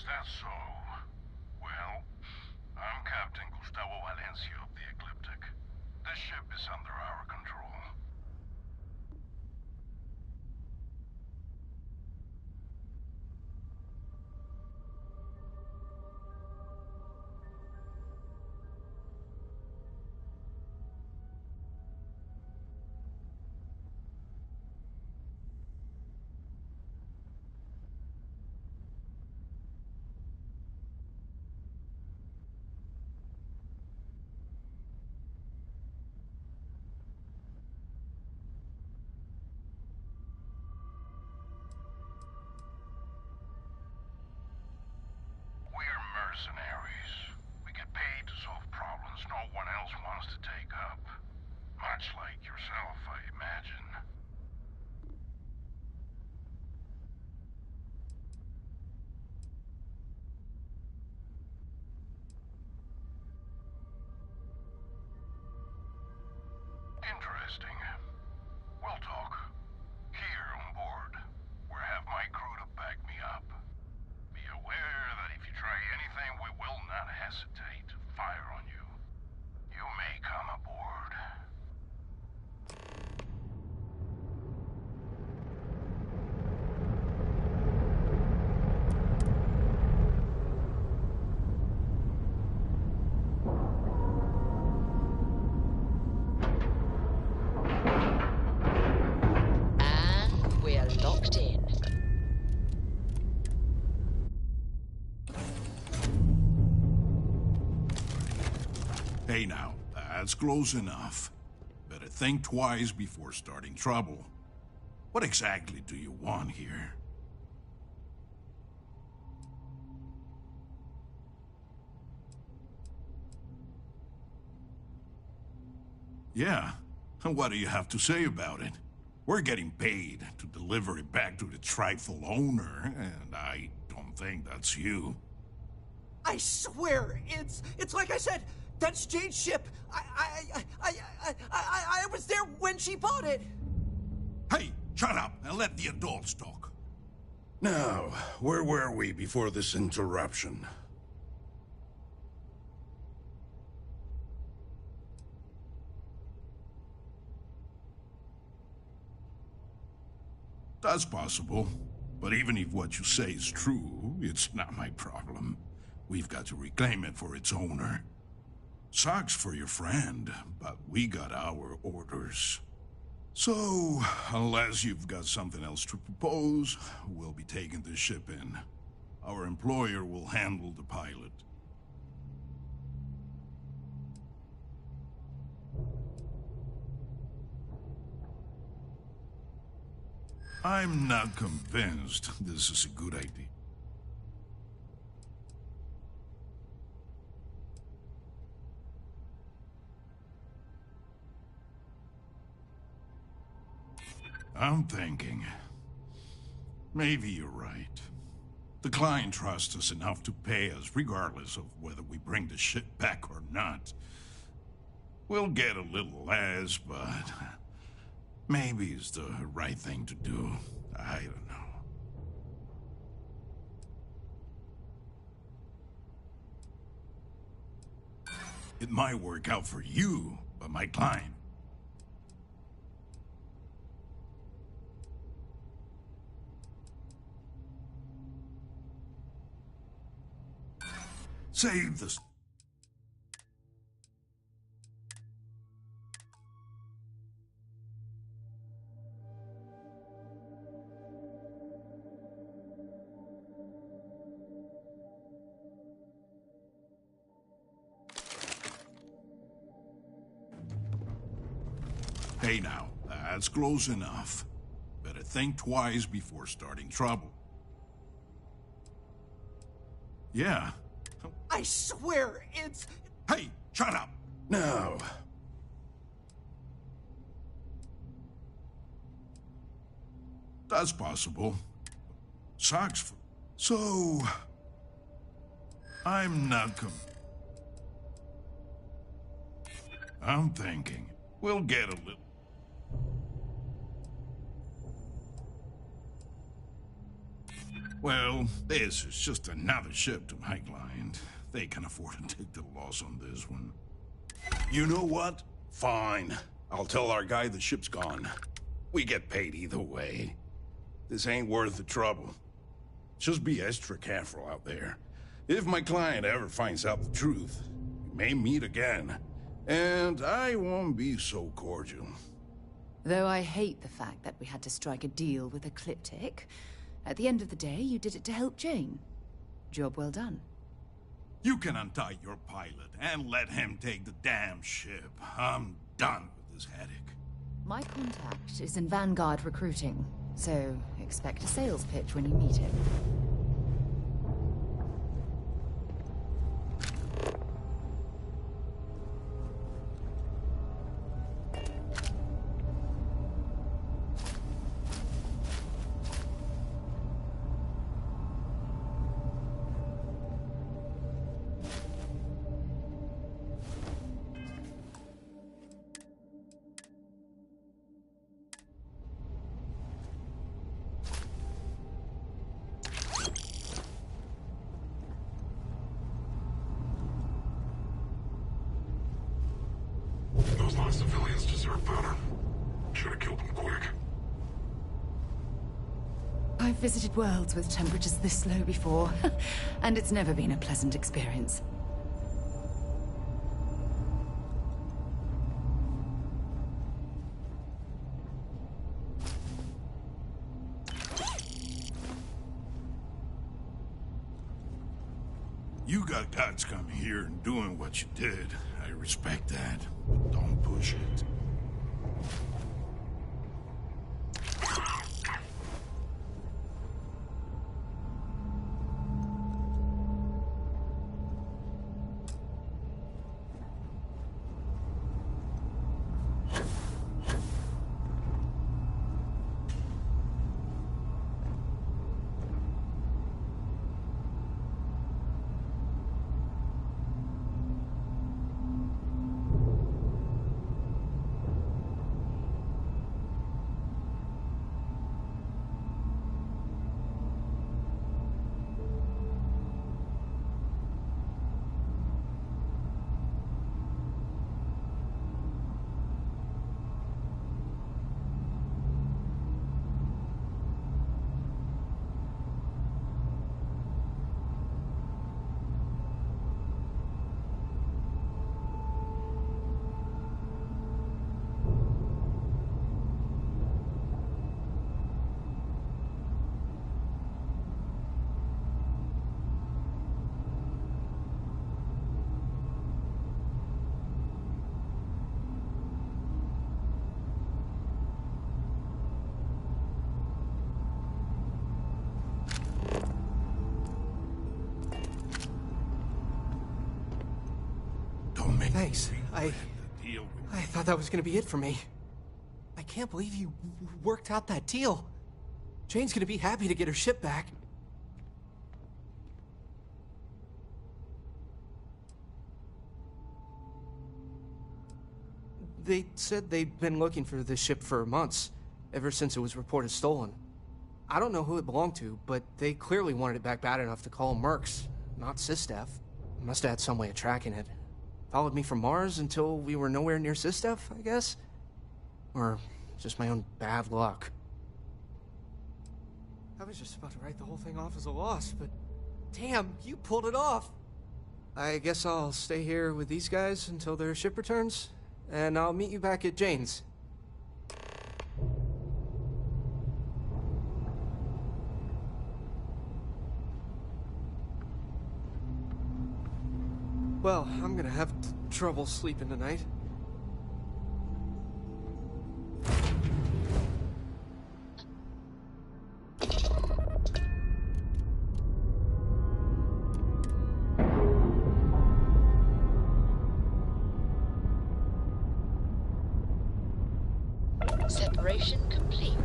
Is that so? Well, I'm Captain Gustavo Valencia of the Ecliptic. This ship is under our control. We're mercenaries. We get paid to solve problems no one else wants to take up. Much like yourself, I imagine. Interesting. We'll talk. Here on board, where I have my crew to back me up. Be aware that if you try anything, we will not hesitate to fire on you. You may come aboard. And we're locked in. Hey now, that's close enough. Better think twice before starting trouble. What exactly do you want here? Yeah, and what do you have to say about it? We're getting paid to deliver it back to the trifle owner, and I don't think that's you. I swear, it's like I said. That's Jade's ship. I was there when she bought it. Hey, shut up and let the adults talk. Now, where were we before this interruption? That's possible. But even if what you say is true, it's not my problem. We've got to reclaim it for its owner. Sucks for your friend, but we got our orders. So, unless you've got something else to propose, we'll be taking the ship in. Our employer will handle the pilot. I'm not convinced this is a good idea. I'm thinking, maybe you're right. The client trusts us enough to pay us regardless of whether we bring the ship back or not. We'll get a little less, but maybe it's the right thing to do. I don't know. It might work out for you, but my client... Save this. Hey now, that's close enough. Better think twice before starting trouble. Yeah. I swear, it's... Hey, shut up! Now, That's possible. Sucks for... So... I'm not I'm thinking, we'll get a little... Well, this is just another ship to my client. They can afford to take the loss on this one. You know what? Fine. I'll tell our guy the ship's gone. We get paid either way. This ain't worth the trouble. Just be extra careful out there. If my client ever finds out the truth, we may meet again. And I won't be so cordial. Though I hate the fact that we had to strike a deal with Ecliptic, at the end of the day, you did it to help Jane. Job well done. You can untie your pilot and let him take the damn ship. I'm done with this headache. My contact is in Vanguard recruiting, so expect a sales pitch when you meet him. Those last civilians deserve better. Should have killed them quick. I've visited worlds with temperatures this low before, and it's never been a pleasant experience. You got guts coming here and doing what you did. I respect that. But don't push it. Thanks. I thought that was gonna be it for me. I can't believe you worked out that deal. Jane's gonna be happy to get her ship back. They said they'd been looking for this ship for months, ever since it was reported stolen. I don't know who it belonged to, but they clearly wanted it back bad enough to call Mercs, not Sistef. Must have had some way of tracking it. Followed me from Mars until we were nowhere near Sistef, I guess? Or just my own bad luck. I was just about to write the whole thing off as a loss, but damn, you pulled it off! I guess I'll stay here with these guys until their ship returns, and I'll meet you back at Jane's. Well, I'm gonna have trouble sleeping tonight. Separation complete.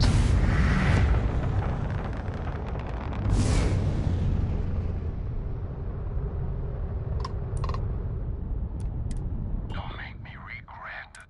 Don't make me regret it.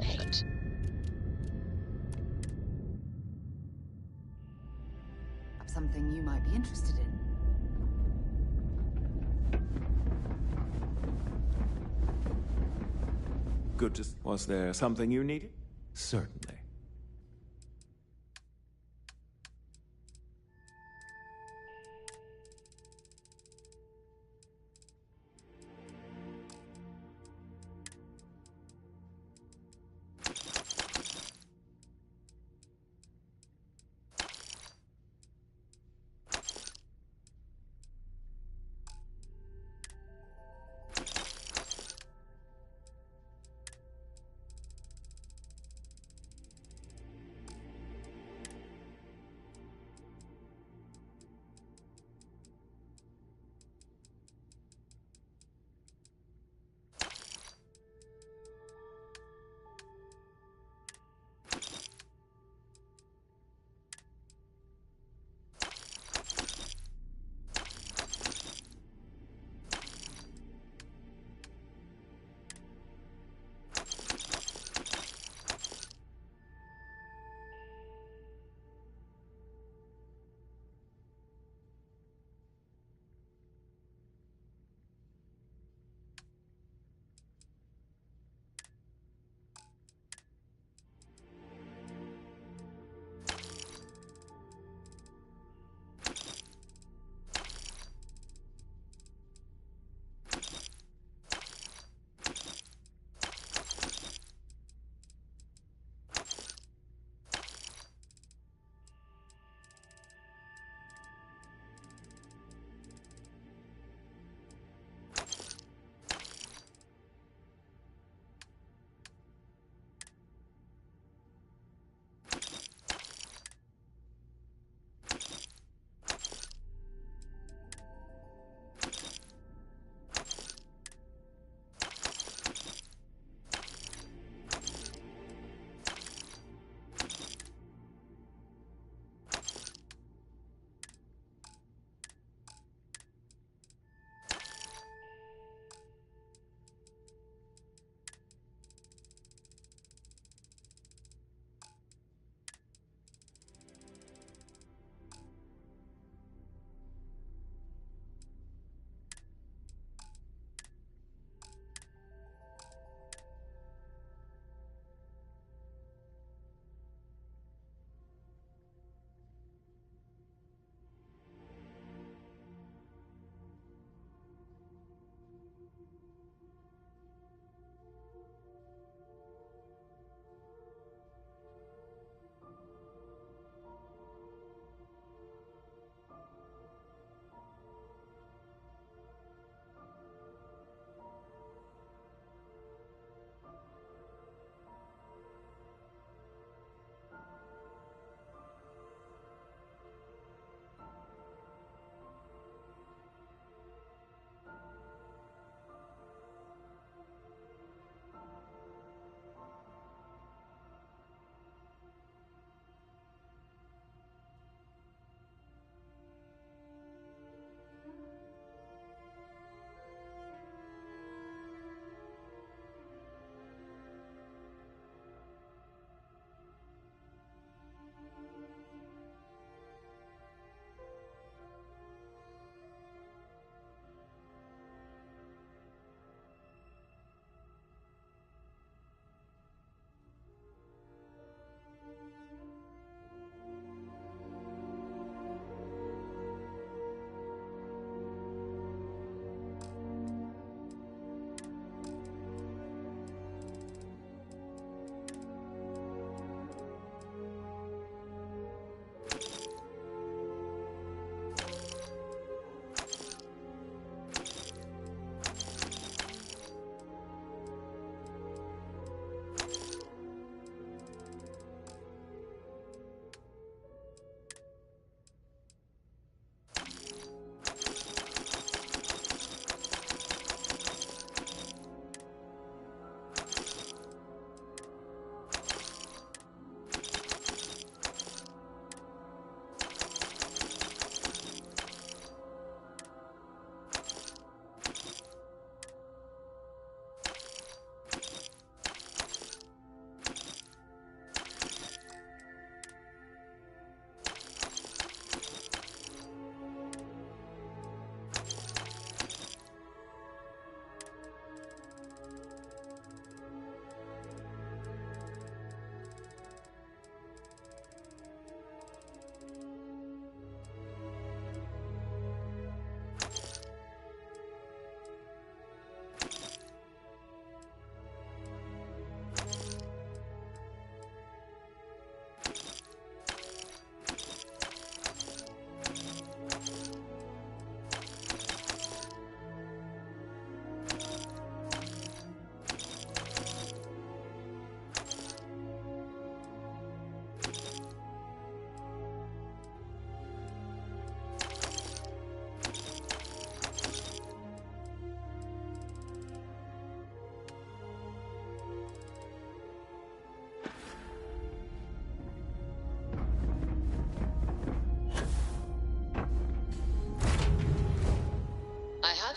hate. Perhaps something you might be interested in. Good to... Was there something you needed? Certainly.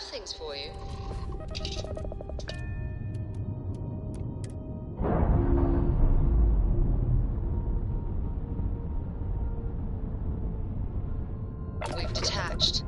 have things for you. We've detached.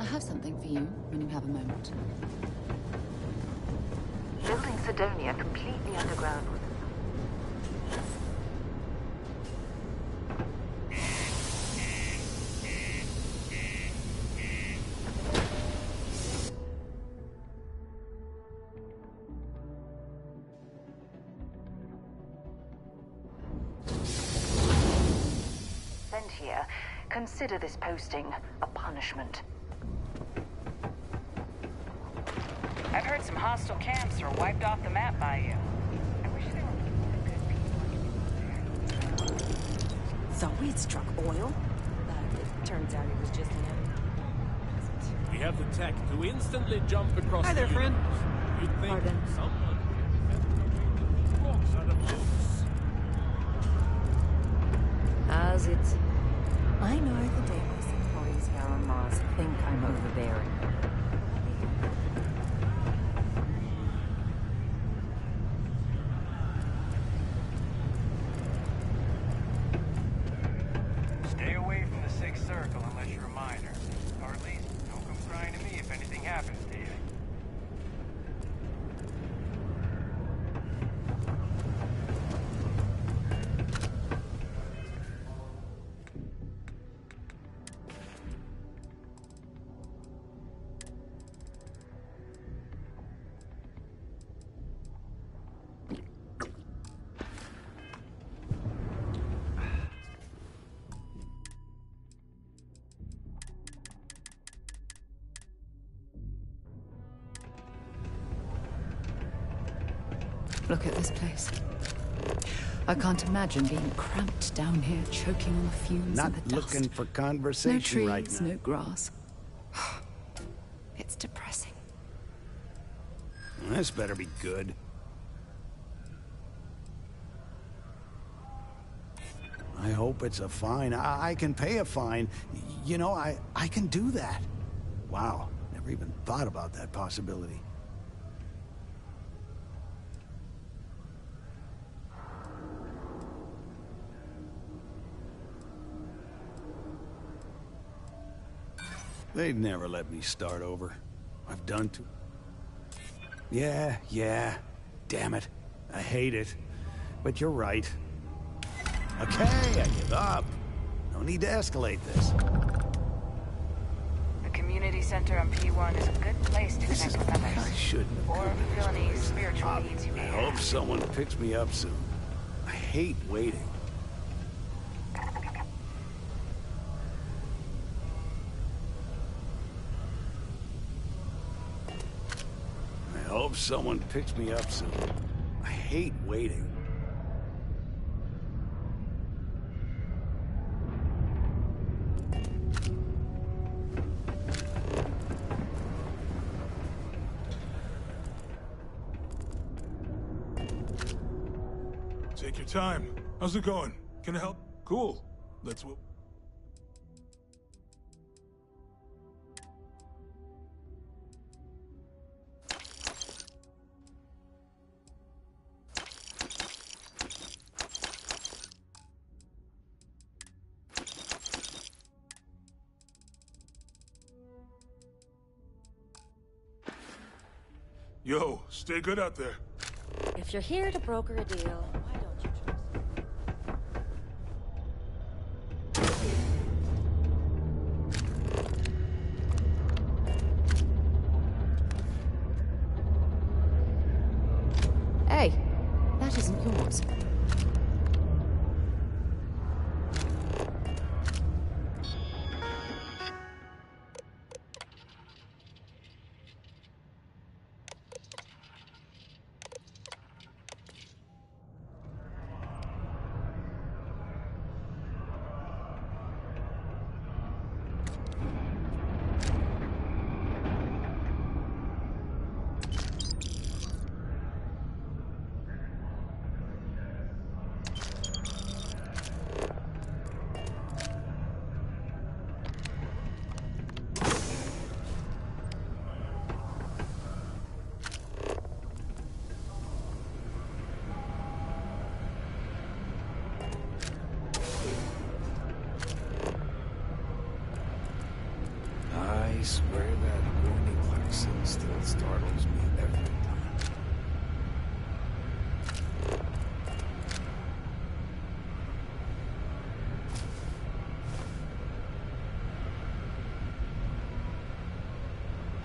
I have something for you when you have a moment. Building Sidonia completely underground with sent here. Consider this posting a punishment. I've heard some hostile camps were wiped off the map by you. I wish there were good people there. So we'd struck oil, but it turns out it was just an empty. We have the tech to instantly jump across Hi there, the friend. universe. You'd think Pardon? someone would have rocks out of boots. As it's... I know the Davis employees here on Mars think I'm overbearing. Stay away from the Sixth Circle unless you're a minor. Or at least, don't come crying to me if anything happens to you. Look at this place. I can't imagine being cramped down here, choking on the fumes Not and the dust. looking for No conversation trees, right now. no grass. It's depressing. This better be good. I hope it's a fine. I can pay a fine. You know, I can do that. Wow, never even thought about that possibility. They'd never let me start over. I've done too. Yeah. Damn it. I hate it. But you're right. Okay, I give up. No need to escalate this. The community center on P1 is a good place to This is... connect with I others. shouldn't have Or come to fulfill this any place. spiritual needs you may I have. hope someone picks me up soon. I hate waiting. I hope someone picks me up soon. I hate waiting. Take your time. How's it going? Can I help? Cool. Let's... Yo, stay good out there. If you're here to broker a deal, why don't you trust me? that isn't yours. I swear that horny klaxon still startles me every time.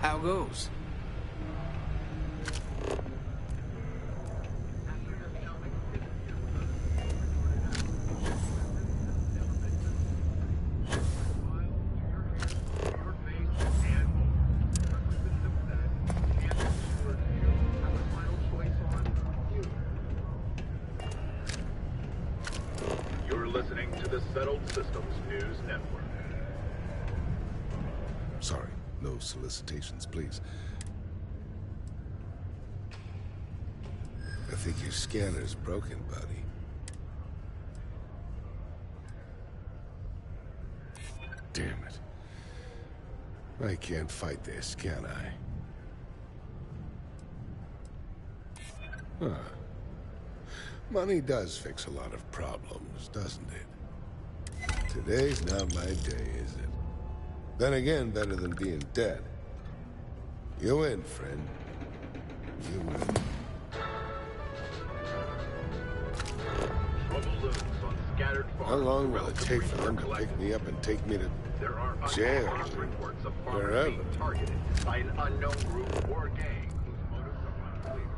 How goes? You're listening to the Settled Systems News Network. Sorry, no solicitations, please. I think your scanner's broken, buddy. Damn it. I can't fight this, can I? Huh. Money does fix a lot of problems, doesn't it? Today's not my day, is it? Then again, better than being dead. You win, friend. You win. How long will it take for them to pick me up and take me to jail? Wherever. Targeted by an unknown group or gang whose motives are unclear.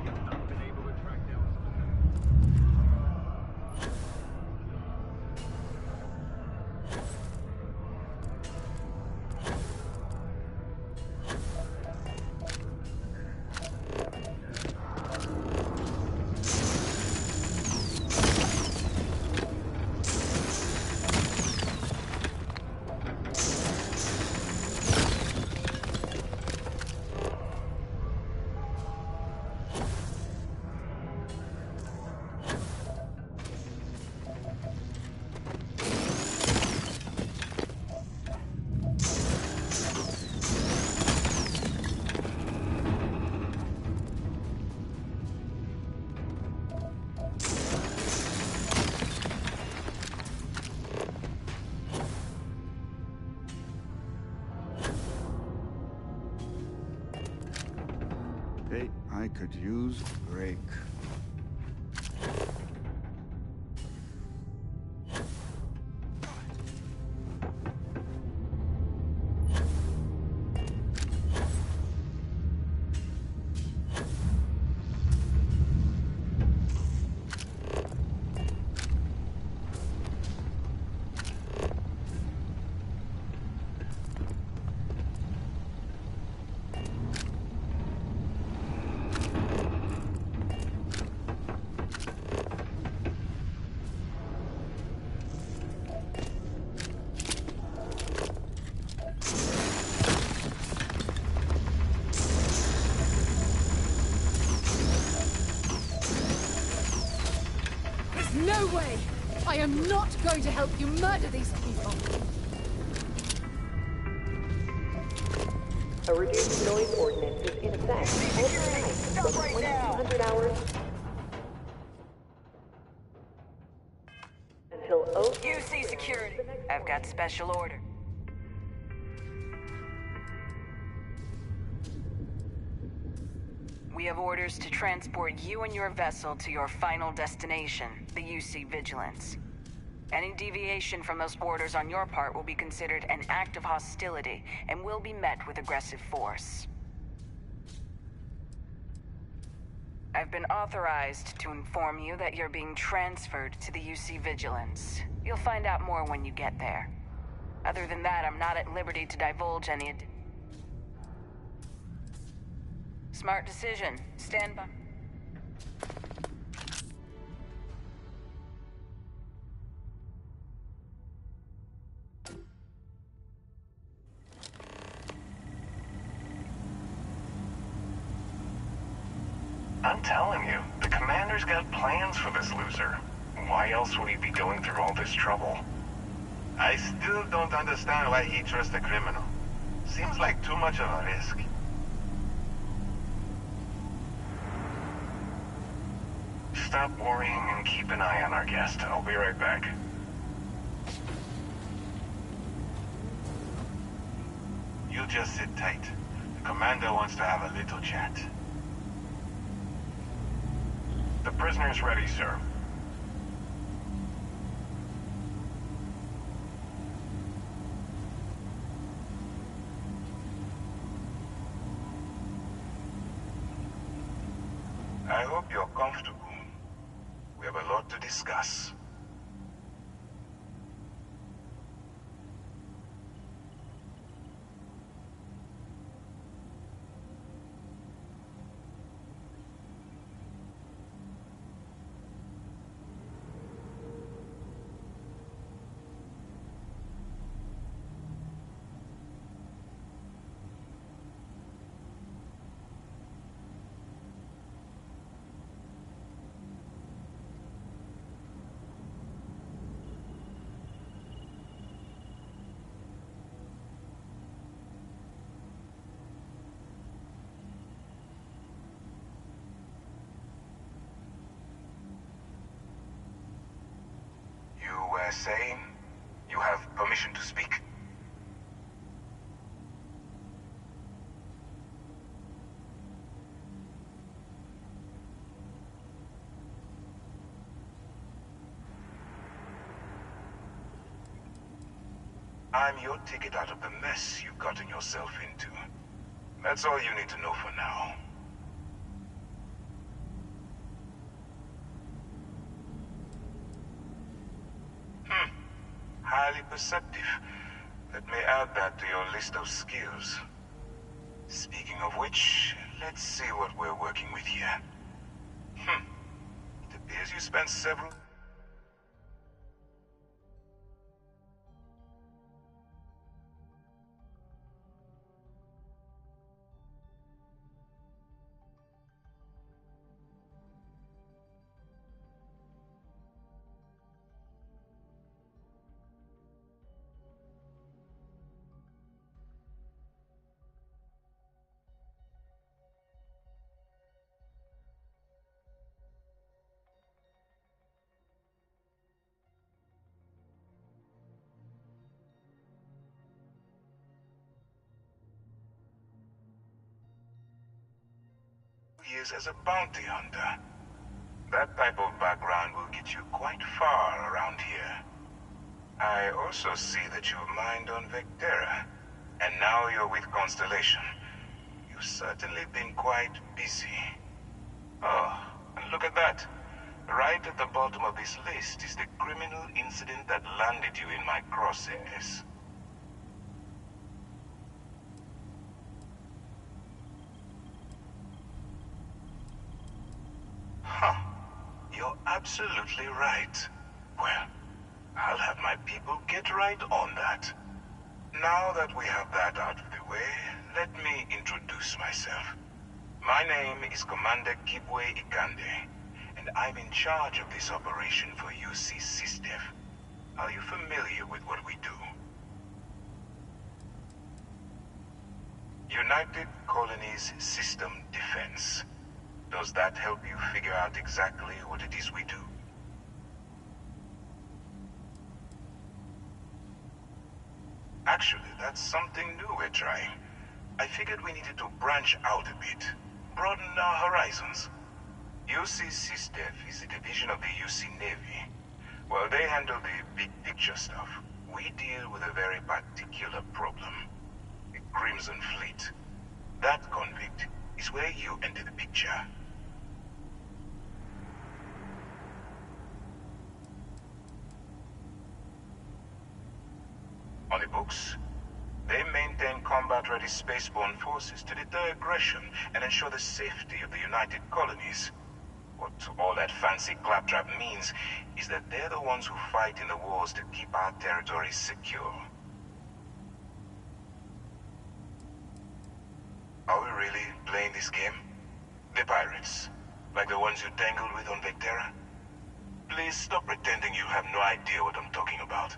We have not been able to track down Hey, I could use a break. No way! I am not going to help you murder these people! A reduced noise ordinance is in effect overnight from 2200 hours until UC security. I've got special order. We have orders to transport you and your vessel to your final destination, the UC Vigilance. Any deviation from those orders on your part will be considered an act of hostility and will be met with aggressive force. I've been authorized to inform you that you're being transferred to the UC Vigilance. You'll find out more when you get there. Other than that, I'm not at liberty to divulge any... Smart decision. Stand by. I'm telling you, the commander's got plans for this loser. Why else would he be going through all this trouble? I still don't understand why he trusts a criminal. Seems like too much of a risk. Stop worrying and keep an eye on our guest. I'll be right back. You just sit tight. The commander wants to have a little chat. The prisoner's ready, sir. I hope you're comfortable. We have a lot to discuss. You were saying you have permission to speak? I'm your ticket out of the mess you've gotten yourself into. That's all you need to know for now. Highly perceptive. Let me add that to your list of skills. Speaking of which, let's see what we're working with here. It appears you spent several... years as a bounty hunter. That type of background will get you quite far around here. I also see that you've mined on Vectera, and now you're with Constellation. You've certainly been quite busy. Oh, and look at that. Right at the bottom of this list is the criminal incident that landed you in my crosshairs. You're absolutely right. Well, I'll have my people get right on that. Now that we have that out of the way, let me introduce myself. My name is Commander Kibwe Ikande, and I'm in charge of this operation for UC SysDef. Are you familiar with what we do? United Colonies System Defense. Does that help you figure out exactly what it is we do? Actually, that's something new we're trying. I figured we needed to branch out a bit, broaden our horizons. UC SysDef is a division of the UC Navy. Well, they handle the big picture stuff. We deal with a very particular problem. The Crimson Fleet. That convict is where you enter the picture. books. They maintain combat-ready spaceborne forces to deter aggression and ensure the safety of the United Colonies. What all that fancy claptrap means is that they're the ones who fight in the wars to keep our territories secure. Are we really playing this game? The pirates, like the ones you tangled with on Vectera? Please stop pretending you have no idea what I'm talking about.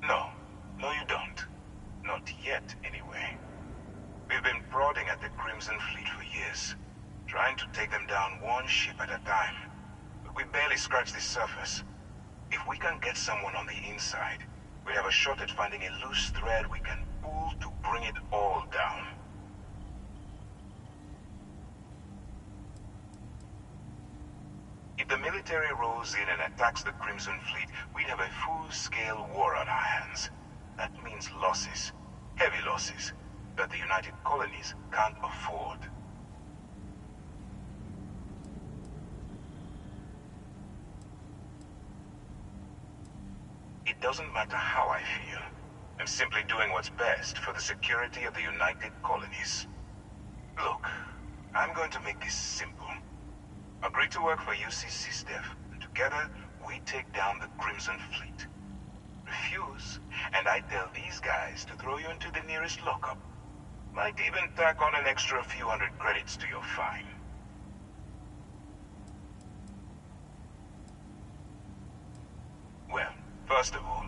No. No, you don't. Not yet, anyway. We've been prodding at the Crimson Fleet for years, trying to take them down one ship at a time. But we barely scratched the surface. If we can get someone on the inside, we have a shot at finding a loose thread we can pull to bring it all down. If the military rolls in and attacks the Crimson Fleet, we'd have a full-scale war on our hands. That means losses, heavy losses, that the United Colonies can't afford. It doesn't matter how I feel. I'm simply doing what's best for the security of the United Colonies. Look, I'm going to make this simple. Agree to work for UC SysDev, and together we take down the Crimson Fleet. Refuse, and I tell these guys to throw you into the nearest lockup. Might even tack on an extra few hundred credits to your fine. Well, first of all,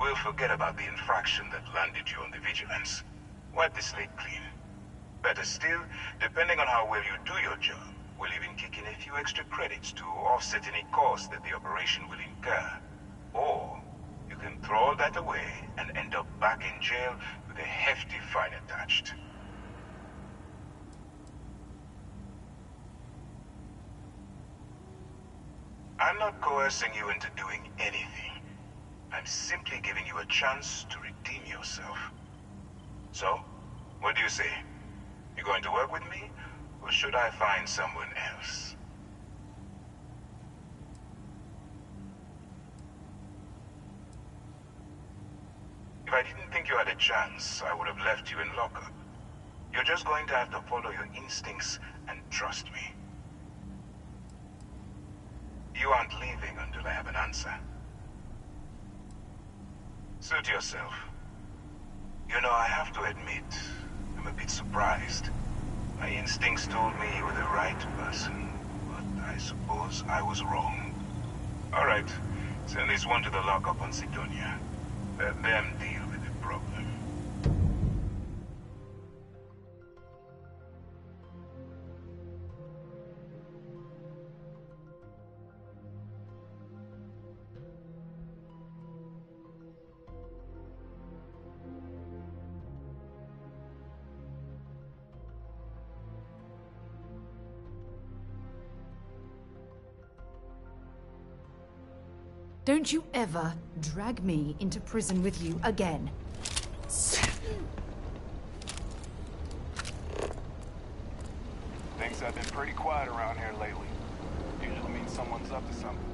we'll forget about the infraction that landed you on the Vigilance. Wipe the slate clean. Better still, depending on how well you do your job, we'll even kick in a few extra credits to offset any cost that the operation will incur. Or, you can throw all that away and end up back in jail with a hefty fine attached. I'm not coercing you into doing anything. I'm simply giving you a chance to redeem yourself. So, what do you say? You going to work with me, or should I find someone else? If I didn't think you had a chance, I would have left you in lockup. You're just going to have to follow your instincts and trust me. You aren't leaving until I have an answer. Suit yourself. You know, I have to admit, I'm a bit surprised. My instincts told me you were the right person, but I suppose I was wrong. All right, send this one to the lockup on Sidonia. Let them deal with the problem. Don't you ever drag me into prison with you again. Things have been pretty quiet around here lately. Usually means someone's up to something.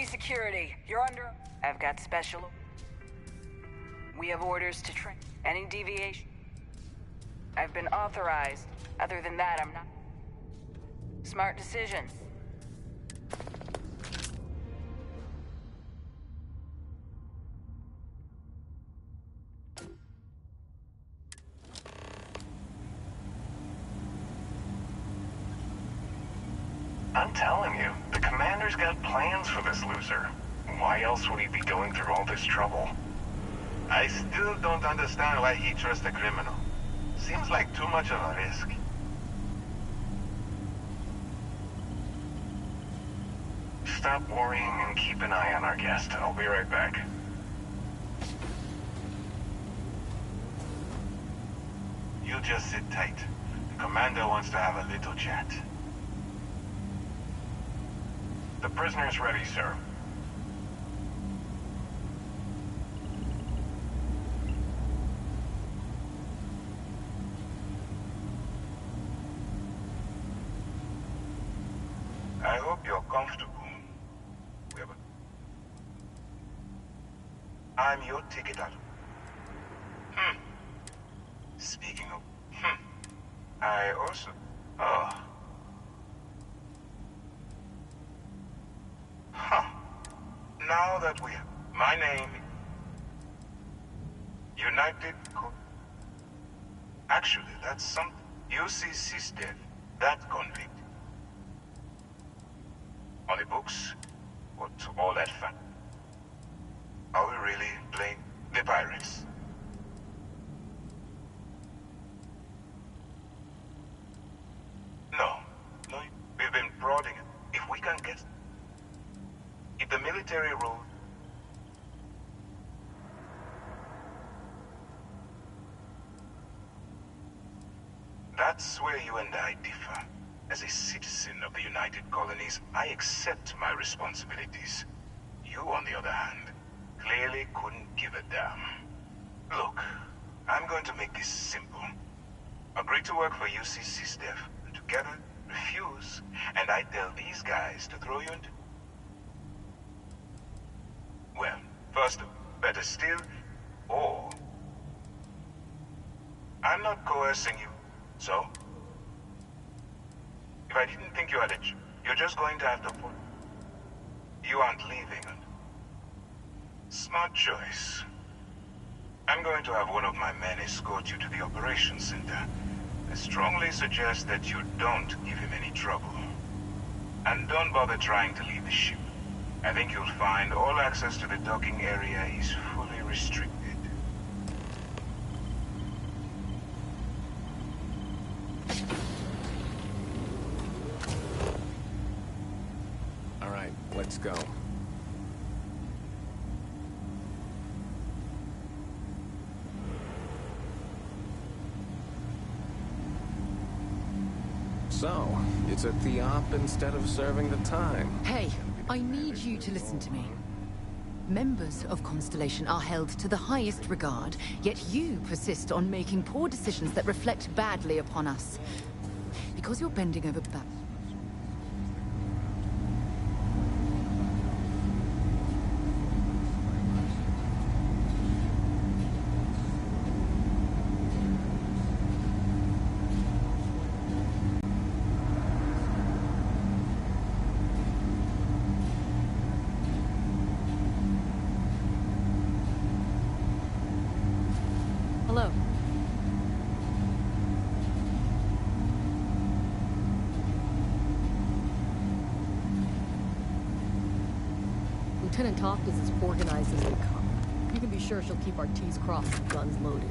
UC security, you're under... I've got special... We have orders to train. Any deviation... I've been authorized. Other than that, I'm not... Smart decision. I'm telling you, the commander's got plans for this loser. Why else would he be going through all this trouble? I still don't understand why he trusts a criminal. Seems like too much of a risk. Stop worrying and keep an eye on our guest. I'll be right back. You just sit tight. The commander wants to have a little chat. The prisoner's ready, sir. I hope you're comfortable. I'm your ticket out. Speaking of... I also... Oh. Now that we have... My name... United... Actually, that's something. UCC's death. That convict. On the books? What, all that fun? Are we really playing the pirates? No. No, we've been prodding it. If we can get... If the military rule... That's where you and I differ. As a citizen of the United Colonies, I accept my responsibilities. You, on the other hand, clearly couldn't give a damn. Look, I'm going to make this simple. Agree to work for UCC staff, and together, refuse, and I tell these guys to throw you into... Well, first, better still, or... I'm not coercing you, so... If I didn't think you had it, you're just going to have to put... You aren't leaving. Smart choice. I'm going to have one of my men escort you to the operations center. I strongly suggest that you don't give him any trouble. And don't bother trying to leave the ship. I think you'll find all access to the docking area is fully restricted. All right, let's go. So, it's a Theop instead of serving the time. Hey, I need you to listen to me. Members of Constellation are held to the highest regard, yet you persist on making poor decisions that reflect badly upon us. Because you're bending over back... Hello. Lieutenant Toft is as organized as they come. You can be sure she'll keep our T's crossed and guns loaded.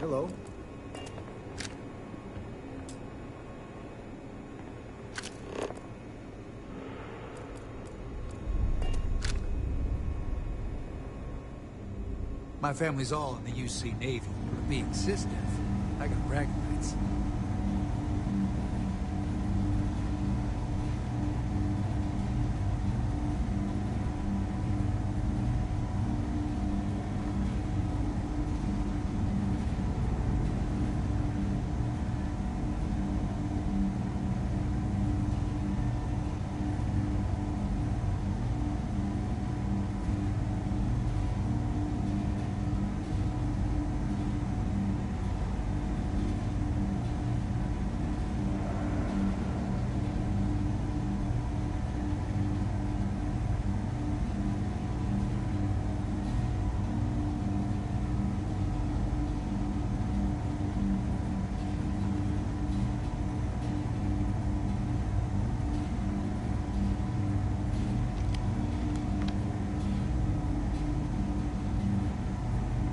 Hello. My family's all in the UC Navy. Being SysDef, I got bragging rights.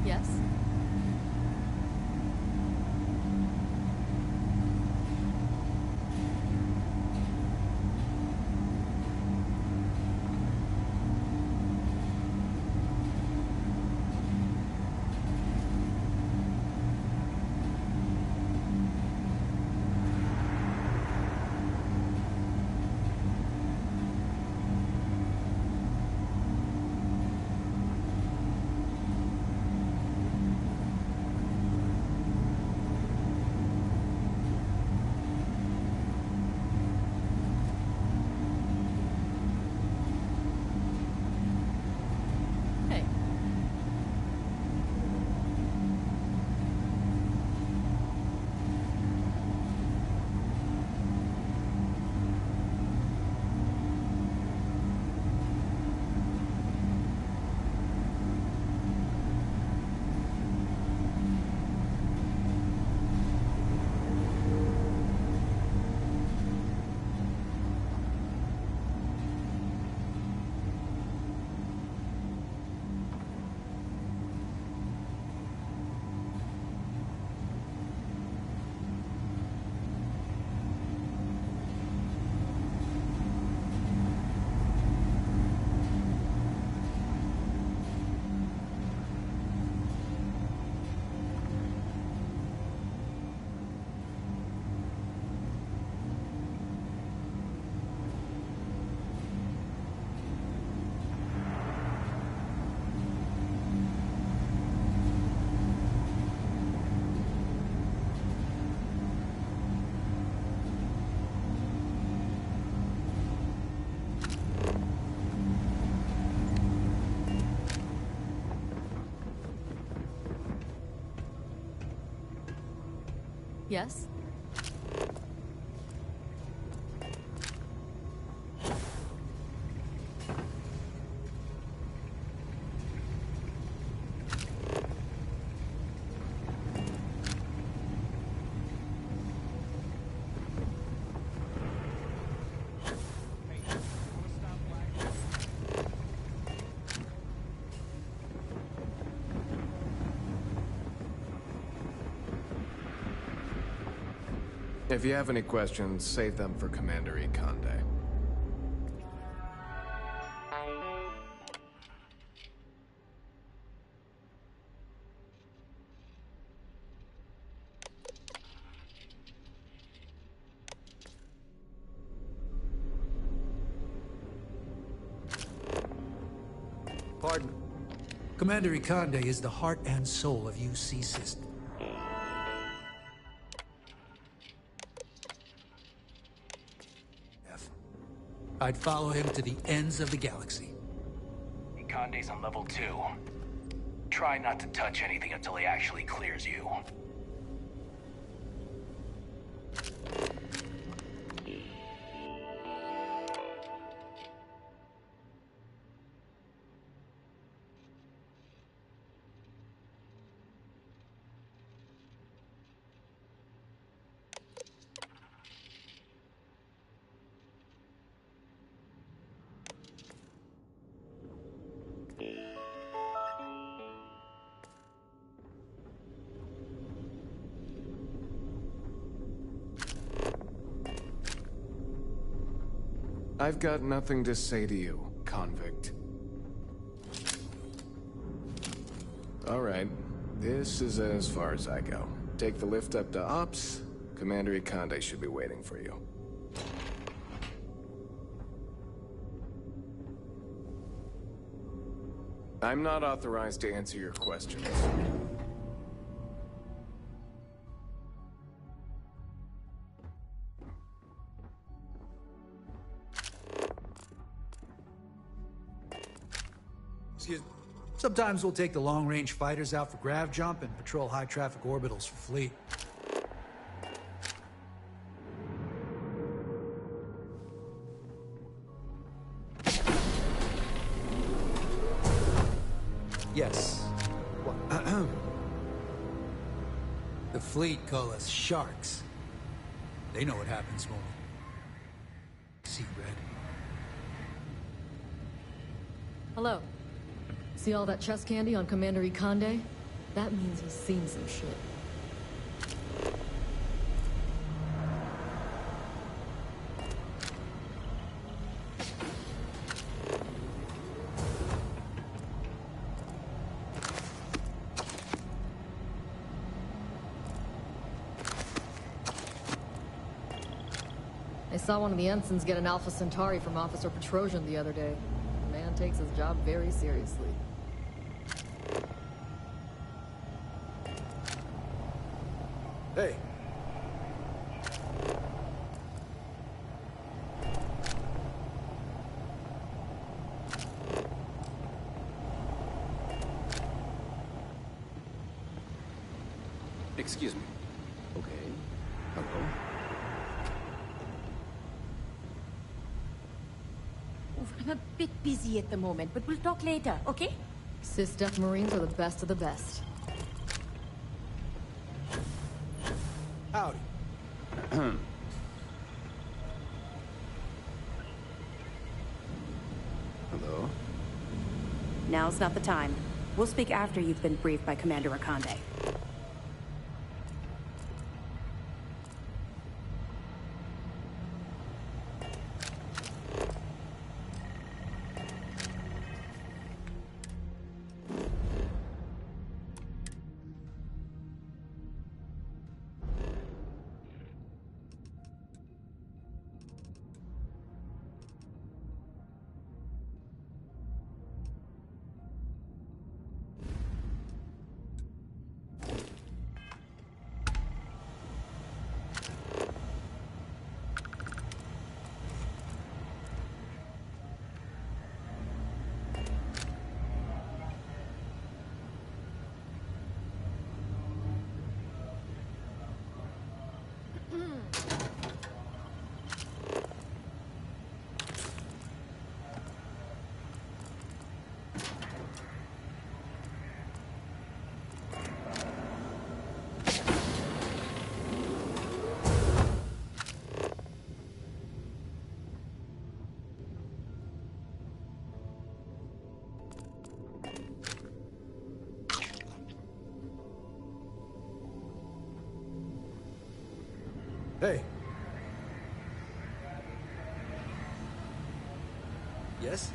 Yes? Hey. Yes? If you have any questions, save them for Commander Ikonde. Pardon? Commander Ikonde is the heart and soul of UC System. I'd follow him to the ends of the galaxy. Ikonde's on level 2. Try not to touch anything until he actually clears you. I've got nothing to say to you, convict. All right. This is as far as I go. Take the lift up to Ops. Commander Ikande should be waiting for you. I'm not authorized to answer your questions. Excuse me. Sometimes we'll take the long-range fighters out for grav jump and patrol high-traffic orbitals for fleet. Yes. What? The fleet call us sharks. They know what happens when we see red. Hello. See all that chest candy on Commander Ikande? That means he's seen some shit. I saw one of the ensigns get an Alpha Centauri from Officer Petrosian the other day. The man takes his job very seriously. Hey. Excuse me. Okay. Hello. I'm a bit busy at the moment, but we'll talk later, okay? SysDef Marines are the best of the best. Howdy. Hello. Now's not the time. We'll speak after you've been briefed by Commander Ikande. Hey. Yes?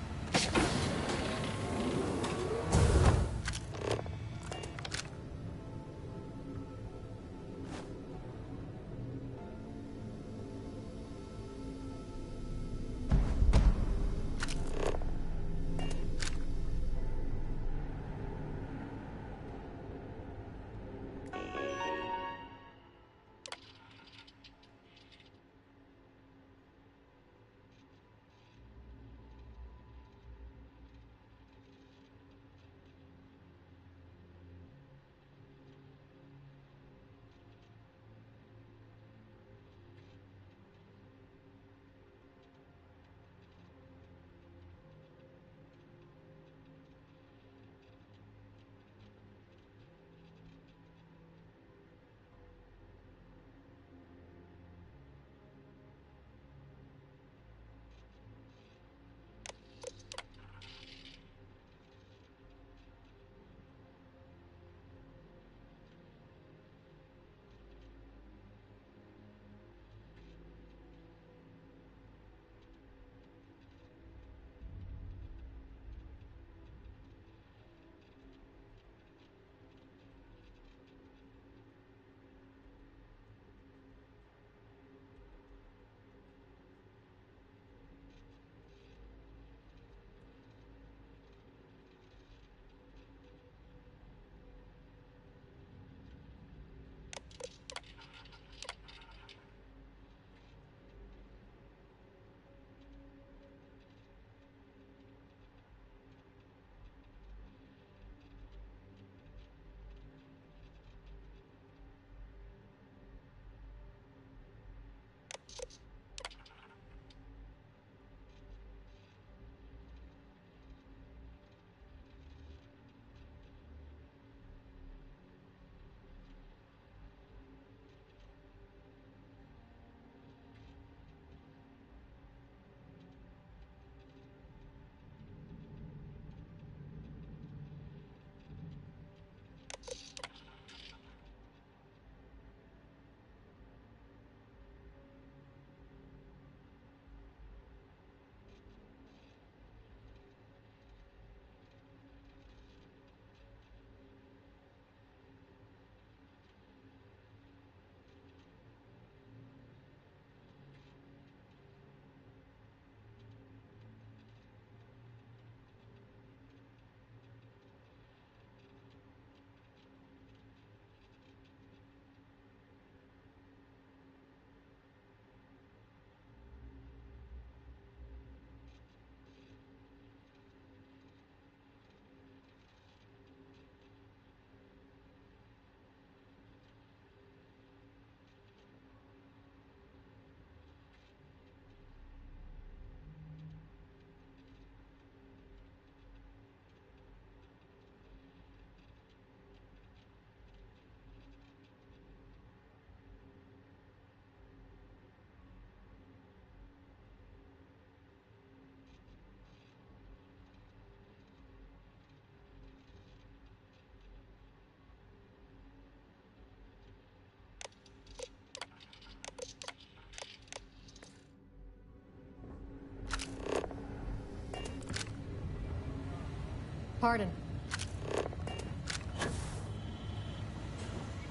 Pardon.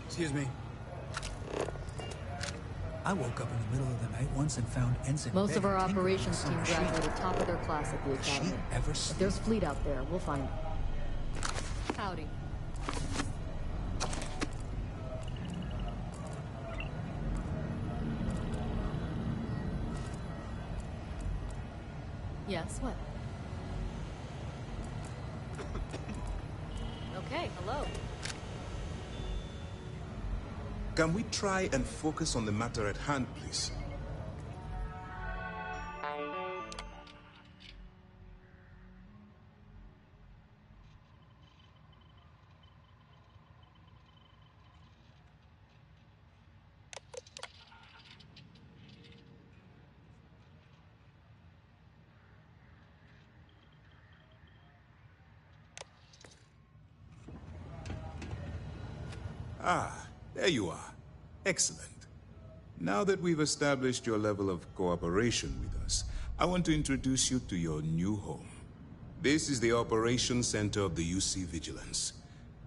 Excuse me. I woke up in the middle of the night once and found Ensign Most of Bennett our tinkering operations on team some graduated top of their class at the academy. ever If there's fleet out there, we'll find it. Howdy. Yes, what? Okay, hello. Can we try and focus on the matter at hand, please? Ah, there you are. Excellent. Now that we've established your level of cooperation with us, I want to introduce you to your new home. This is the Operations Center of the UC Vigilance,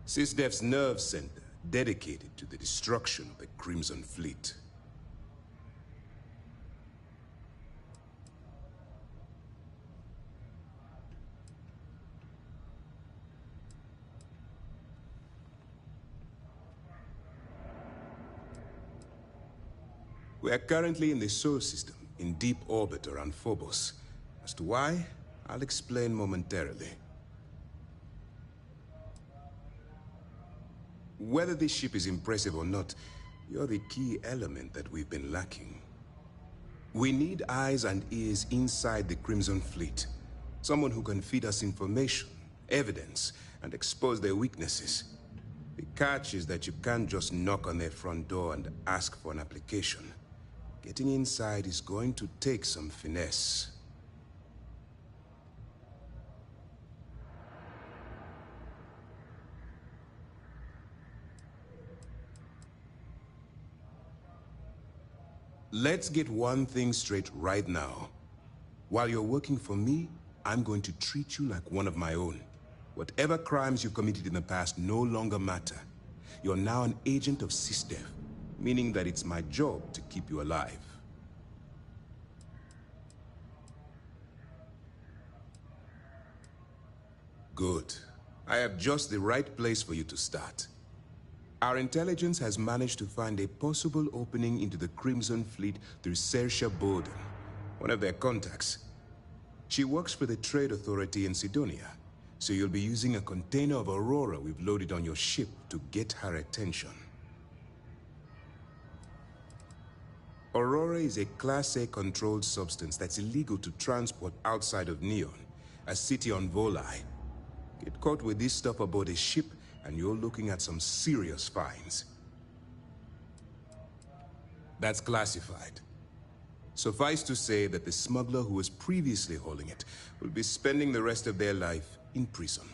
SysDef's nerve center dedicated to the destruction of the Crimson Fleet. We are currently in the Sol system, in deep orbit around Phobos. As to why, I'll explain momentarily. Whether this ship is impressive or not, you're the key element that we've been lacking. We need eyes and ears inside the Crimson Fleet. Someone who can feed us information, evidence, and expose their weaknesses. The catch is that you can't just knock on their front door and ask for an application. Getting inside is going to take some finesse. Let's get one thing straight right now. While you're working for me, I'm going to treat you like one of my own. Whatever crimes you committed in the past no longer matter. You're now an agent of SysDef, meaning that it's my job to keep you alive. Good. I have just the right place for you to start. Our intelligence has managed to find a possible opening into the Crimson Fleet through Saoirse Bowden, one of their contacts. She works for the Trade Authority in Sidonia, so you'll be using a container of Aurora we've loaded on your ship to get her attention. Aurora is a Class A controlled substance that's illegal to transport outside of Neon, a city on Volii. Get caught with this stuff aboard a ship, and you're looking at some serious fines. That's classified. Suffice to say that the smuggler who was previously hauling it will be spending the rest of their life in prison.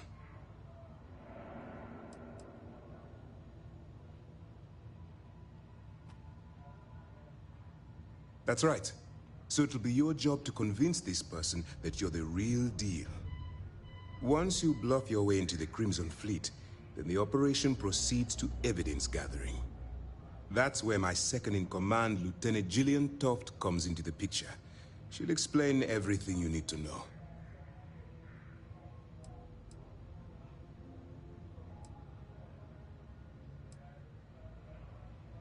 That's right. So it'll be your job to convince this person that you're the real deal. Once you bluff your way into the Crimson Fleet, then the operation proceeds to evidence gathering. That's where my second-in-command, Lieutenant Gillian Toft, comes into the picture. She'll explain everything you need to know.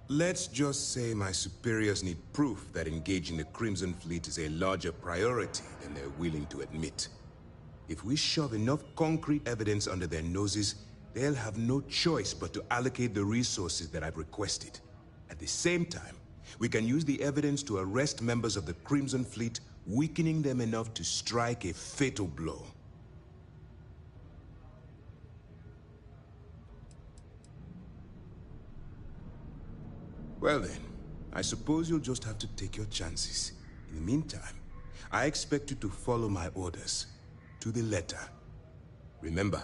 Let's just say my superiors need proof that engaging the Crimson Fleet is a larger priority than they're willing to admit. If we shove enough concrete evidence under their noses, they'll have no choice but to allocate the resources that I've requested. At the same time, we can use the evidence to arrest members of the Crimson Fleet, weakening them enough to strike a fatal blow. Well then, I suppose you'll just have to take your chances. In the meantime, I expect you to follow my orders, to the letter. Remember,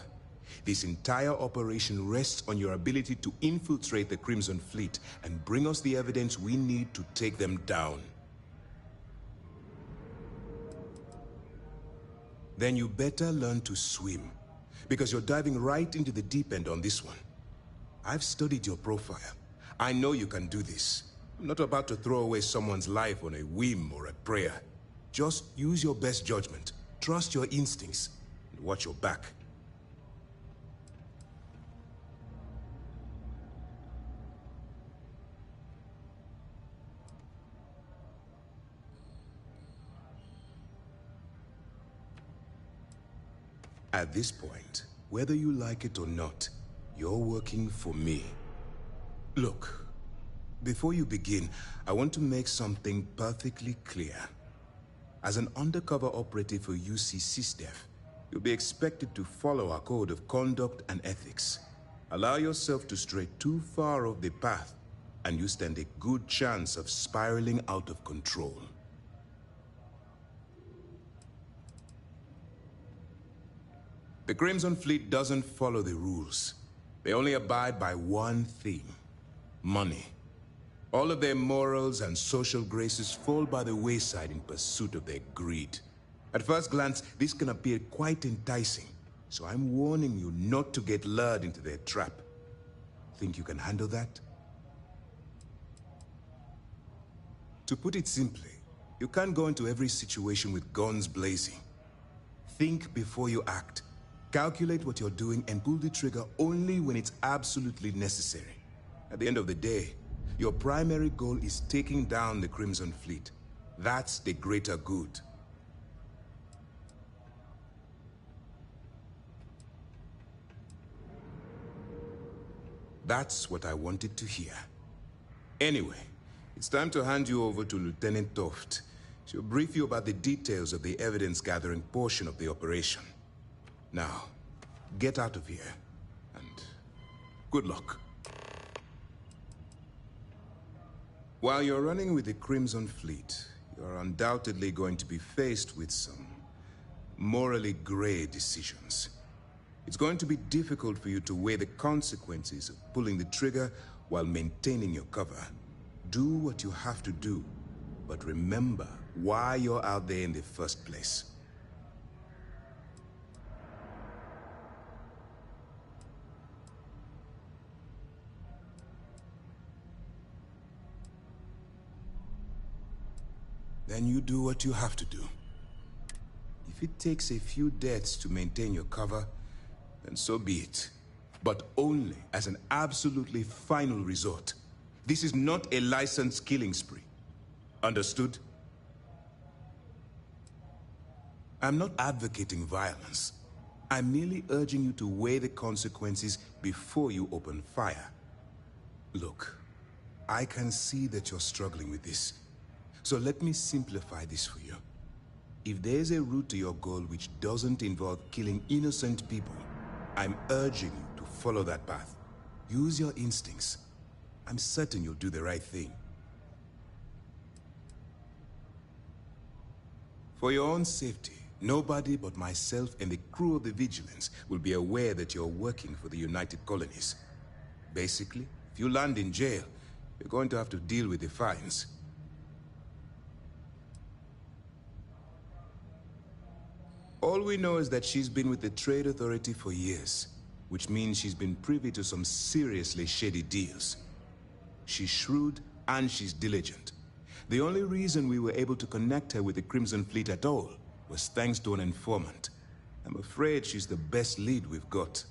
this entire operation rests on your ability to infiltrate the Crimson Fleet and bring us the evidence we need to take them down. Then you better learn to swim. because you're diving right into the deep end on this one. I've studied your profile. I know you can do this. I'm not about to throw away someone's life on a whim or a prayer. Just use your best judgment, trust your instincts, and watch your back. At this point, whether you like it or not, you're working for me. Look, before you begin, I want to make something perfectly clear. As an undercover operative for UC SysDef, you'll be expected to follow our code of conduct and ethics. Allow yourself to stray too far off the path, and you stand a good chance of spiraling out of control. The Crimson Fleet doesn't follow the rules. They only abide by one theme: money. All of their morals and social graces fall by the wayside in pursuit of their greed. At first glance, this can appear quite enticing, so I'm warning you not to get lured into their trap. Think you can handle that? To put it simply, you can't go into every situation with guns blazing. Think before you act. Calculate what you're doing and pull the trigger only when it's absolutely necessary. At the end of the day, your primary goal is taking down the Crimson Fleet. That's the greater good. That's what I wanted to hear. Anyway, it's time to hand you over to Lieutenant Toft. She'll brief you about the details of the evidence-gathering portion of the operation. Now, get out of here, and good luck. While you're running with the Crimson Fleet, you're undoubtedly going to be faced with some morally gray decisions. It's going to be difficult for you to weigh the consequences of pulling the trigger while maintaining your cover. Do what you have to do, but remember why you're out there in the first place. Then you do what you have to do. If it takes a few deaths to maintain your cover, then so be it. But only as an absolutely final resort. This is not a licensed killing spree. Understood? I'm not advocating violence. I'm merely urging you to weigh the consequences before you open fire. Look, I can see that you're struggling with this. So let me simplify this for you. If there's a route to your goal which doesn't involve killing innocent people, I'm urging you to follow that path. Use your instincts. I'm certain you'll do the right thing. For your own safety, nobody but myself and the crew of the Vigilance will be aware that you're working for the United Colonies. Basically, if you land in jail, you're going to have to deal with the fines. All we know is that she's been with the Trade Authority for years, which means she's been privy to some seriously shady deals. She's shrewd and she's diligent. The only reason we were able to connect her with the Crimson Fleet at all was thanks to an informant. I'm afraid she's the best lead we've got.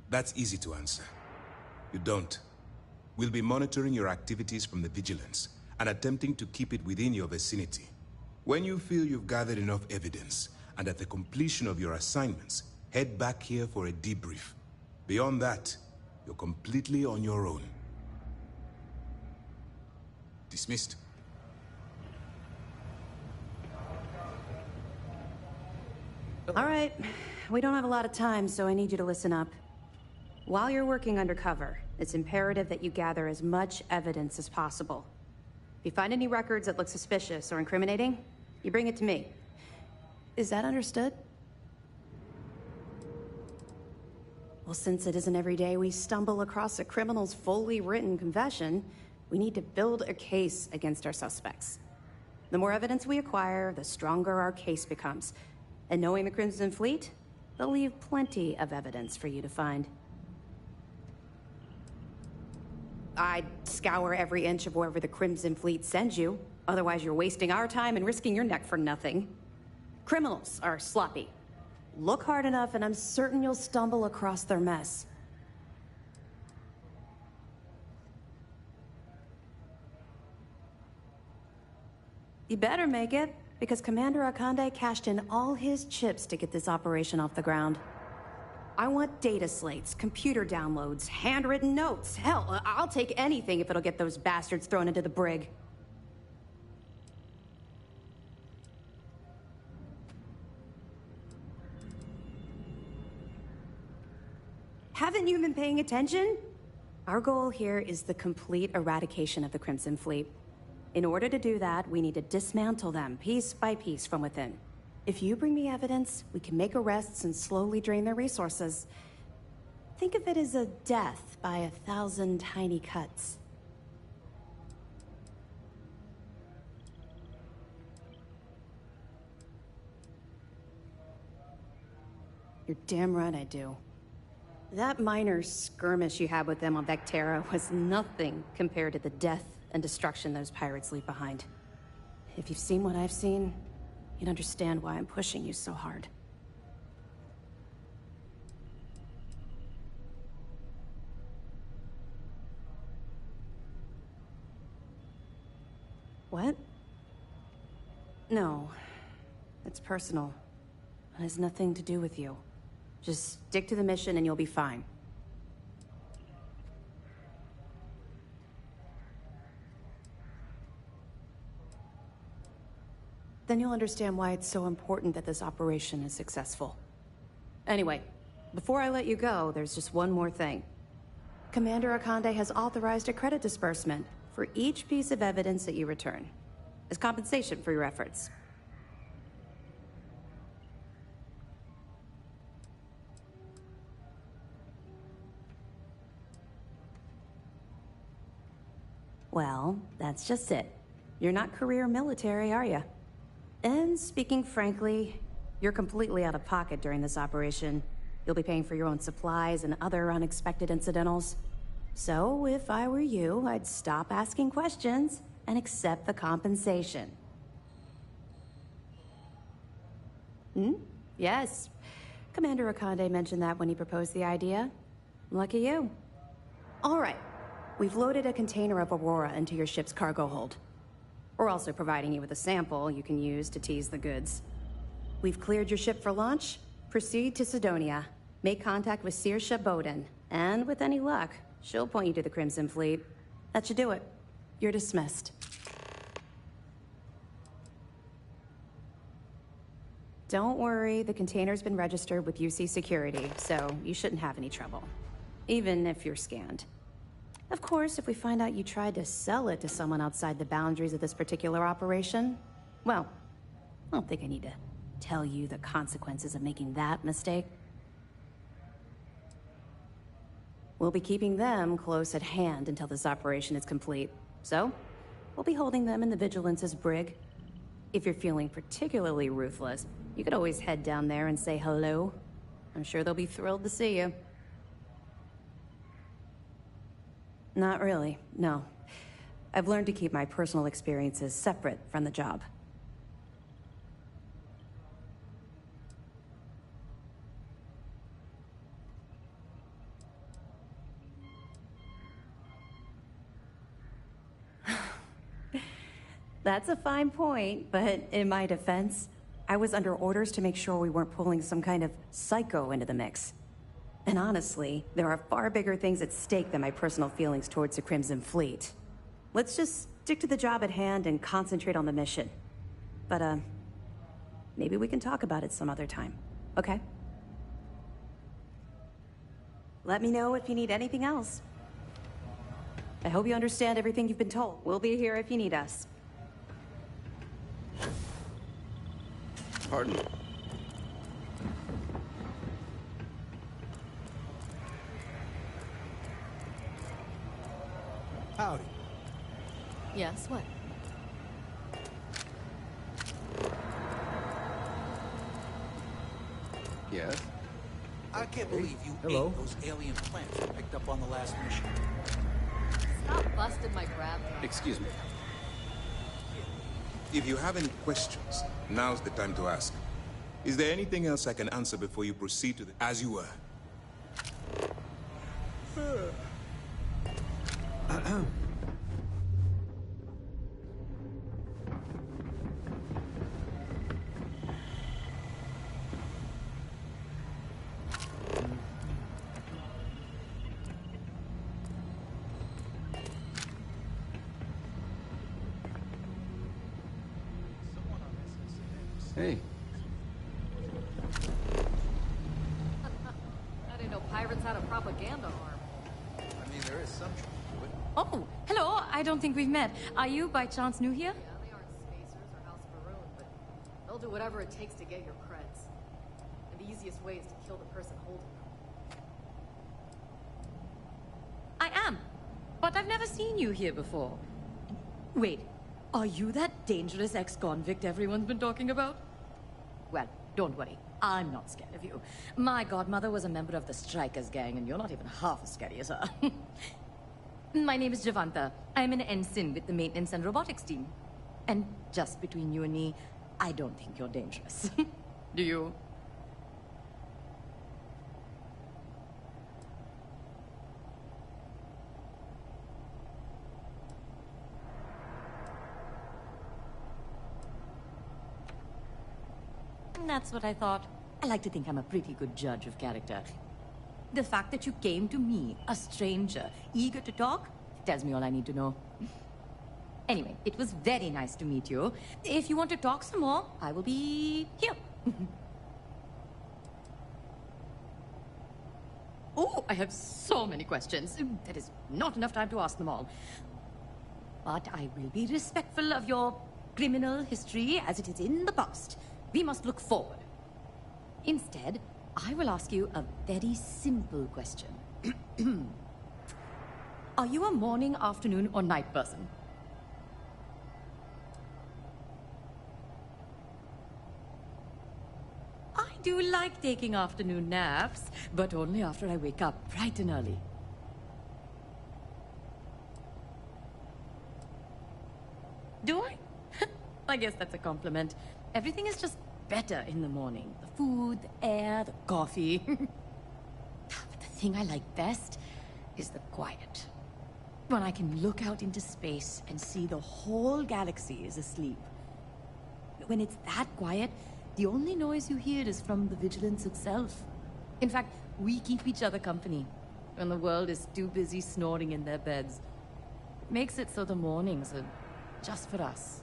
That's easy to answer. You don't. We'll be monitoring your activities from the Vigilance and attempting to keep it within your vicinity. When you feel you've gathered enough evidence, and at the completion of your assignments, head back here for a debrief. Beyond that, you're completely on your own. Dismissed. All right. We don't have a lot of time, so I need you to listen up. While you're working undercover, it's imperative that you gather as much evidence as possible. If you find any records that look suspicious or incriminating, you bring it to me. Is that understood? Well, since it isn't every day we stumble across a criminal's fully written confession, we need to build a case against our suspects. The more evidence we acquire, the stronger our case becomes. And knowing the Crimson Fleet, they'll leave plenty of evidence for you to find. I'd scour every inch of wherever the Crimson Fleet sends you. Otherwise, you're wasting our time and risking your neck for nothing. Criminals are sloppy. Look hard enough, and I'm certain you'll stumble across their mess. You better make it, because Commander Akande cashed in all his chips to get this operation off the ground. I want data slates, computer downloads, handwritten notes. Hell, I'll take anything if it'll get those bastards thrown into the brig. Haven't you been paying attention? Our goal here is the complete eradication of the Crimson Fleet. In order to do that, we need to dismantle them piece by piece from within. If you bring me evidence, we can make arrests and slowly drain their resources. Think of it as a death by 1,000 tiny cuts. You're damn right I do. That minor skirmish you had with them on Vectera was nothing compared to the death and destruction those pirates leave behind. If you've seen what I've seen, you'd understand why I'm pushing you so hard. What? No. It's personal. It has nothing to do with you. Just stick to the mission and you'll be fine. Then you'll understand why it's so important that this operation is successful. Anyway, before I let you go, there's just one more thing. Commander Akande has authorized a credit disbursement for each piece of evidence that you return, as compensation for your efforts. Well, that's just it. You're not career military, are you? And speaking frankly, you're completely out of pocket during this operation. You'll be paying for your own supplies and other unexpected incidentals. So, if I were you, I'd stop asking questions and accept the compensation. Yes. Commander Akande mentioned that when he proposed the idea. Lucky you. All right. We've loaded a container of Aurora into your ship's cargo hold. We're also providing you with a sample you can use to tease the goods. We've cleared your ship for launch. Proceed to Sidonia. Make contact with Saoirse Bowden. And with any luck, she'll point you to the Crimson Fleet. That should do it. You're dismissed. Don't worry, the container's been registered with UC Security, so you shouldn't have any trouble. Even if you're scanned. Of course, if we find out you tried to sell it to someone outside the boundaries of this particular operation, well, I don't think I need to tell you the consequences of making that mistake. We'll be keeping them close at hand until this operation is complete. So, we'll be holding them in the Vigilance's brig. If you're feeling particularly ruthless, you could always head down there and say hello. I'm sure they'll be thrilled to see you. Not really, no. I've learned to keep my personal experiences separate from the job. That's a fine point, but in my defense, I was under orders to make sure we weren't pulling some kind of psycho into the mix. And honestly, there are far bigger things at stake than my personal feelings towards the Crimson Fleet. Let's just stick to the job at hand and concentrate on the mission. But, maybe we can talk about it some other time, okay? Let me know if you need anything else. I hope you understand everything you've been told. We'll be here if you need us. Pardon? Howdy. Yes, what? Yes? I can't believe you ate those alien plants I picked up on the last mission. Stop busting my grab. Excuse me. If you have any questions, now's the time to ask. Is there anything else I can answer before you proceed to the... As you were. Hey. I didn't know pirates had a propaganda arm. I mean, there is some truth to it. Oh, hello. I don't think we've met. Are you by chance new here? Yeah, they aren't spacers or House Maroon, but they'll do whatever it takes to get your creds. And the easiest way is to kill the person holding them. I am. But I've never seen you here before. Wait, are you that dangerous ex-convict everyone's been talking about? Well, don't worry. I'm not scared of you. My godmother was a member of the Strikers gang, and you're not even half as scary as her. My name is Javanta. I'm an ensign with the maintenance and robotics team. And just between you and me, I don't think you're dangerous. Do you? That's what I thought. I like to think I'm a pretty good judge of character. The fact that you came to me, a stranger, eager to talk, tells me all I need to know. Anyway, it was very nice to meet you. If you want to talk some more, I will be here. Oh, I have so many questions. There is not enough time to ask them all. But I will be respectful of your criminal history as it is in the past. We must look forward. Instead, I will ask you a very simple question. Are you a morning, afternoon, or night person? I do like taking afternoon naps, but only after I wake up bright and early. Do I? I guess that's a compliment. Everything is just better in the morning. The food, the air, the coffee. But the thing I like best is the quiet. When I can look out into space and see the whole galaxy is asleep. When it's that quiet, the only noise you hear is from the Vigilance itself. In fact, we keep each other company when the world is too busy snoring in their beds. It makes it so the mornings are just for us.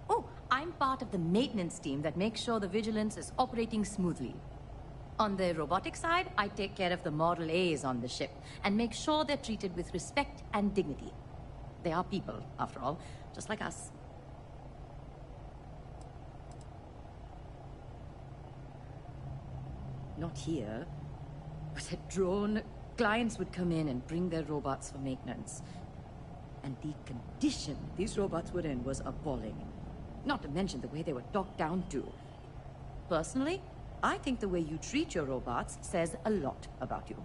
Oh, I'm part of the maintenance team that makes sure the Vigilance is operating smoothly. On the robotic side, I take care of the Model A's on the ship and make sure they're treated with respect and dignity. They are people, after all, just like us. Not here, but at Drone, clients would come in and bring their robots for maintenance. And the condition these robots were in was appalling. Not to mention the way they were talked down to. Personally, I think the way you treat your robots says a lot about you.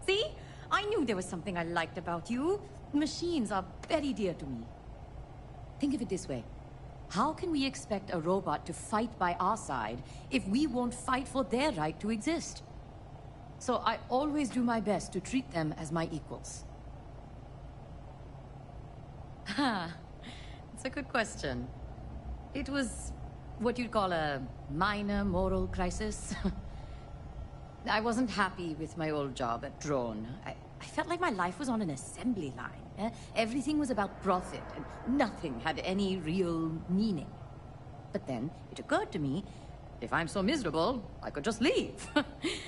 See? I knew there was something I liked about you. Machines are very dear to me. Think of it this way. How can we expect a robot to fight by our side if we won't fight for their right to exist? So I always do my best to treat them as my equals. Ha, it's a good question. It was what you'd call a minor moral crisis. I wasn't happy with my old job at Drone. I felt like my life was on an assembly line. Everything was about profit, and nothing had any real meaning. But then it occurred to me, if I'm so miserable, I could just leave.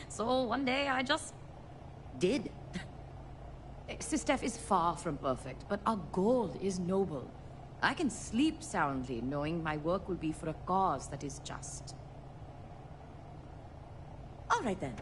So one day I just did. Sistef is far from perfect, but our goal is noble. I can sleep soundly knowing my work will be for a cause that is just. All right then.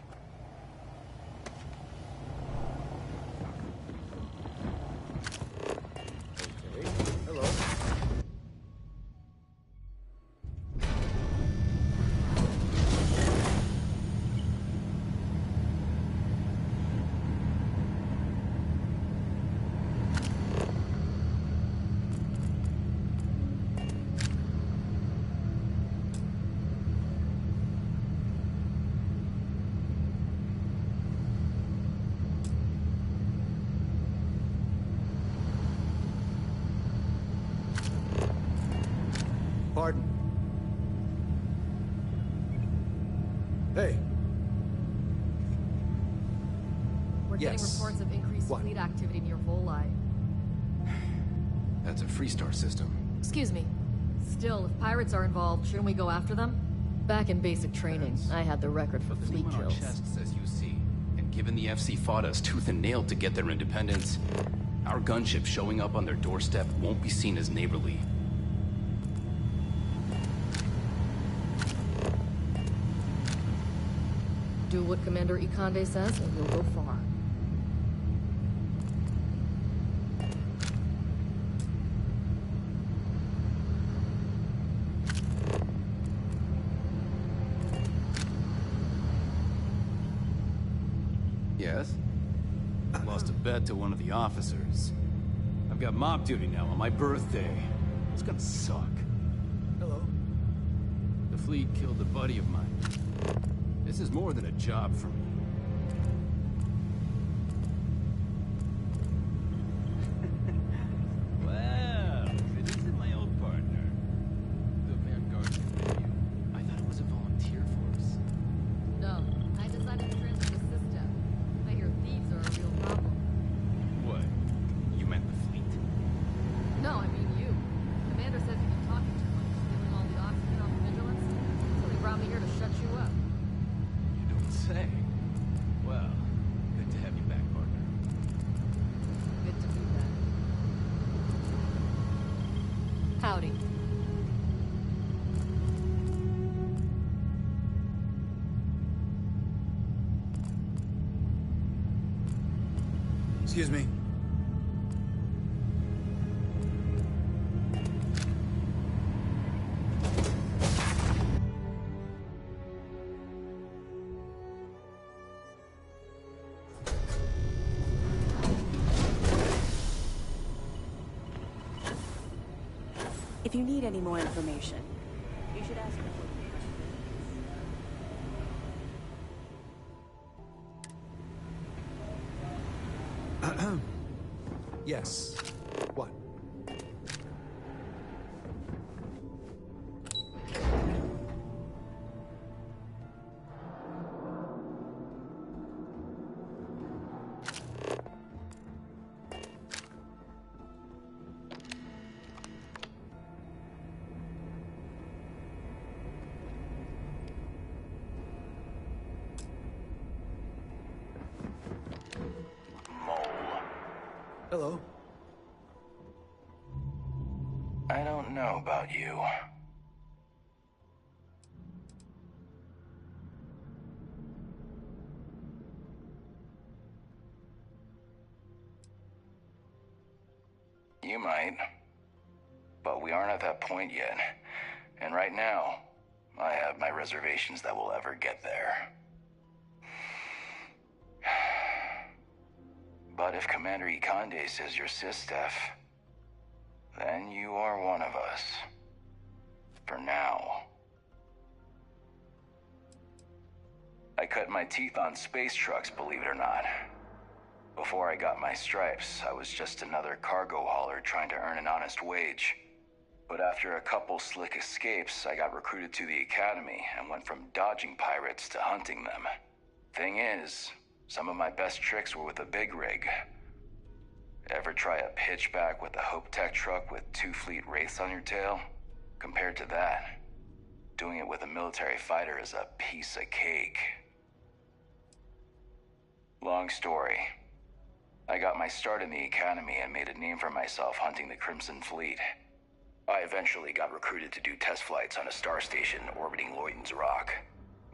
pardon? Hey. We're getting Yes. reports of increased What? fleet activity near Volii. That's a Freestar system. Excuse me. Still, if pirates are involved, shouldn't we go after them? Back in basic training, I had the record for But the fleet name on our kills. chest says UC, and given the FC fought us tooth and nail to get their independence, our gunship showing up on their doorstep won't be seen as neighborly. Do what Commander Ikande says, and you'll go far. Yes? Lost a bet to one of the officers. I've got mob duty now on my birthday. It's gonna suck. Hello. The fleet killed a buddy of mine. This is more than a job for me. Well, it isn't my old partner. The Vanguard with you. I thought it was a volunteer force. No, I decided to transfer the system. I hear thieves are a real problem. What? You meant the fleet? No, I mean you. Commander said you've been talking too much, stealing all the oxygen off the vigilance. So he brought me here to shut you up. You don't say. Well, good to have you back, partner. Good to be back. Howdy. Excuse me. If you need any more information, you should ask me. Yes. What? Hello. I don't know about you. You might. But we aren't at that point yet. And right now, I have my reservations that we'll ever get there. But if Commander Ikande says you're Sistef, then you are one of us. For now. I cut my teeth on space trucks, believe it or not. Before I got my stripes, I was just another cargo hauler trying to earn an honest wage. But after a couple slick escapes, I got recruited to the academy and went from dodging pirates to hunting them. Thing is, some of my best tricks were with a big rig. Ever try a pitchback with a Hope Tech truck with 2 fleet wraiths on your tail? Compared to that, doing it with a military fighter is a piece of cake. Long story. I got my start in the academy and made a name for myself hunting the Crimson Fleet. I eventually got recruited to do test flights on a star station orbiting Lloyden's Rock.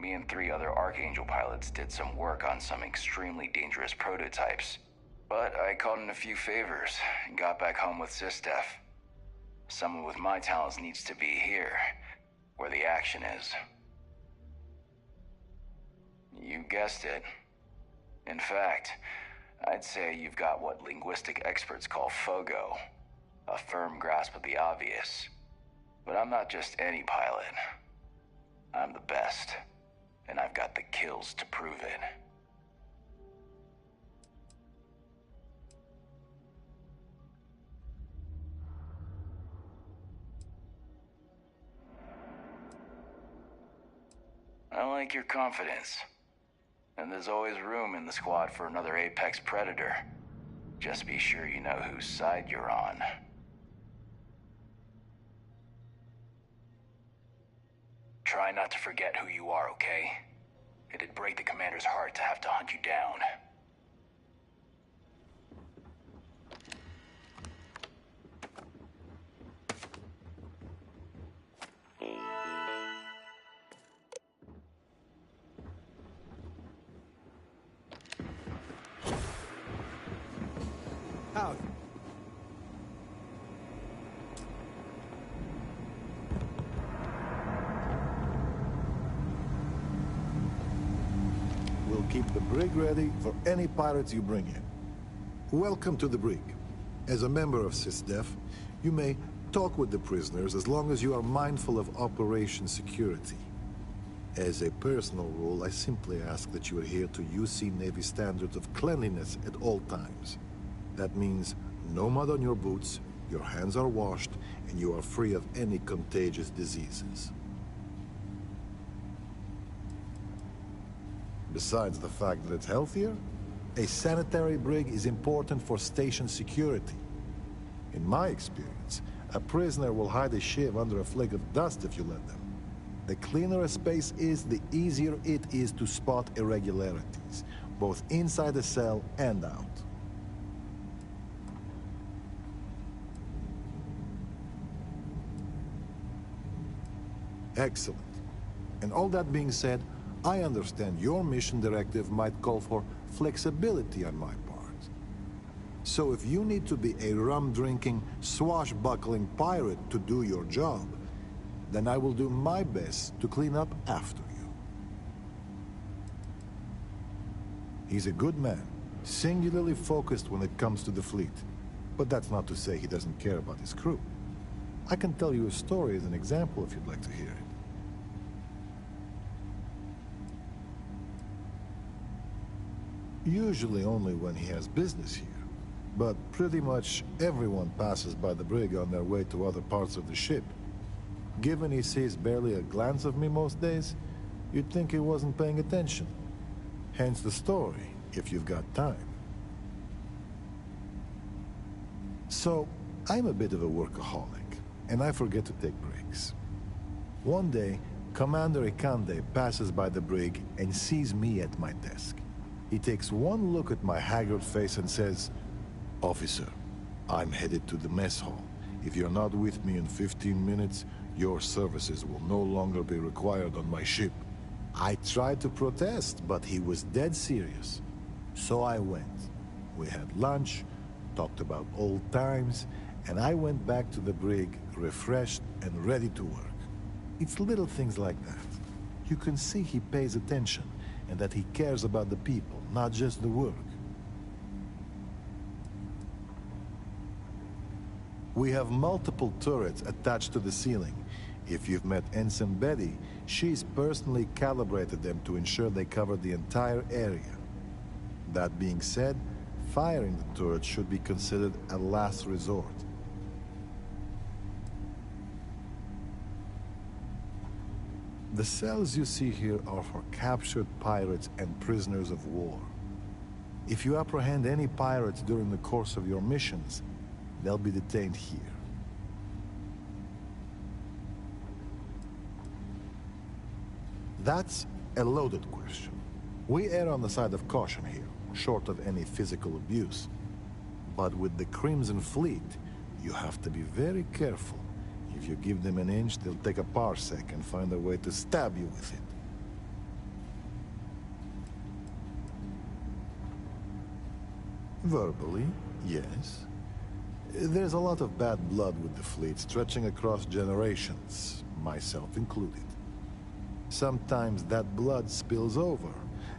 Me and 3 other Archangel pilots did some work on some extremely dangerous prototypes. But I called in a few favors and got back home with Sistef. Someone with my talents needs to be here, where the action is. You guessed it. In fact, I'd say you've got what linguistic experts call FOGO, a firm grasp of the obvious. But I'm not just any pilot. I'm the best, and I've got the kills to prove it. I like your confidence. And there's always room in the squad for another apex predator. Just be sure you know whose side you're on. Try not to forget who you are, okay? It'd break the commander's heart to have to hunt you down. Out. We'll keep the brig ready for any pirates you bring in. Welcome to the brig. As a member of SysDef, you may talk with the prisoners as long as you are mindful of operation security. As a personal rule, I simply ask that you adhere to UC Navy standards of cleanliness at all times. That means no mud on your boots, your hands are washed, and you are free of any contagious diseases. Besides the fact that it's healthier, a sanitary brig is important for station security. In my experience, a prisoner will hide a shiv under a flake of dust if you let them. The cleaner a space is, the easier it is to spot irregularities, both inside the cell and out. Excellent. And all that being said, I understand your mission directive might call for flexibility on my part. So if you need to be a rum-drinking, swashbuckling pirate to do your job, then I will do my best to clean up after you. He's a good man, singularly focused when it comes to the fleet. But that's not to say he doesn't care about his crew. I can tell you a story as an example if you'd like to hear it. Usually only when he has business here. But pretty much everyone passes by the brig on their way to other parts of the ship. Given he sees barely a glance of me most days, you'd think he wasn't paying attention. Hence the story, if you've got time. So, I'm a bit of a workaholic, and I forget to take breaks. One day, Commander Ikande passes by the brig and sees me at my desk. He takes one look at my haggard face and says, "Officer, I'm headed to the mess hall. If you're not with me in 15 minutes, your services will no longer be required on my ship." I tried to protest, but he was dead serious. So I went. We had lunch, talked about old times, and I went back to the brig, refreshed and ready to work. It's little things like that. You can see he pays attention, and that he cares about the people, not just the work. We have multiple turrets attached to the ceiling. If you've met Ensign Betty, she's personally calibrated them to ensure they cover the entire area. That being said, firing the turret should be considered a last resort. The cells you see here are for captured pirates and prisoners of war. If you apprehend any pirates during the course of your missions, they'll be detained here. That's a loaded question. We err on the side of caution here, short of any physical abuse. But with the Crimson Fleet, you have to be very careful. If you give them an inch, they'll take a parsec and find a way to stab you with it. Verbally, yes. There's a lot of bad blood with the fleet, stretching across generations, myself included. Sometimes that blood spills over.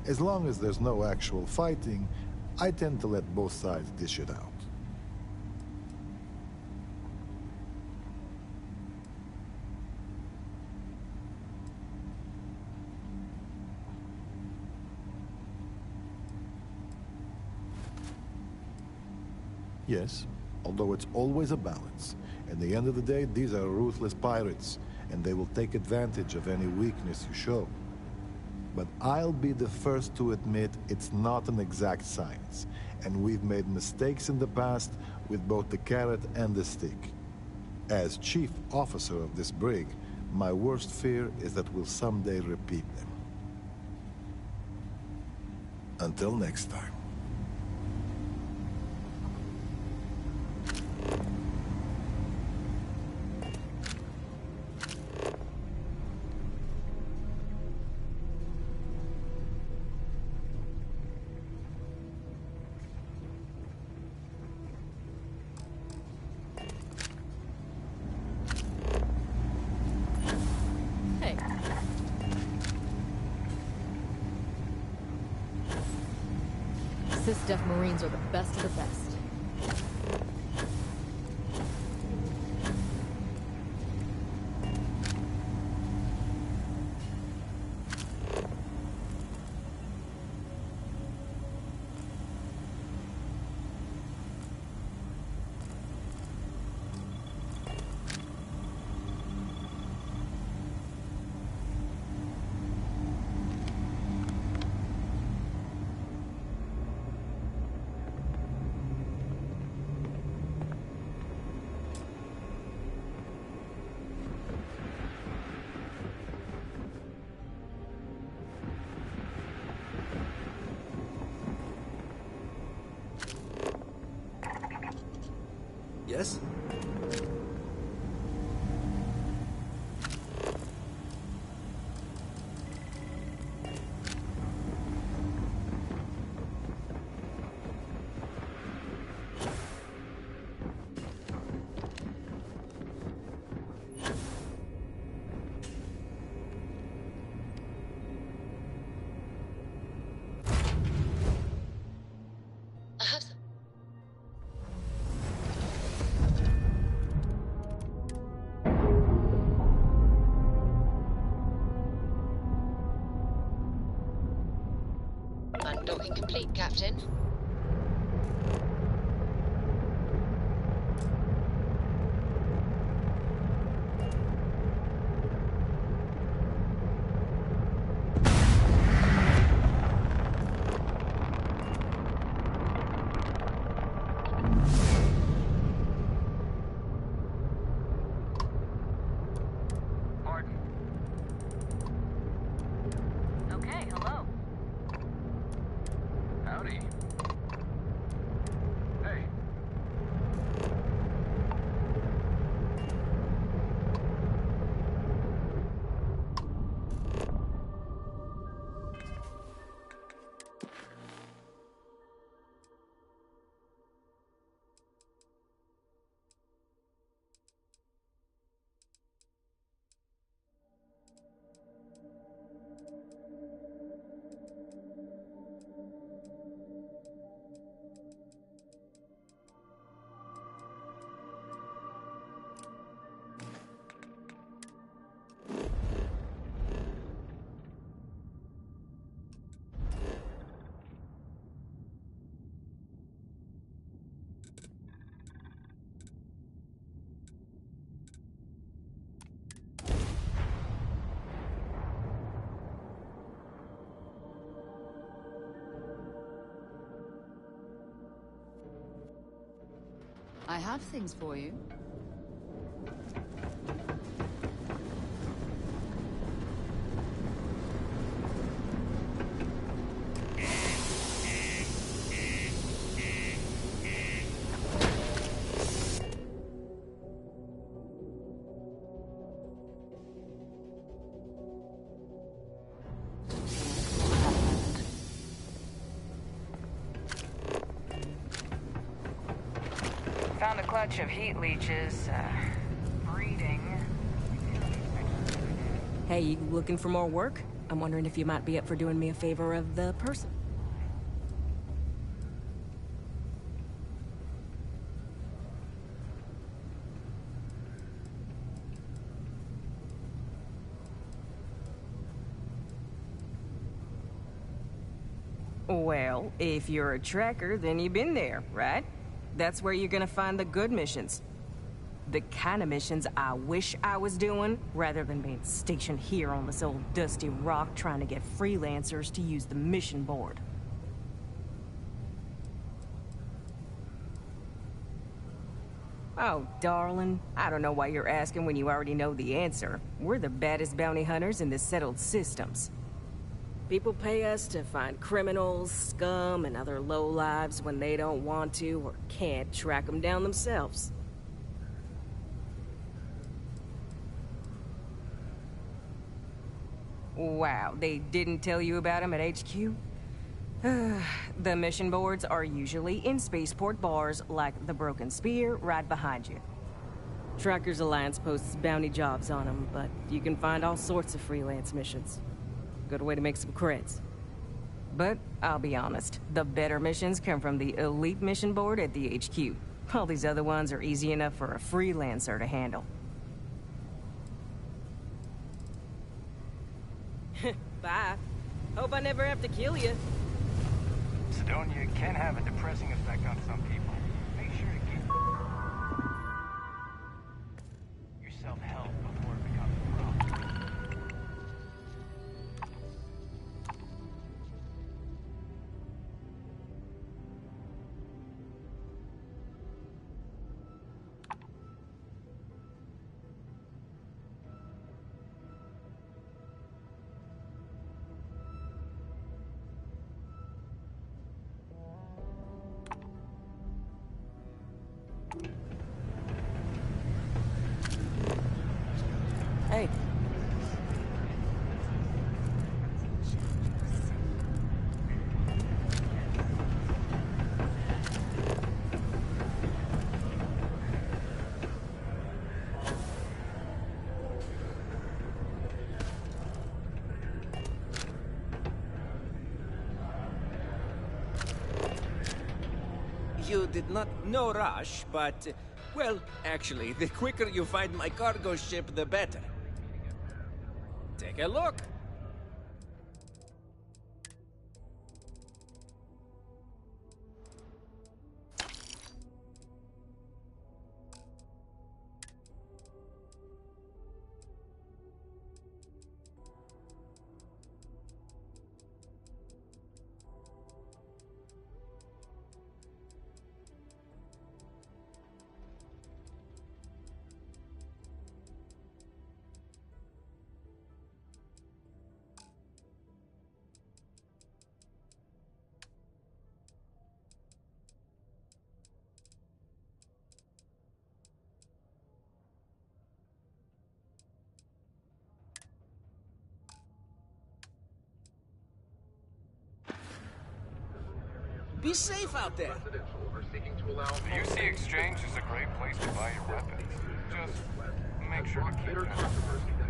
As long as there's no actual fighting, I tend to let both sides dish it out. Yes, although it's always a balance. At the end of the day, these are ruthless pirates, and they will take advantage of any weakness you show. but I'll be the first to admit it's not an exact science, and we've made mistakes in the past with both the carrot and the stick. As chief officer of this brig, my worst fear is that we'll someday repeat them. Until next time. Hey. Sysdef Marines are the best of the best. Yes? Undocking complete, Captain. Pardon. Okay, hello. Howdy. Hey. I have things for you. Found a clutch of heat leeches, breeding. Hey, you looking for more work? I'm wondering if you might be up for doing me a favor of the person. Well, if you're a tracker, then you've been there, right? That's where you're gonna find the good missions. The kind of missions I wish I was doing, rather than being stationed here on this old dusty rock trying to get freelancers to use the mission board. Oh, darling, I don't know why you're asking when you already know the answer. We're the baddest bounty hunters in the settled systems. People pay us to find criminals, scum, and other lowlives when they don't want to or can't track them down themselves. Wow, they didn't tell you about them at HQ? The mission boards are usually in spaceport bars like the Broken Spear right behind you. Trackers Alliance posts bounty jobs on them, but you can find all sorts of freelance missions. Good way to make some creds. But I'll be honest, the better missions come from the elite mission board at the HQ. All these other ones are easy enough for a freelancer to handle. Bye. Hope I never have to kill you. Sidonia can have a depressing effect on some people. Make sure to keep yourself help before it becomes a problem. Hey. You did not... No rush, but... well, actually, the quicker you find my cargo ship, the better. Take a look. Be safe out there. The UC Exchange is a great place to buy your weapons. Just make sure to keep them.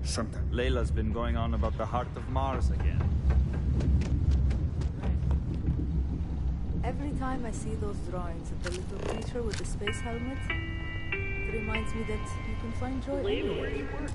Sometimes Layla's been going on about the heart of Mars again. Every time I see those drawings of the little creature with the space helmet, it reminds me that you can find joy anywhere.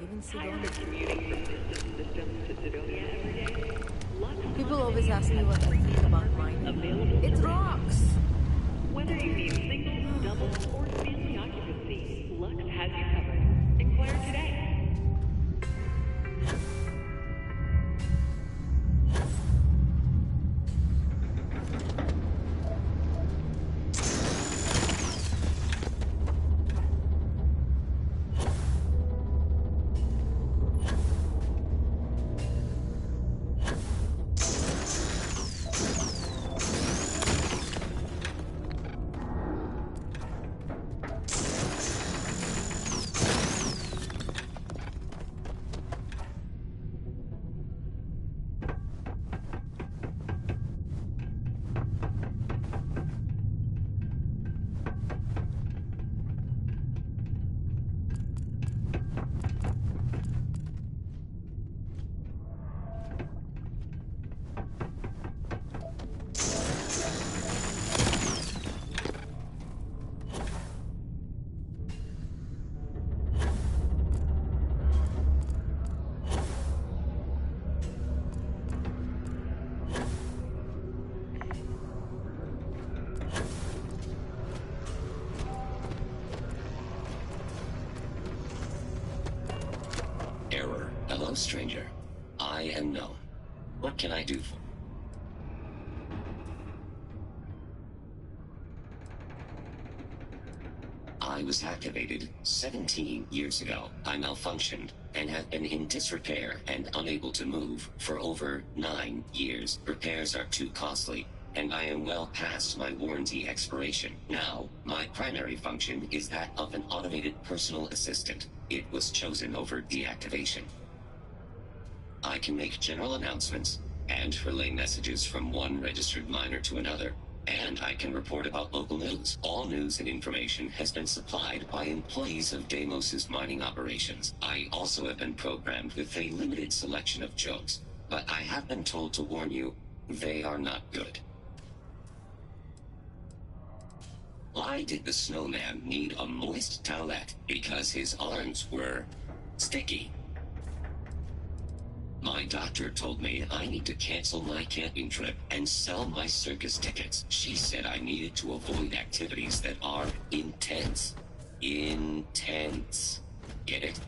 Even people always ask me what I think about mining. It rocks! Whether you need single, double, or family occupancy, Lux has you covered. Inquire today. Hello, stranger. I am known. What can I do for? I was activated 17 years ago. I malfunctioned and have been in disrepair and unable to move for over 9 years. Repairs are too costly, and I am well past my warranty expiration. Now, my primary function is that of an automated personal assistant. It was chosen over deactivation. I can make general announcements and relay messages from one registered miner to another, and I can report about local news. All news and information has been supplied by employees of Deimos's mining operations. I also have been programmed with a limited selection of jokes, but I have been told to warn you, they are not good. Why did the snowman need a moist towelette? Because his arms were sticky. My doctor told me I need to cancel my camping trip and sell my circus tickets. She said I needed to avoid activities that are intense. Intense. Get it?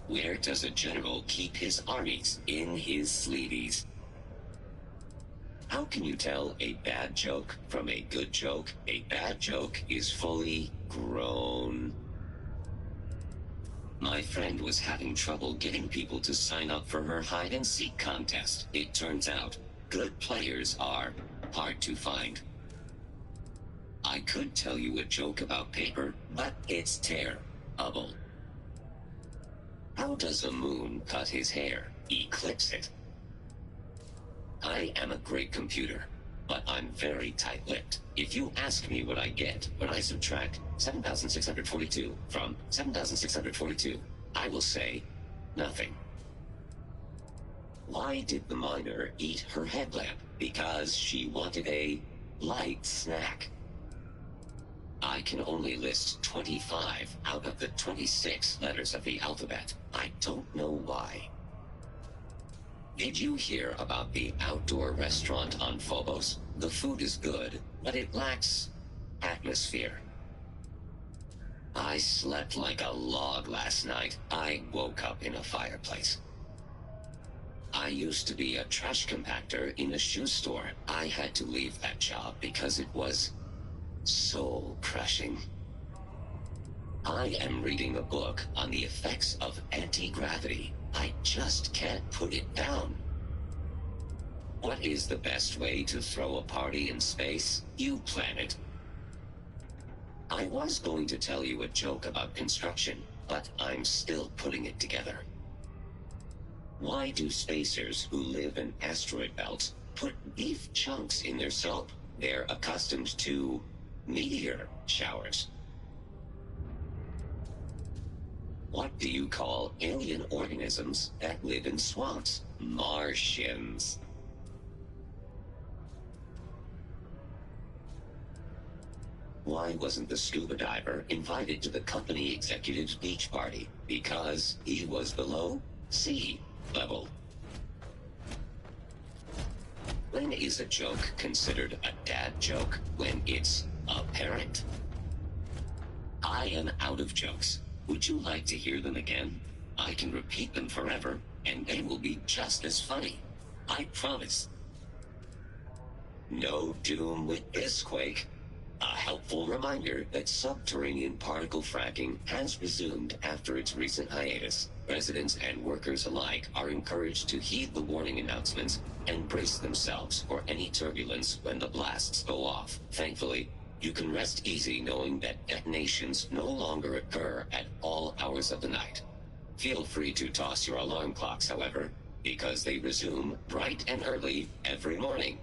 Where does a general keep his armies? In his sleeveys. How can you tell a bad joke from a good joke? A bad joke is fully grown. My friend was having trouble getting people to sign up for her hide-and-seek contest. It turns out, good players are hard to find. I could tell you a joke about paper, but it's terrible. How does a moon cut his hair? Eclipse it. I am a great computer. but I'm very tight-lipped. If you ask me what I get when I subtract 7,642 from 7,642, I will say nothing. Why did the miner eat her headlamp? Because she wanted a light snack. I can only list 25 out of the 26 letters of the alphabet. I don't know why. Did you hear about the outdoor restaurant on Phobos? The food is good, but it lacks atmosphere. I slept like a log last night. I woke up in a fireplace. I used to be a trash compactor in a shoe store. I had to leave that job because it was soul-crushing. I am reading a book on the effects of anti-gravity. I just can't put it down. What is the best way to throw a party in space? You plan it. I was going to tell you a joke about construction, but I'm still putting it together. Why do spacers who live in asteroid belts put beef chunks in their soap? They're accustomed to meteor showers. What do you call alien organisms that live in swamps? Martians. Why wasn't the scuba diver invited to the company executive's beach party? Because he was below sea level. When is a joke considered a dad joke? When it's apparent. I am out of jokes. Would you like to hear them again? I can repeat them forever, and they will be just as funny. I promise. No doom with this quake. A helpful reminder that subterranean particle fracking has resumed after its recent hiatus. Residents and workers alike are encouraged to heed the warning announcements and brace themselves for any turbulence when the blasts go off. Thankfully, you can rest easy knowing that detonations no longer occur at all hours of the night. Feel free to toss your alarm clocks, however, because they resume bright and early every morning.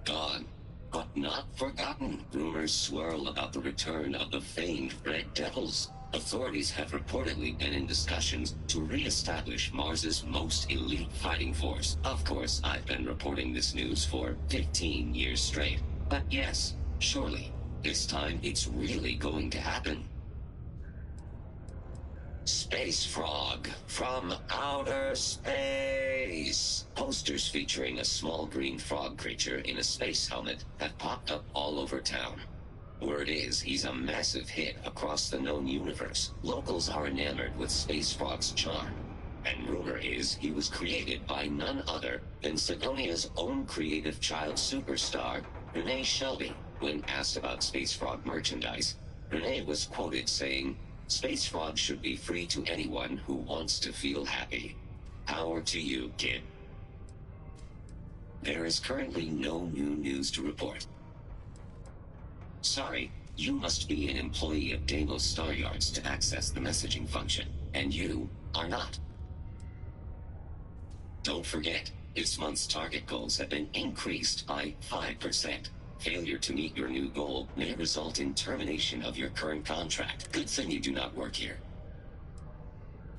Gone, but not forgotten. Rumors swirl about the return of the famed Red Devils. Authorities have reportedly been in discussions to re-establish Mars's most elite fighting force. Of course, I've been reporting this news for 15 years straight. But yes, surely, this time it's really going to happen. Space Frog from outer space. Posters featuring a small green frog creature in a space helmet have popped up all over town. Word is, he's a massive hit across the known universe. Locals are enamored with Space Frog's charm. And rumor is he was created by none other than Sidonia's own creative child superstar, Renee Shelby. When asked about Space Frog merchandise, Renee was quoted saying, "Space Frog should be free to anyone who wants to feel happy. Power to you, kid." There is currently no new news to report. Sorry, you must be an employee of Deimos Star Yards to access the messaging function, and you are not. Don't forget, this month's target goals have been increased by 5%. Failure to meet your new goal may result in termination of your current contract. Good thing you do not work here.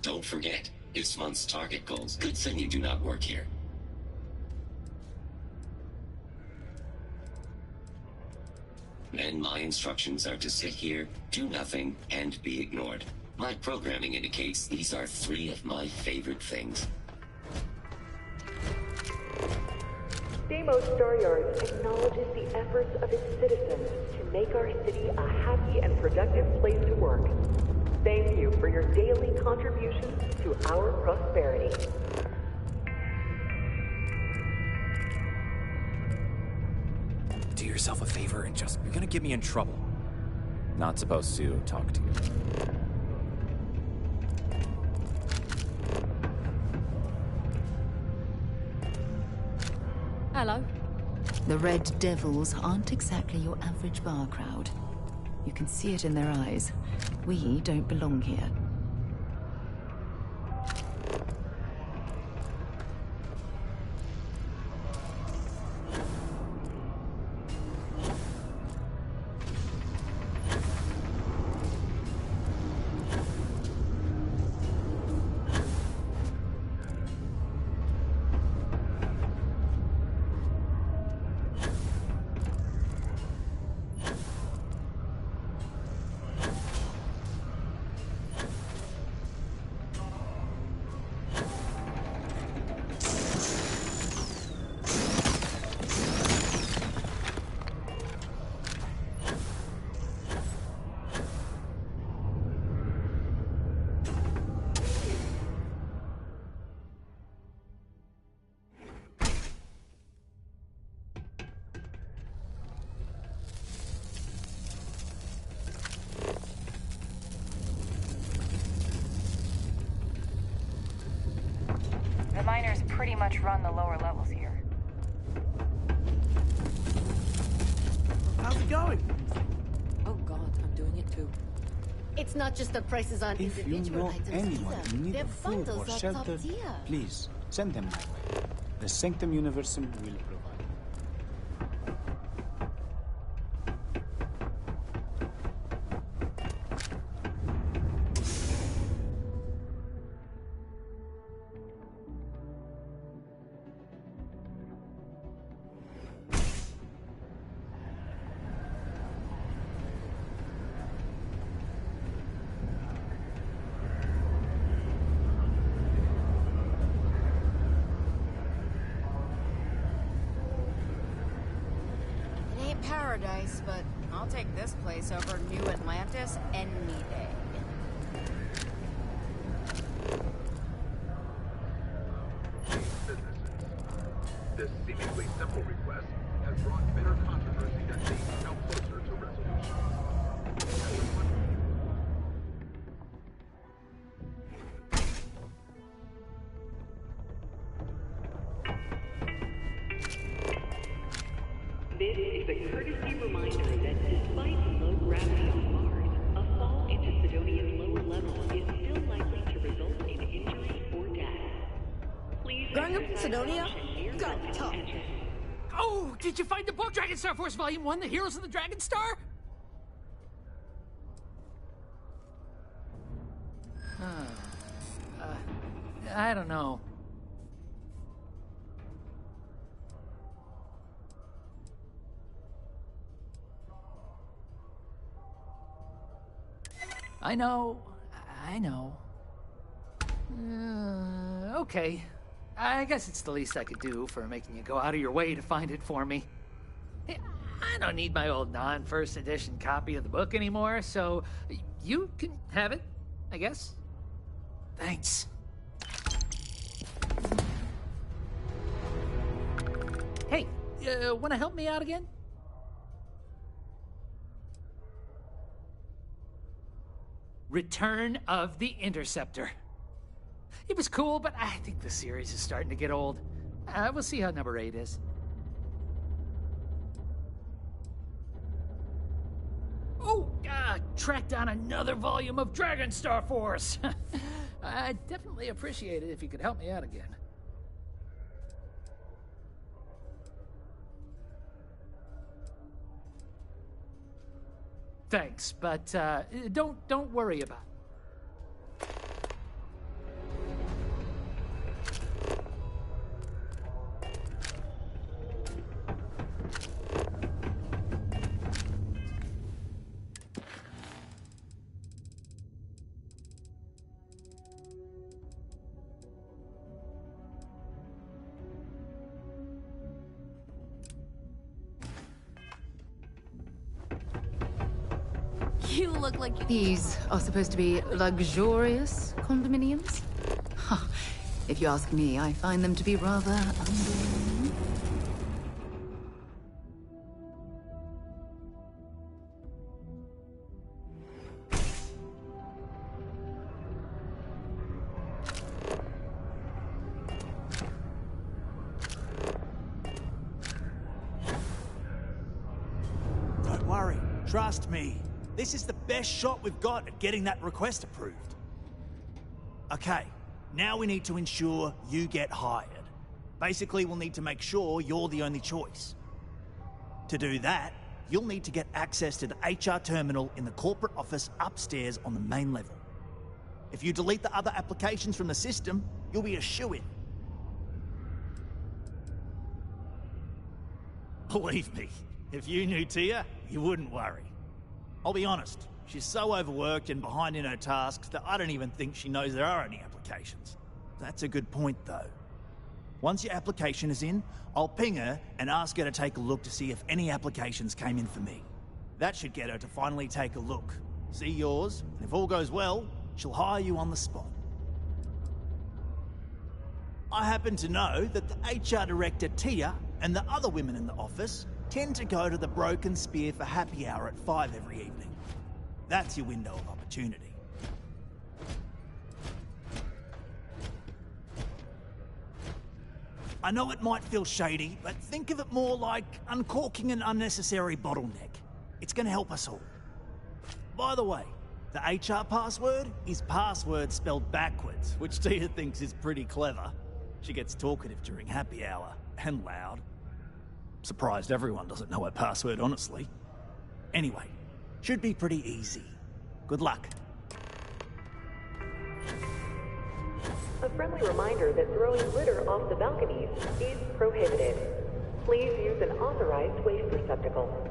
Don't forget, this month's target goals. Good thing you do not work here. Then my instructions are to sit here, do nothing, and be ignored. My programming indicates these are 3 of my favorite things. Deimos Star Yards acknowledges the efforts of its citizens to make our city a happy and productive place to work. Thank you for your daily contributions to our prosperity. Do yourself a favor and just... You're gonna get me in trouble. Not supposed to talk to you. Hello. The Red Devils aren't exactly your average bar crowd. You can see it in their eyes. We don't belong here. much run the lower levels here. How's it going? Oh god, I'm doing it too. It's not just the prices on If you individual know items anyone either. in need Their of food bundles or are shelter, top tier. please send them my way. The Sanctum Universum will provide. It ain't paradise, but I'll take this place over New Atlantis any day. This seemingly simple request has brought bitter controversy that seems no closer to resolution. This is a courtesy reminder that despite low gravity on Mars, a fall into Sidonia's lower level is still likely to result in injury or death. Please Growing up in exercise Sidonia caution got near tough. attention. Oh, did you find the book Dragon Star Force Volume 1, The Heroes of the Dragon Star? I don't know. I know. Okay. I guess it's the least I could do for making you go out of your way to find it for me. Hey, I don't need my old non-first edition copy of the book anymore, so you can have it, I guess. Thanks. Hey, wanna help me out again? Return of the Interceptor. It was cool, but I think the series is starting to get old. We'll see how number 8 is. Oh, track down another volume of Dragon Star Force. I'd definitely appreciate it if you could help me out again. Thanks, but don't worry about it. You look like These are supposed to be luxurious condominiums? Huh. If you ask me, I find them to be rather underwhelming. Don't worry. Trust me. This is the best shot we've got at getting that request approved. Okay, now we need to ensure you get hired. Basically, we'll need to make sure you're the only choice. To do that, you'll need to get access to the HR terminal in the corporate office upstairs on the main level. If you delete the other applications from the system, you'll be a shoo-in. Believe me, if you knew Tia, you wouldn't worry. I'll be honest, she's so overworked and behind in her tasks that I don't even think she knows there are any applications. That's a good point, though. Once your application is in, I'll ping her and ask her to take a look to see if any applications came in for me. That should get her to finally take a look, see yours, and if all goes well, she'll hire you on the spot. I happen to know that the HR director, Tia, and the other women in the office tend to go to the Broken Spear for happy hour at 5 every evening. That's your window of opportunity. I know it might feel shady, but think of it more like uncorking an unnecessary bottleneck. It's gonna help us all. By the way, the HR password is password spelled backwards, which Tia thinks is pretty clever. She gets talkative during happy hour, and loud. Surprised everyone doesn't know her password, honestly. Anyway, should be pretty easy. Good luck. A friendly reminder that throwing litter off the balconies is prohibited. Please use an authorized waste receptacle.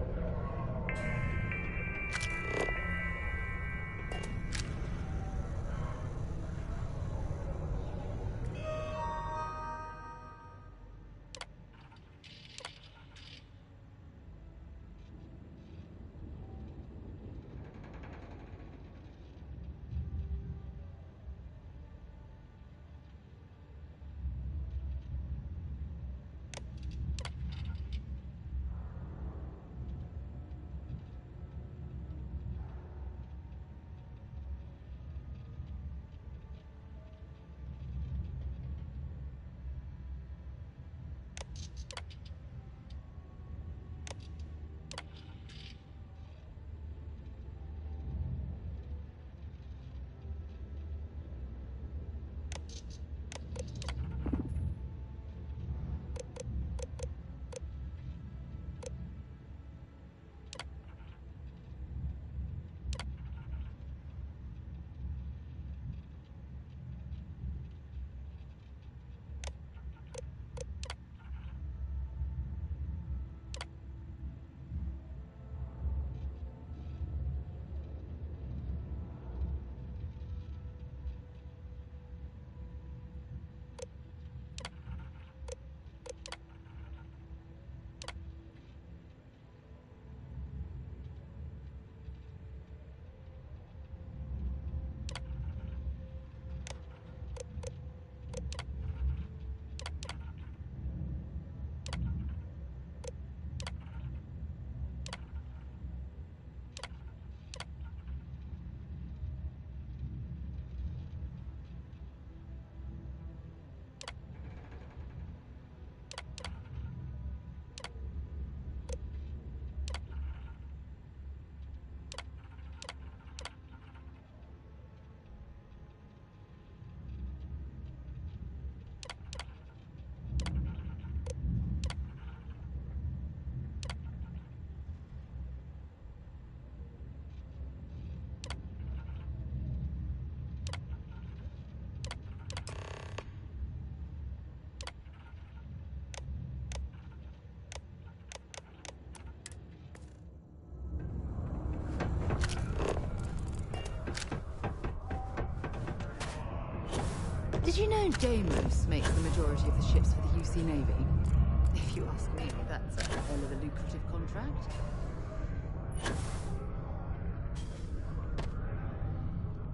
Did you know Deimos makes the majority of the ships for the UC Navy? If you ask me, that's a hell of a lucrative contract.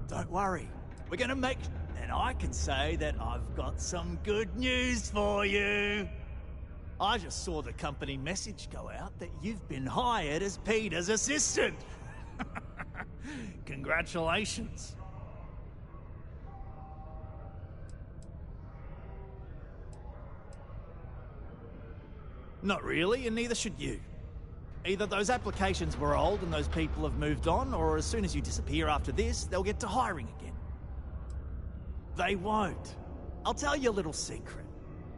Don't worry, we're gonna make... And I can say that I've got some good news for you. I just saw the company message go out that you've been hired as Peter's assistant. Congratulations. Not really, and neither should you. Either those applications were old and those people have moved on, or as soon as you disappear after this, they'll get to hiring again. They won't. I'll tell you a little secret.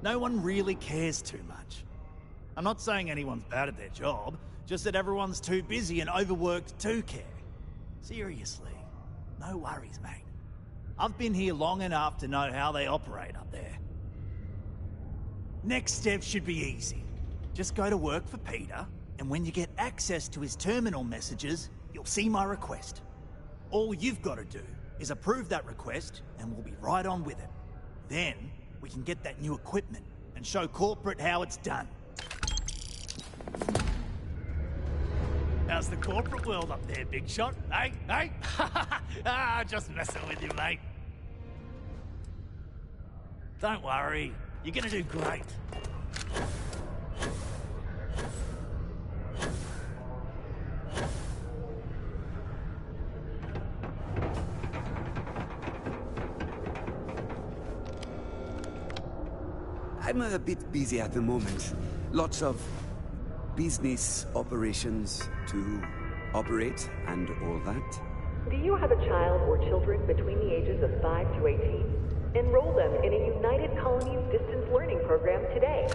No one really cares too much. I'm not saying anyone's bad at their job, just that everyone's too busy and overworked to care. Seriously, no worries, mate. I've been here long enough to know how they operate up there. Next step should be easy. Just go to work for Peter, and when you get access to his terminal messages, you'll see my request. All you've got to do is approve that request, and we'll be right on with it. Then, we can get that new equipment and show corporate how it's done. How's the corporate world up there, big shot? Hey, hey? Just messing with you, mate. Don't worry, you're gonna do great. I'm a bit busy at the moment. Lots of business operations to operate and all that. Do you have a child or children between the ages of 5 to 18? Enroll them in a United Colonies distance learning program today.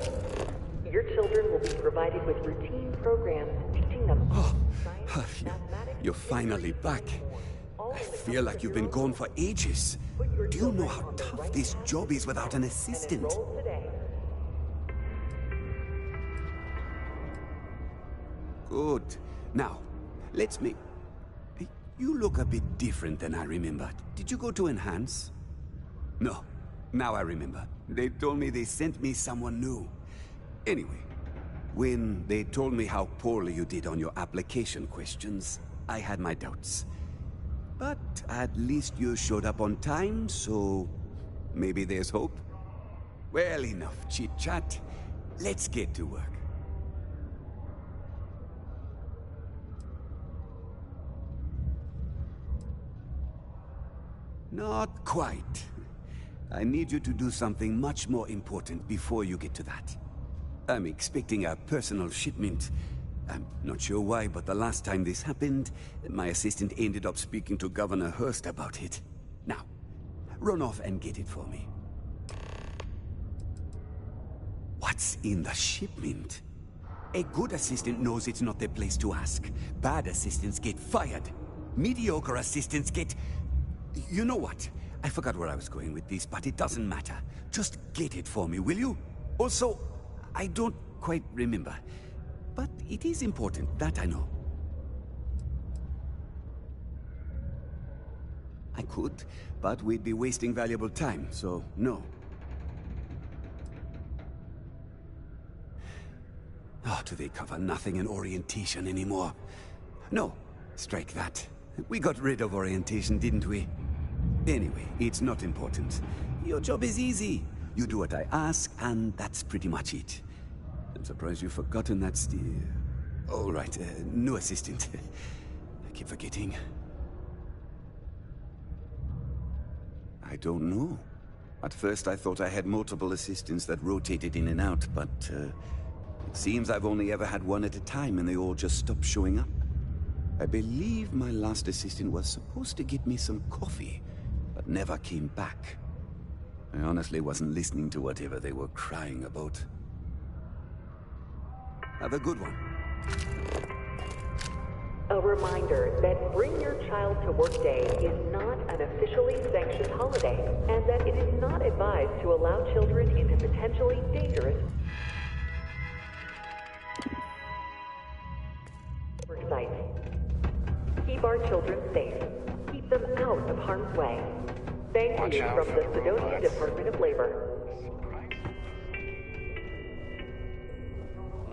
Your children will be provided with routine programs teaching them science, mathematics. You're finally back. I feel like you've been gone for ages. Do you know how tough this job is without an assistant? Good. Now, let's make... You look a bit different than I remembered. Did you go to Enhance? No. Now I remember. They told me they sent me someone new. Anyway, when they told me how poorly you did on your application questions, I had my doubts. But at least you showed up on time, so maybe there's hope. Well, enough chit-chat. Let's get to work. Not quite. I need you to do something much more important before you get to that. I'm expecting a personal shipment. I'm not sure why, but the last time this happened, my assistant ended up speaking to Governor Hurst about it. Now, run off and get it for me. What's in the shipment? A good assistant knows it's not their place to ask. Bad assistants get fired. Mediocre assistants get... You know what? I forgot where I was going with this, but it doesn't matter. Just get it for me, will you? Also, I don't quite remember. But it is important, that I know. I could, but we'd be wasting valuable time, so no. Oh, do they cover nothing in orientation anymore? No, strike that. We got rid of orientation, didn't we? Anyway, it's not important. Your job is easy. You do what I ask, and that's pretty much it. I'm surprised you've forgotten that all right, new assistant. I keep forgetting. I don't know. At first I thought I had multiple assistants that rotated in and out, but it seems I've only ever had one at a time and they all just stopped showing up. I believe my last assistant was supposed to get me some coffee, but never came back. I honestly wasn't listening to whatever they were crying about. Have a good one. A reminder that Bring Your Child to Work Day is not an officially sanctioned holiday, and that it is not advised to allow children into potentially dangerous work sites. Keep our children safe. Keep them out of harm's way. Thank you from the Sidonia Department of Labor.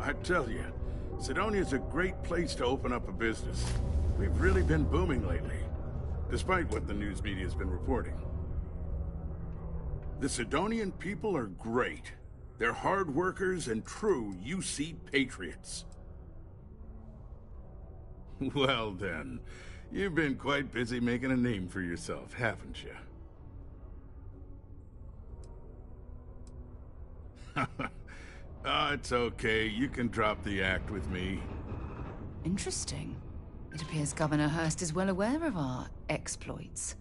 I tell you, Sidonia's a great place to open up a business. We've really been booming lately, despite what the news media's been reporting. The Sidonian people are great. They're hard workers and true UC patriots. Well then, you've been quite busy making a name for yourself, haven't you? Oh, it's okay. You can drop the act with me. Interesting. It appears Governor Hurst is well aware of our exploits.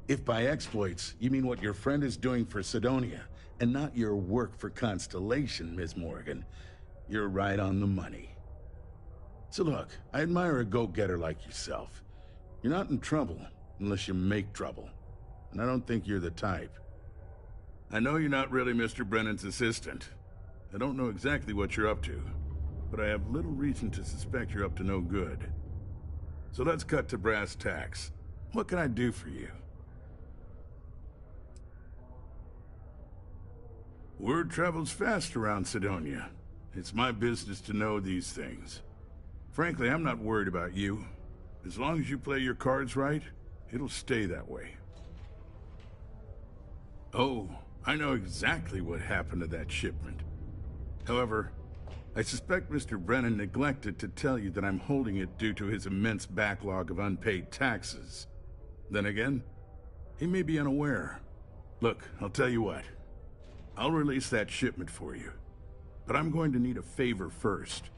If by exploits, you mean what your friend is doing for Sidonia, and not your work for Constellation, Ms. Morgan, you're right on the money. So look, I admire a go-getter like yourself. You're not in trouble unless you make trouble. And I don't think you're the type. I know you're not really Mr. Brennan's assistant. I don't know exactly what you're up to, but I have little reason to suspect you're up to no good. So let's cut to brass tacks. What can I do for you? Word travels fast around Sidonia. It's my business to know these things. Frankly, I'm not worried about you. As long as you play your cards right, it'll stay that way. Oh, I know exactly what happened to that shipment. However, I suspect Mr. Brennan neglected to tell you that I'm holding it due to his immense backlog of unpaid taxes. Then again, he may be unaware. Look, I'll tell you what. I'll release that shipment for you. But I'm going to need a favor first,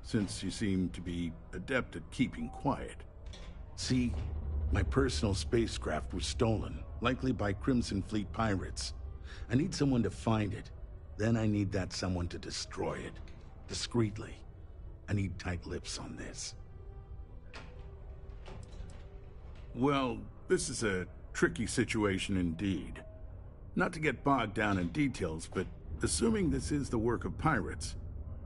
since you seem to be adept at keeping quiet. See, my personal spacecraft was stolen, likely by Crimson Fleet pirates. I need someone to find it. Then I need that someone to destroy it. Discreetly. I need tight lips on this. Well, this is a tricky situation indeed. Not to get bogged down in details, but assuming this is the work of pirates,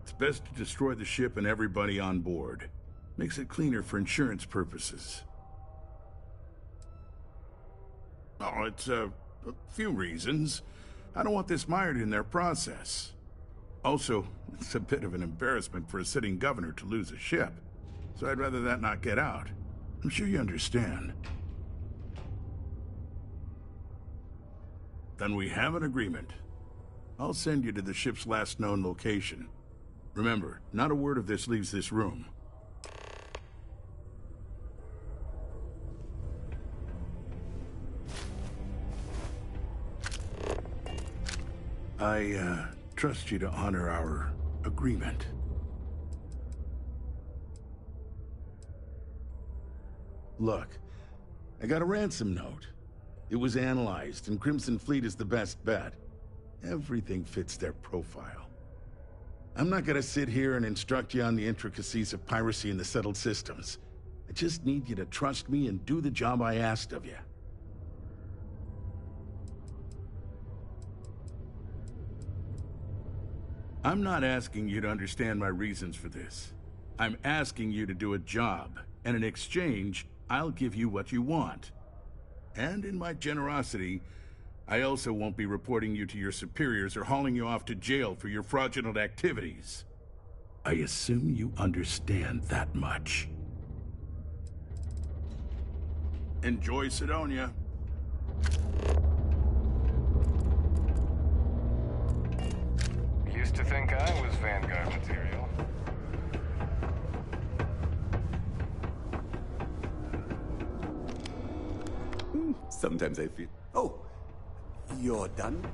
it's best to destroy the ship and everybody on board. Makes it cleaner for insurance purposes. Oh, it's a few reasons. I don't want this mired in their process. Also, it's a bit of an embarrassment for a sitting governor to lose a ship, so I'd rather that not get out. I'm sure you understand. Then we have an agreement. I'll send you to the ship's last known location. Remember, not a word of this leaves this room. I, trust you to honor our agreement. Look, I got a ransom note. It was analyzed, and Crimson Fleet is the best bet. Everything fits their profile. I'm not gonna sit here and instruct you on the intricacies of piracy in the settled systems. I just need you to trust me and do the job I asked of you. I'm not asking you to understand my reasons for this. I'm asking you to do a job, and in exchange, I'll give you what you want. And in my generosity, I also won't be reporting you to your superiors or hauling you off to jail for your fraudulent activities. I assume you understand that much. Enjoy Sidonia. Used to think I was Vanguard material. Sometimes I feel... Oh, you're done?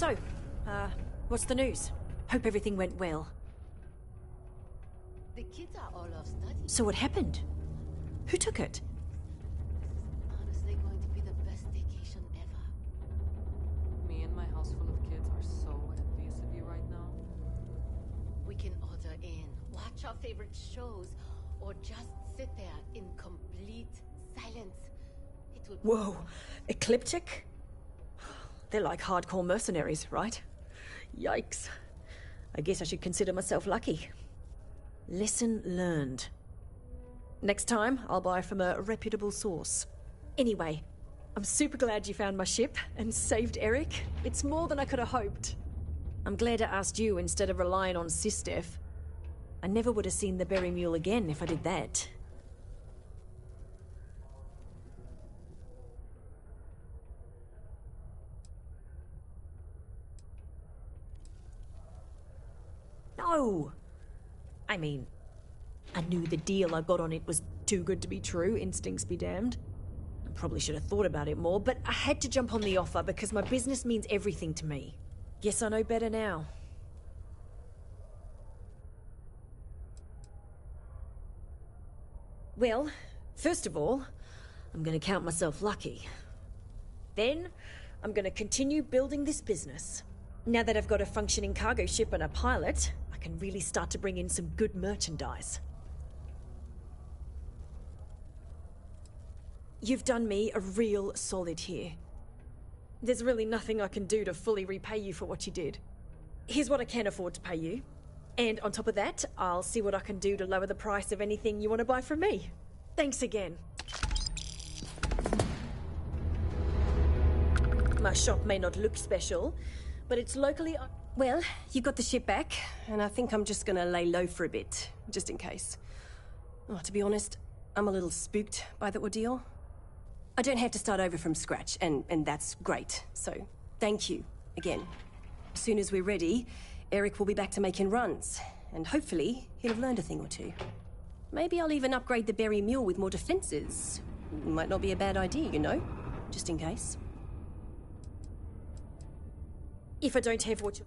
So, what's the news? Hope everything went well. The kids are all off study. So what happened? Who took it? Honestly, going to be the best vacation ever. Me and my house full of kids are so envious of you right now. We can order in, watch our favorite shows, or just sit there in complete silence. It would be Whoa, ecliptic? They're like hardcore mercenaries, right? Yikes. I guess I should consider myself lucky. Lesson learned. Next time, I'll buy from a reputable source. Anyway, I'm super glad you found my ship and saved Eric. It's more than I could have hoped. I'm glad I asked you instead of relying on Sistef. I never would have seen the Berry Mule again if I did that. No! I mean, I knew the deal I got on it was too good to be true, instincts be damned. I probably should have thought about it more, but I had to jump on the offer because my business means everything to me. Guess I know better now. Well, first of all, I'm gonna count myself lucky. Then, I'm gonna continue building this business. Now that I've got a functioning cargo ship and a pilot, I can really start to bring in some good merchandise. You've done me a real solid here. There's really nothing I can do to fully repay you for what you did. Here's what I can afford to pay you. And on top of that, I'll see what I can do to lower the price of anything you want to buy from me. Thanks again. My shop may not look special, but it's locally... Well, you got the ship back, and I think I'm just gonna lay low for a bit, just in case. Oh, to be honest, I'm a little spooked by the ordeal. I don't have to start over from scratch, and that's great. So, thank you, again. As soon as we're ready, Eric will be back to making runs, and hopefully he'll have learned a thing or two. Maybe I'll even upgrade the Berry Mule with more defenses. Might not be a bad idea, you know? Just in case. If I don't have what you...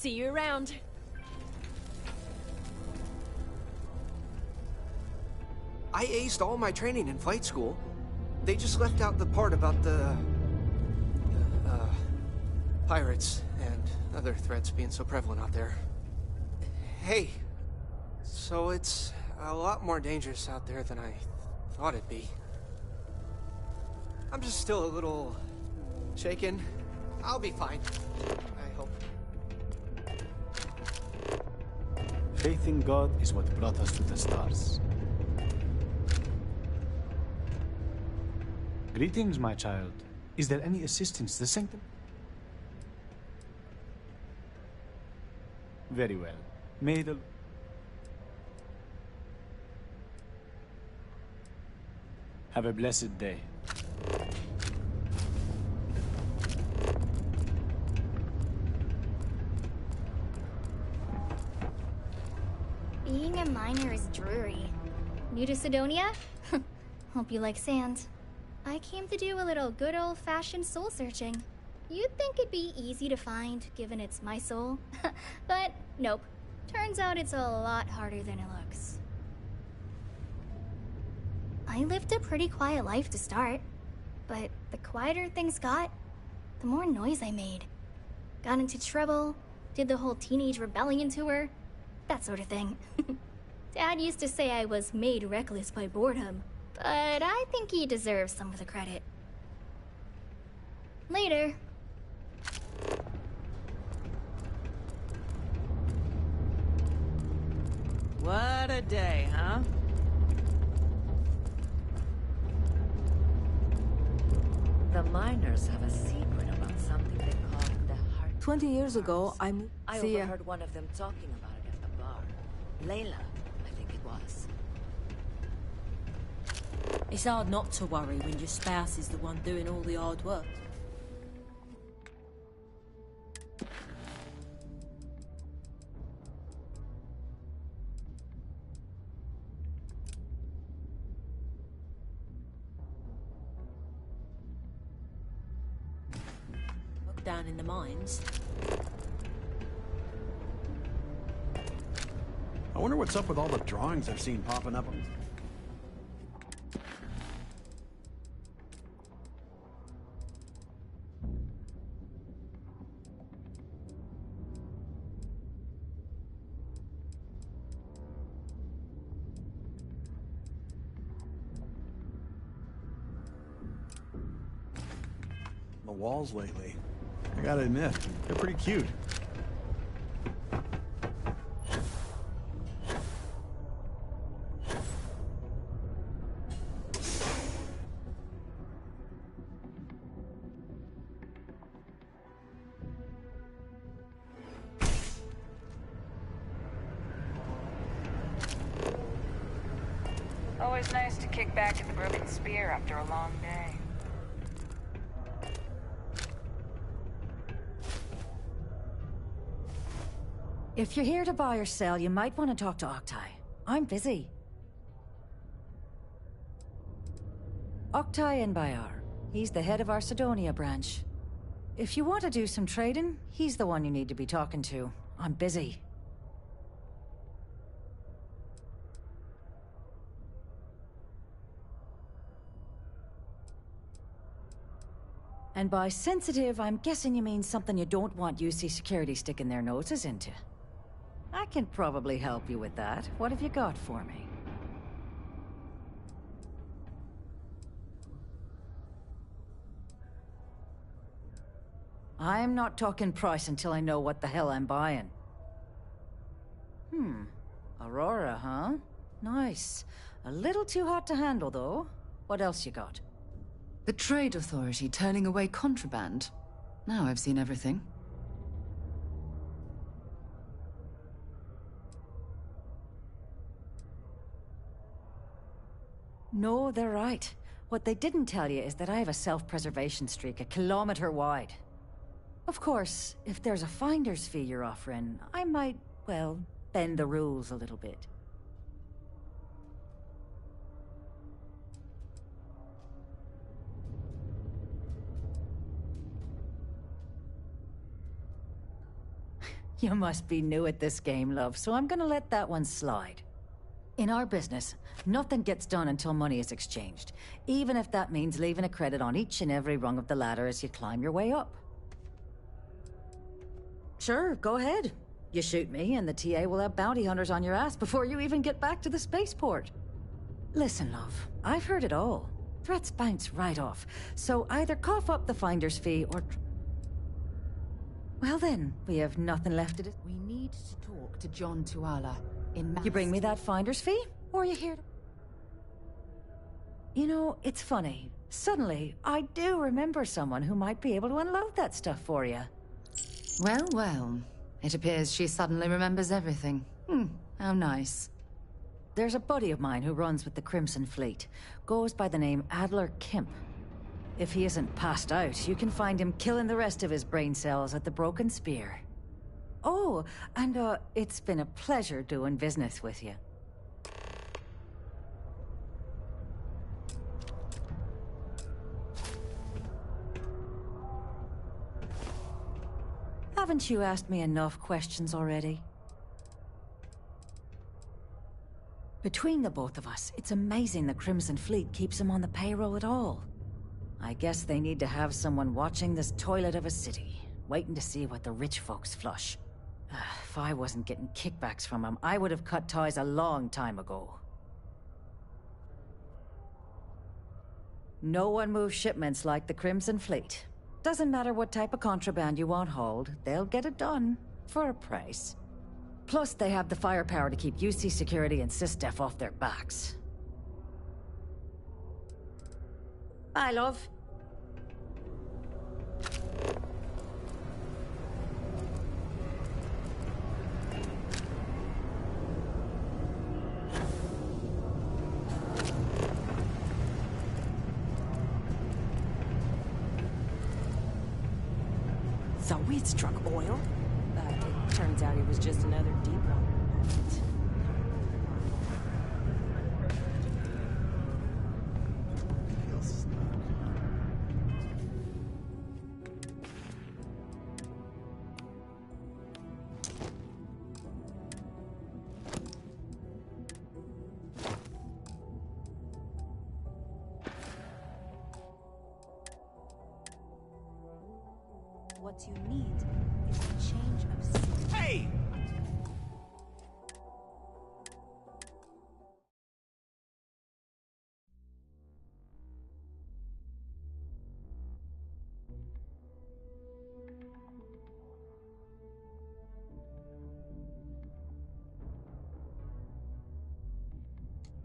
See you around. I aced all my training in flight school. They just left out the part about the... pirates and other threats being so prevalent out there. Hey, so it's a lot more dangerous out there than I thought it'd be. I'm just still a little shaken. I'll be fine, I hope. Faith in God is what brought us to the stars. Greetings, my child. Is there any assistance the Sanctum? Very well. May the... Have a blessed day. Being a miner is dreary. New to Sidonia? Hope you like sand. I came to do a little good old-fashioned soul searching. You'd think it'd be easy to find, given it's my soul. But nope. Turns out it's a lot harder than it looks. I lived a pretty quiet life to start. But the quieter things got, the more noise I made. Got into trouble, did the whole teenage rebellion tour, that sort of thing. Dad used to say I was made reckless by boredom, but I think he deserves some of the credit. Later. What a day, huh? The miners have a secret about something they call the heart. 20 years ago, I I overheard one of them talking about it at the bar. Layla, I think it was. It's hard not to worry when your spouse is the one doing all the hard work. Look down in the mines. I wonder what's up with all the drawings I've seen popping up. The walls lately. I gotta admit, they're pretty cute. Always nice to kick back at the Broken Spear after a long day. If you're here to buy or sell, you might want to talk to Octai. I'm busy. Octai Bayar. He's the head of our Sidonia branch. If you want to do some trading, he's the one you need to be talking to. I'm busy. And by sensitive, I'm guessing you mean something you don't want UC Security sticking their noses into. I can probably help you with that. What have you got for me? I'm not talking price until I know what the hell I'm buying. Aurora, huh? Nice. A little too hot to handle, though. What else you got? The Trade Authority turning away contraband. Now I've seen everything. No, they're right. What they didn't tell you is that I have a self-preservation streak 1 kilometer wide. Of course, if there's a finder's fee you're offering, I might, well, bend the rules a little bit. You must be new at this game, love, so I'm gonna let that one slide. In our business, nothing gets done until money is exchanged, even if that means leaving a credit on each and every rung of the ladder as you climb your way up. Sure, go ahead. You shoot me, and the TA will have bounty hunters on your ass before you even get back to the spaceport. Listen, love, I've heard it all. Threats bounce right off, so either cough up the finder's fee or... Well then, we have nothing left to do. We need to talk to John Tuala in You bring me that finder's fee, or you here to... You know, it's funny. Suddenly, I do remember someone who might be able to unload that stuff for you. Well, well. It appears she suddenly remembers everything. How nice. There's a buddy of mine who runs with the Crimson Fleet. Goes by the name Adler Kemp. If he isn't passed out, you can find him killing the rest of his brain cells at the Broken Spear. Oh, and it's been a pleasure doing business with you. Haven't you asked me enough questions already? Between the both of us, it's amazing the Crimson Fleet keeps him on the payroll at all. I guess they need to have someone watching this toilet of a city, waiting to see what the rich folks flush. If I wasn't getting kickbacks from him, I would have cut ties a long time ago. No one moves shipments like the Crimson Fleet. Doesn't matter what type of contraband you want hauled, they'll get it done, for a price. Plus, they have the firepower to keep UC security and SysDef off their backs. Bye, love. So we struck oil? It turns out it was just another deep one. What you need is a change of scene. Hey!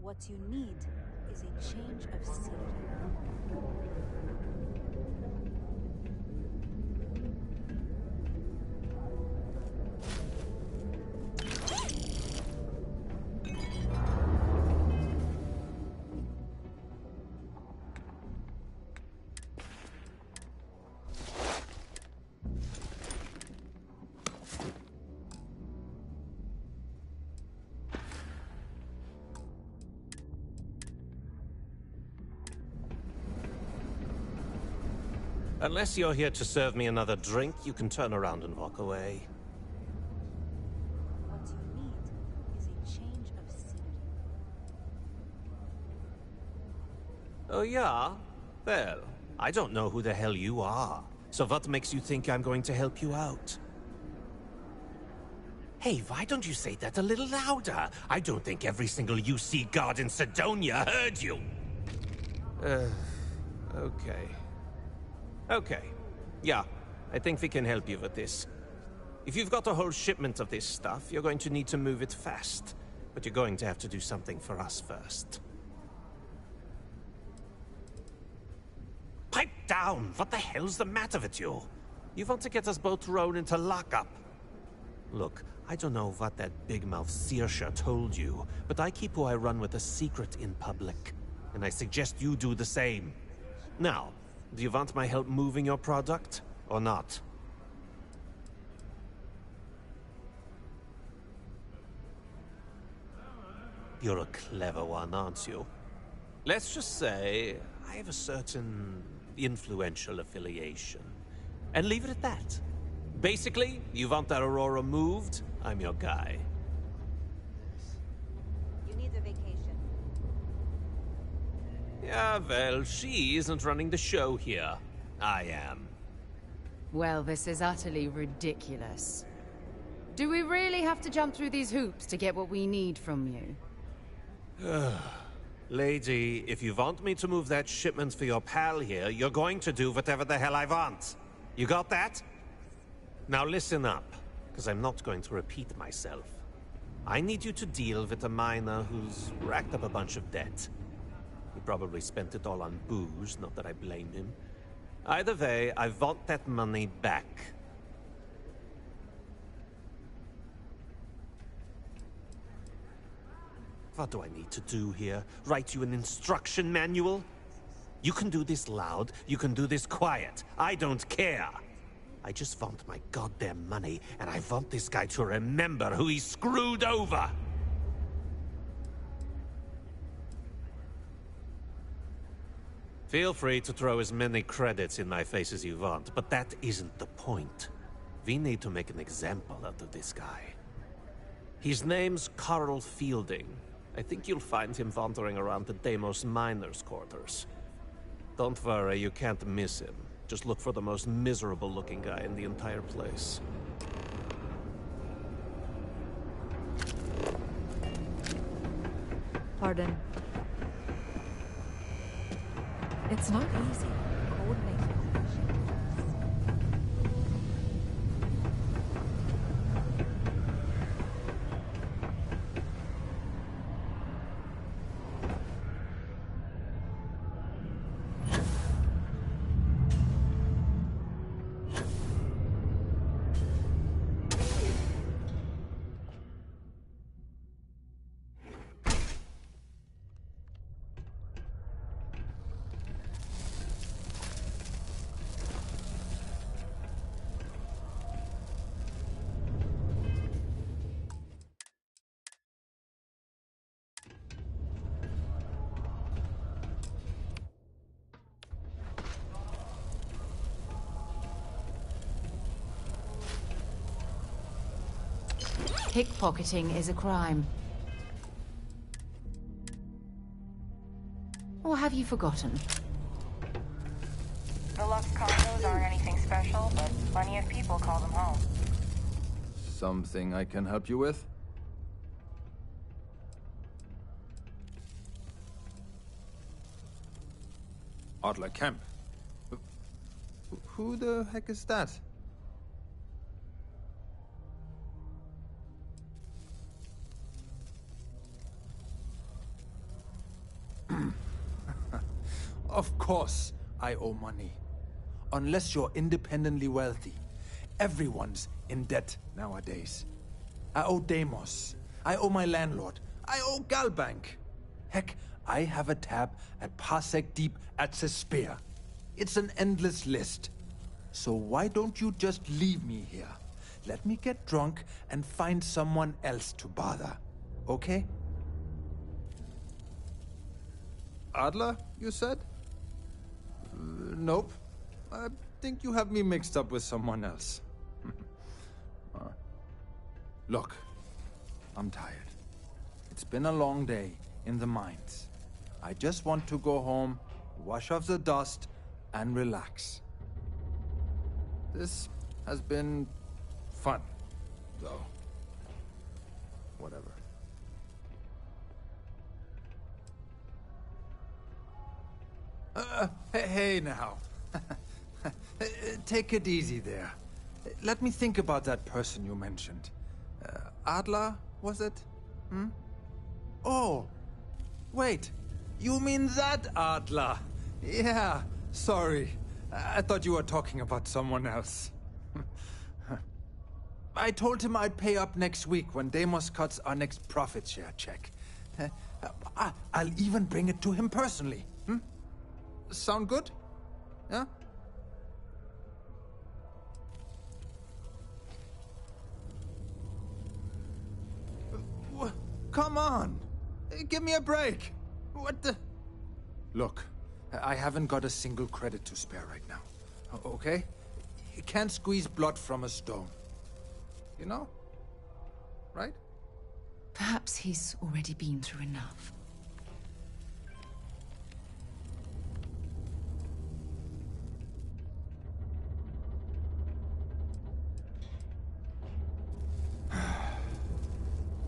What you need is a change of scene. Unless you're here to serve me another drink, you can turn around and walk away. What you need is a change of scene. Oh, yeah? Well, I don't know who the hell you are. So what makes you think I'm going to help you out? Hey, why don't you say that a little louder? I don't think every single UC guard in Sidonia heard you. Okay. Okay. Yeah, I think we can help you with this. If you've got a whole shipment of this stuff, you're going to need to move it fast. But you're going to have to do something for us first. Pipe down! What the hell's the matter with you? You want to get us both thrown into lockup? Look, I don't know what that big-mouth Saoirse told you, but I keep who I run with a secret in public. And I suggest you do the same. Now, do you want my help moving your product, or not? You're a clever one, aren't you? Let's just say, I have a certain influential affiliation. And leave it at that. Basically, you want that Aurora moved? I'm your guy. You need a vacation. Yeah, well, she isn't running the show here. I am. Well, this is utterly ridiculous. Do we really have to jump through these hoops to get what we need from you? Lady, if you want me to move that shipment for your pal here, you're going to do whatever the hell I want. You got that? Now listen up, because I'm not going to repeat myself. I need you to deal with a miner who's racked up a bunch of debt. He probably spent it all on booze, not that I blame him. Either way, I want that money back. What do I need to do here? Write you an instruction manual? You can do this loud, you can do this quiet. I don't care. I just want my goddamn money, and I want this guy to remember who he screwed over. Feel free to throw as many credits in my face as you want, but that isn't the point. We need to make an example out of this guy. His name's Carl Fielding. I think you'll find him wandering around the Deimos miners' quarters. Don't worry, you can't miss him. Just look for the most miserable-looking guy in the entire place. Pardon. It's not easy coordinating. Pickpocketing is a crime. Or have you forgotten? The Lux condos aren't anything special, but plenty of people call them home. Something I can help you with? Adler Camp. Who the heck is that? Of course I owe money. Unless you're independently wealthy. Everyone's in debt nowadays. I owe Deimos. I owe my landlord. I owe Galbank. Heck, I have a tab at Parsec Deep at Cespear. It's an endless list. So why don't you just leave me here? Let me get drunk and find someone else to bother. Okay? Adler, you said? Nope. I think you have me mixed up with someone else. Look, I'm tired. It's been a long day in the mines. I just want to go home, wash off the dust, and relax. This has been fun, though. Whatever. Hey now. Take it easy there. Let me think about that person you mentioned. Adler, was it? Hmm? Oh, wait. You mean that Adler? Yeah, sorry. I thought you were talking about someone else. I told him I'd pay up next week when Deimos cuts our next profit share check. I'll even bring it to him personally. Hmm? Sound good? Yeah? Come on! Give me a break! What the... Look, I haven't got a single credit to spare right now. Okay? You can't squeeze blood from a stone. You know? Right? Perhaps he's already been through enough.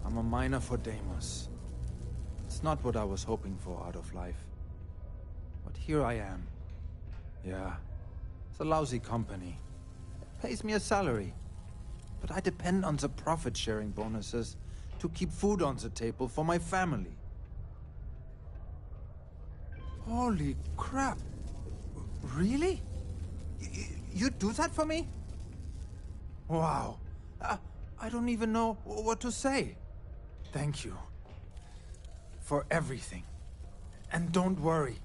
I'm a miner for Deimos. It's not what I was hoping for out of life. But here I am. Yeah, it's a lousy company. Pays me a salary. But I depend on the profit-sharing bonuses to keep food on the table for my family. Holy crap. Really? You do that for me? Wow. I don't even know what to say. Thank you. For everything. And don't worry.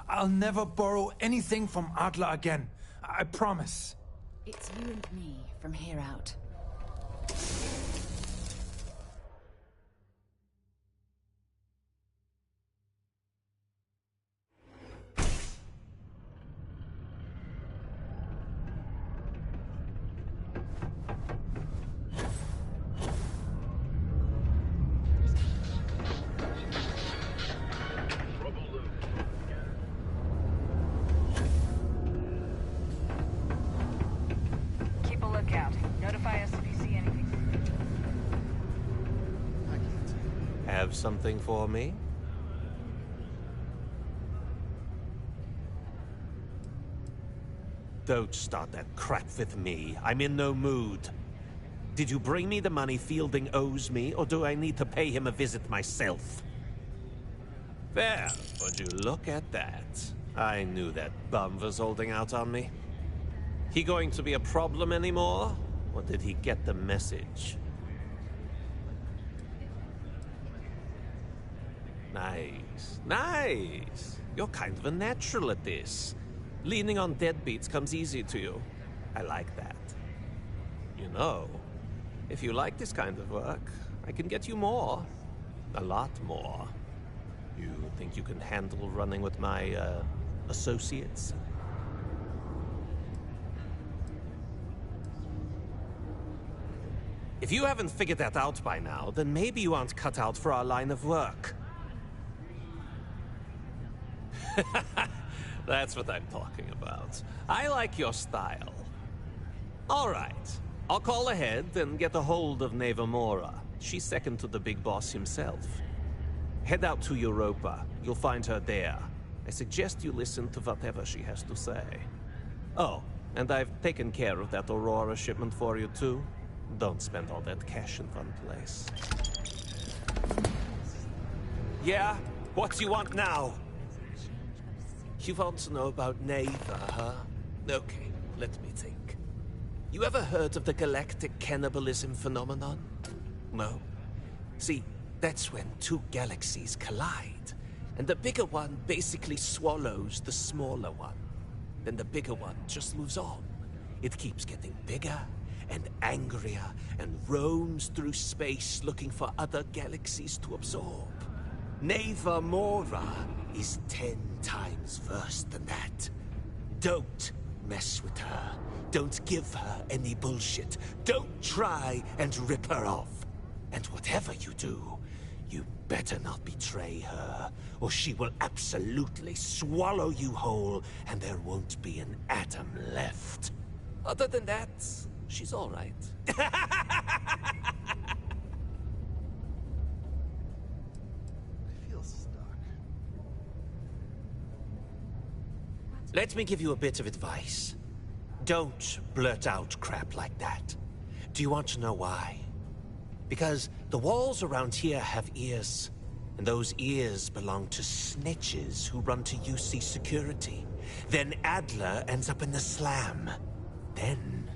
I'll never borrow anything from Adler again. I promise. It's you and me from here out. Keep a lookout. Notify us if you see anything. Have something for me? Don't start that crap with me. I'm in no mood. Did you bring me the money Fielding owes me, or do I need to pay him a visit myself? Well, would you look at that? I knew that bum was holding out on me. He going to be a problem anymore? Or did he get the message? Nice. Nice. You're kind of a natural at this. Leaning on deadbeats comes easy to you. I like that. You know, if you like this kind of work, I can get you more. A lot more. You think you can handle running with my, associates? If you haven't figured that out by now, then maybe you aren't cut out for our line of work. That's what I'm talking about. I like your style. All right. I'll call ahead and get a hold of Neva Mora. She's second to the big boss himself. Head out to Europa. You'll find her there. I suggest you listen to whatever she has to say. Oh, and I've taken care of that Aurora shipment for you too. Don't spend all that cash in one place. Yeah? What do you want now? You want to know about Neva, huh? Okay, let me think. You ever heard of the galactic cannibalism phenomenon? No? See, that's when two galaxies collide, and the bigger one basically swallows the smaller one. Then the bigger one just moves on. It keeps getting bigger and angrier and roams through space looking for other galaxies to absorb. Neva Mora is 10 times worse than that. Don't mess with her. Don't give her any bullshit. Don't try and rip her off. And whatever you do, you better not betray her, or she will absolutely swallow you whole, and there won't be an atom left. Other than that, she's all right. Let me give you a bit of advice. Don't blurt out crap like that. Do you want to know why? Because the walls around here have ears, and those ears belong to snitches who run to UC security. Then Adler ends up in the slam. Then,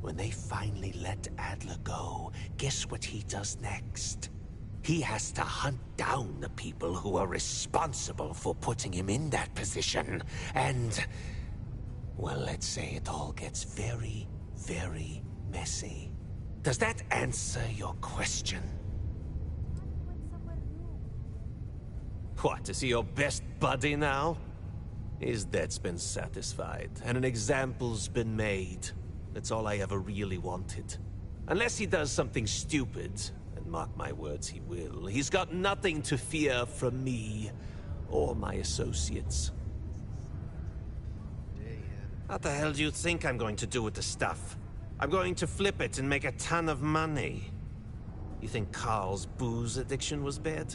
when they finally let Adler go, guess what he does next? He has to hunt down the people who are responsible for putting him in that position. And, well, let's say it all gets very, very messy. Does that answer your question? What, is he your best buddy now? His debt's been satisfied, and an example's been made. That's all I ever really wanted. Unless he does something stupid, and mark my words, he will, he's got nothing to fear from me or my associates. What the hell do you think I'm going to do with the stuff? I'm going to flip it and make a ton of money. You think Carl's booze addiction was bad?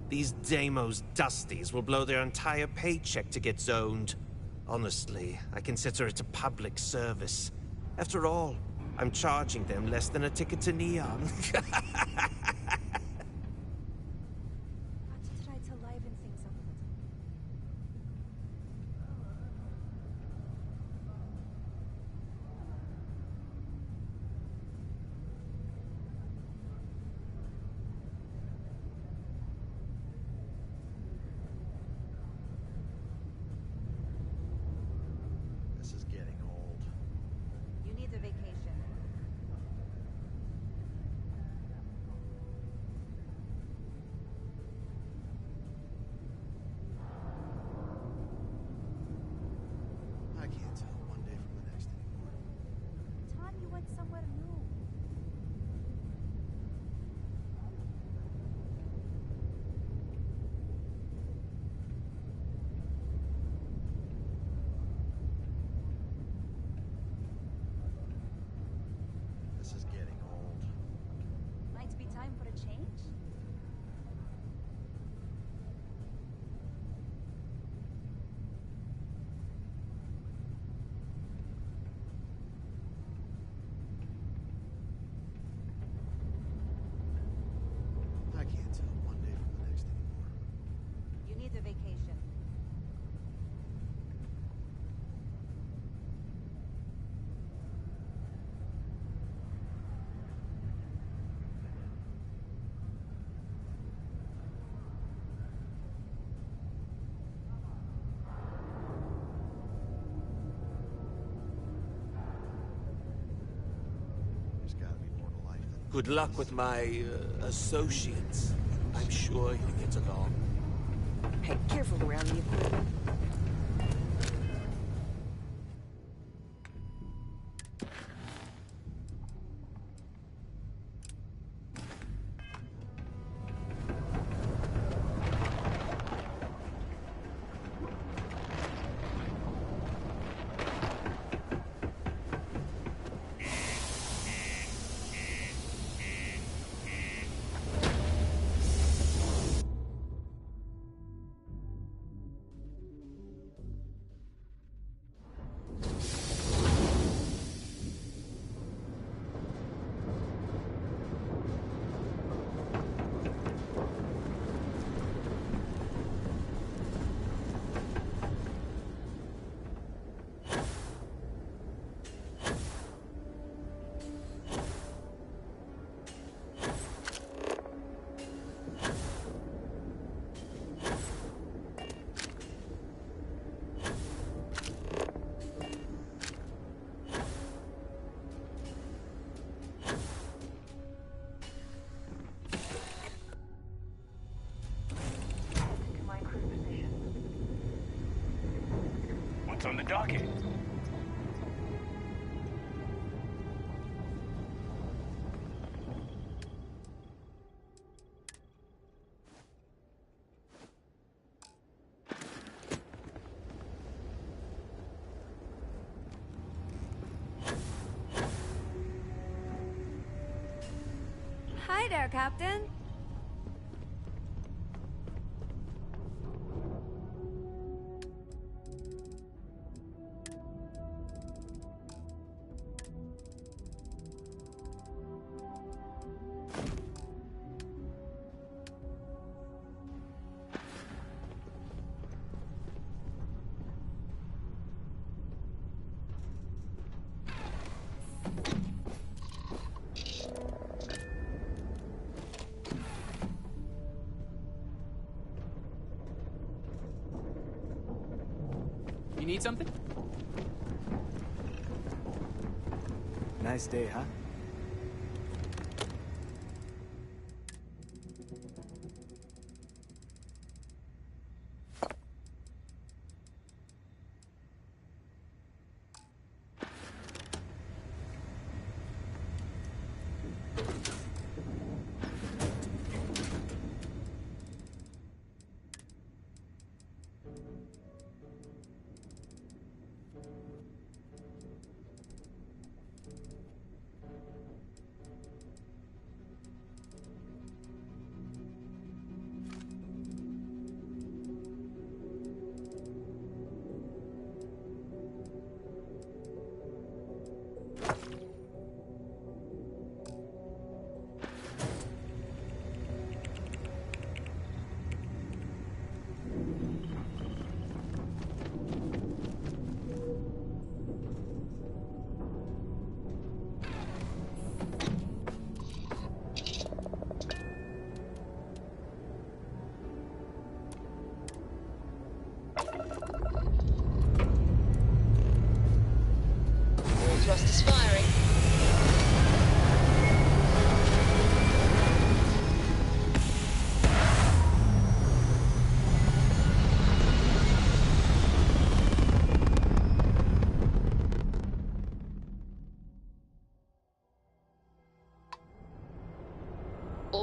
These Deimos dusties will blow their entire paycheck to get zoned. Honestly, I consider it a public service. After all, I'm charging them less than a ticket to Neon. Got to try to liven things up a little. This is getting old. You need a vacation. I can't tell one day from the next anymore. Tom, you went somewhere new. This is getting old. Might be time for a change? I can't tell one day from the next anymore. You need a vacation. There's gotta be more to life than Good luck with my associates. I'm sure you'll get along. Hey, careful around the equipment. What's on the docket? Hi there, Captain. You need something? Nice day, huh?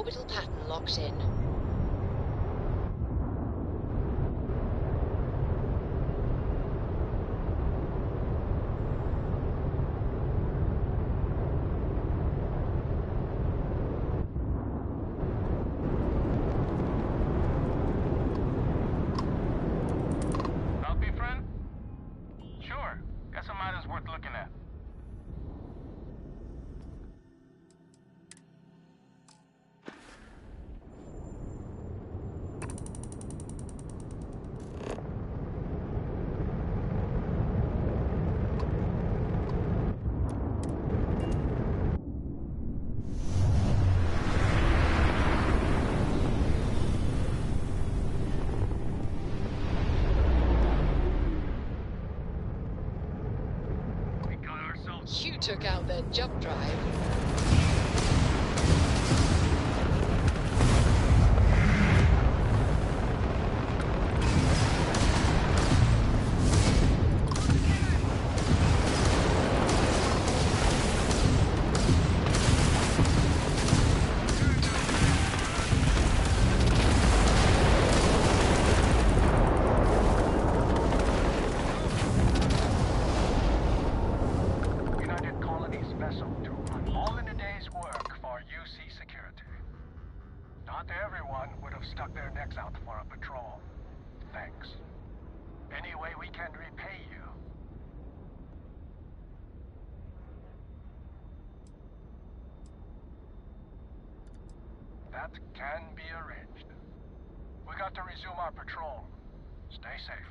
orbital pattern locked in. Help you, friend? Sure. Guess a matter's worth looking at. You took out their jump drive. United Colonies vessel to all in a day's work for UC security. Not everyone would have stuck their necks out for a patrol. Thanks. Any way we can repay you. That can be arranged. We got to resume our patrol. Stay safe.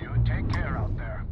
You take care out there.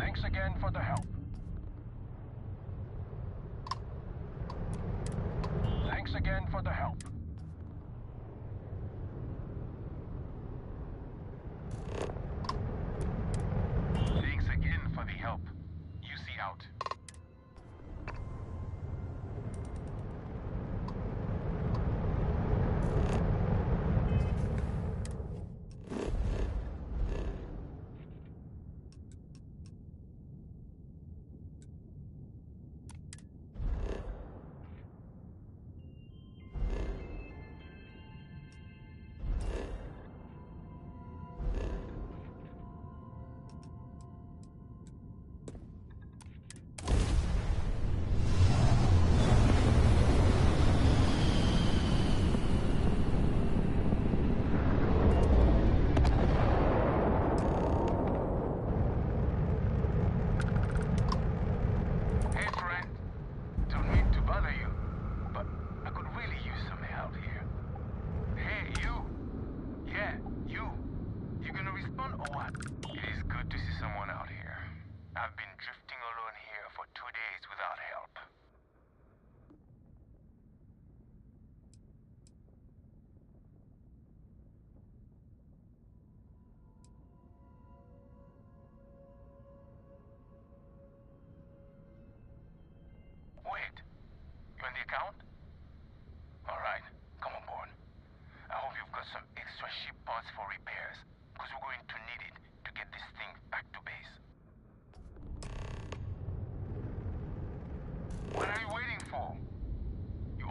Thanks again for the help. Thanks again for the help. Thanks again for the help. You see out.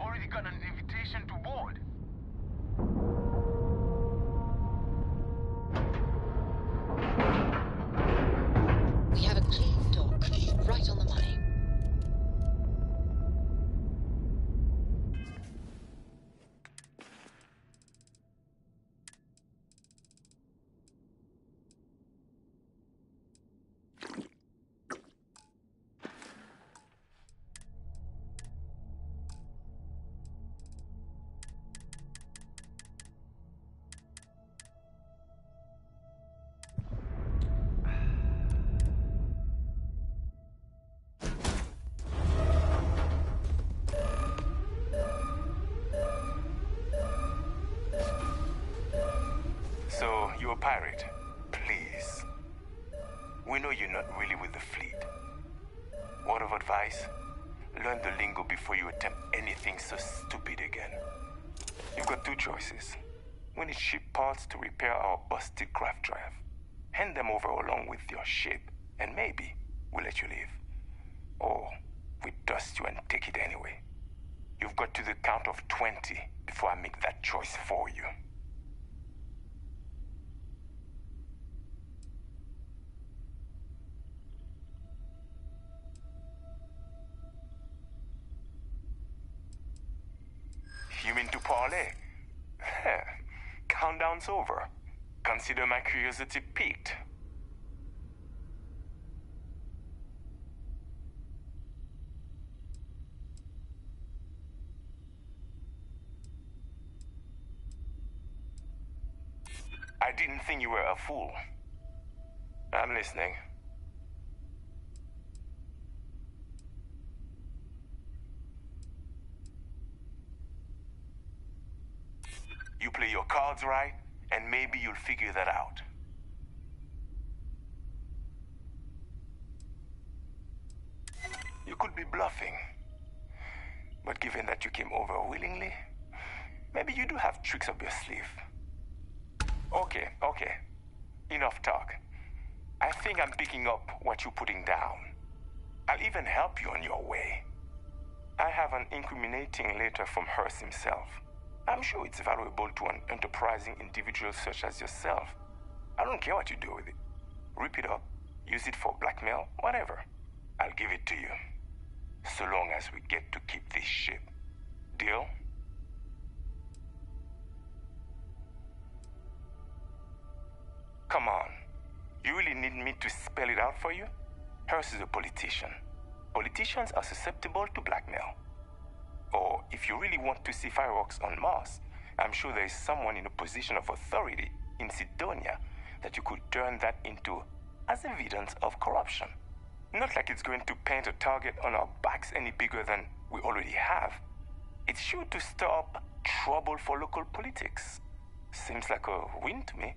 already got an invitation to board. We have a clean dock, right on the money. So, you're a pirate. Please. We know you're not really with the fleet. Word of advice? Learn the lingo before you attempt anything so stupid again. You've got two choices. We need ship parts to repair our busted craft drive. Hand them over along with your ship, and maybe we'll let you leave. Or we dust you and take it anyway. You've got to the count of 20 before I make that choice for you. You mean to parlay? Countdown's over. Consider my curiosity piqued. I didn't think you were a fool. I'm listening. You play your cards right, and maybe you'll figure that out. You could be bluffing. But given that you came over willingly, maybe you do have tricks up your sleeve. Okay. Enough talk. I think I'm picking up what you're putting down. I'll even help you on your way. I have an incriminating letter from Hearst himself. I'm sure it's valuable to an enterprising individual such as yourself. I don't care what you do with it. Rip it up, use it for blackmail, whatever. I'll give it to you. So long as we get to keep this ship. Deal? Come on. You really need me to spell it out for you? Hearst is a politician. Politicians are susceptible to blackmail. Or if you really want to see fireworks on Mars, I'm sure there is someone in a position of authority in Sidonia that you could turn that into as evidence of corruption. Not like it's going to paint a target on our backs any bigger than we already have. It's sure to stir up trouble for local politics. Seems like a win to me.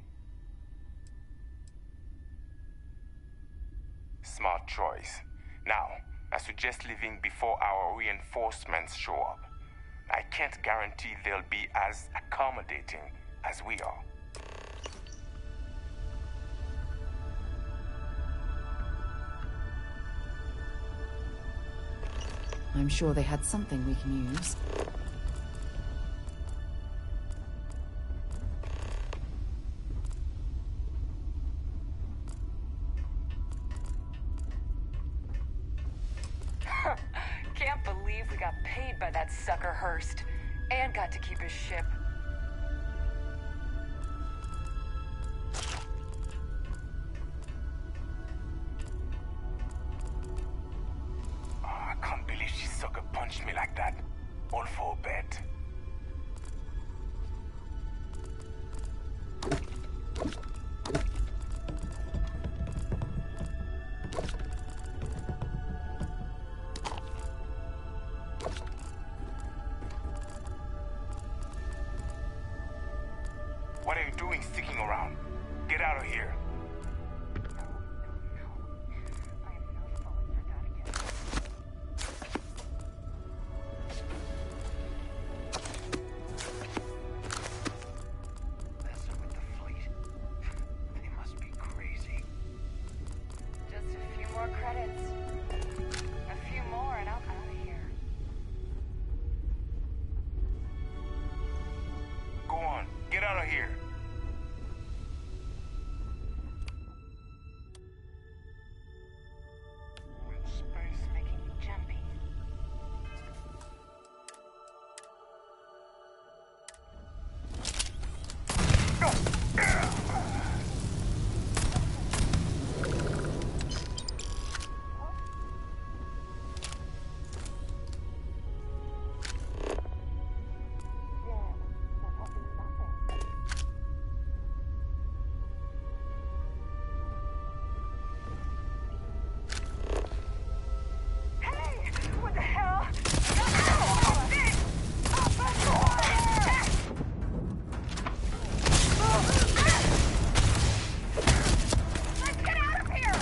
Smart choice. Now, I suggest leaving before our reinforcements show up. I can't guarantee they'll be as accommodating as we are. I'm sure they had something we can use. Can't believe we got paid by that sucker Hearst, and got to keep his ship. I can't believe she sucker punched me like that. All for a bet. What are you doing sticking around? Get out of here. Just a few more credits. A few more and I'm out of here. out of here. Spurs making me jumpy. What the hell? Let's get out of here!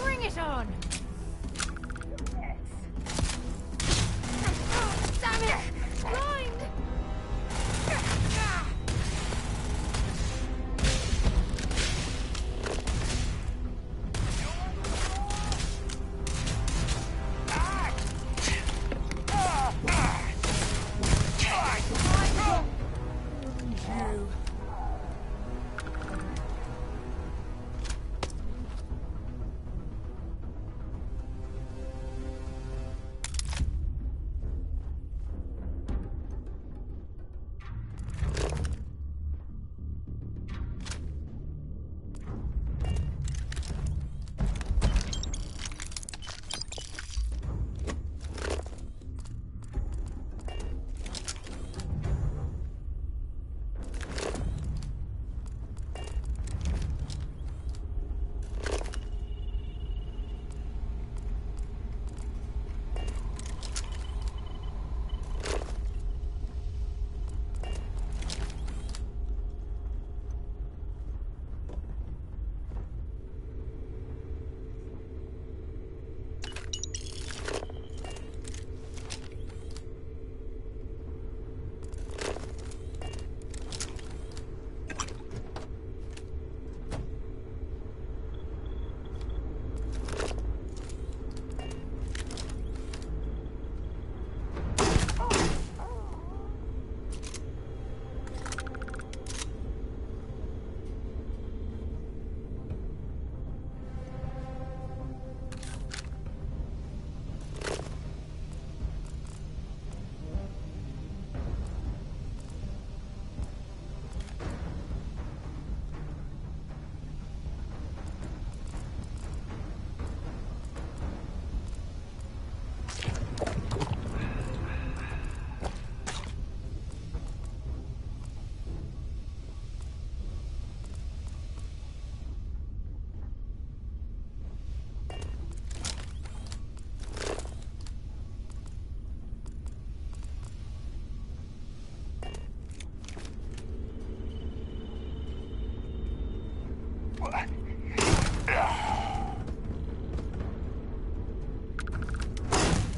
Bring it on! Damn it! Blind!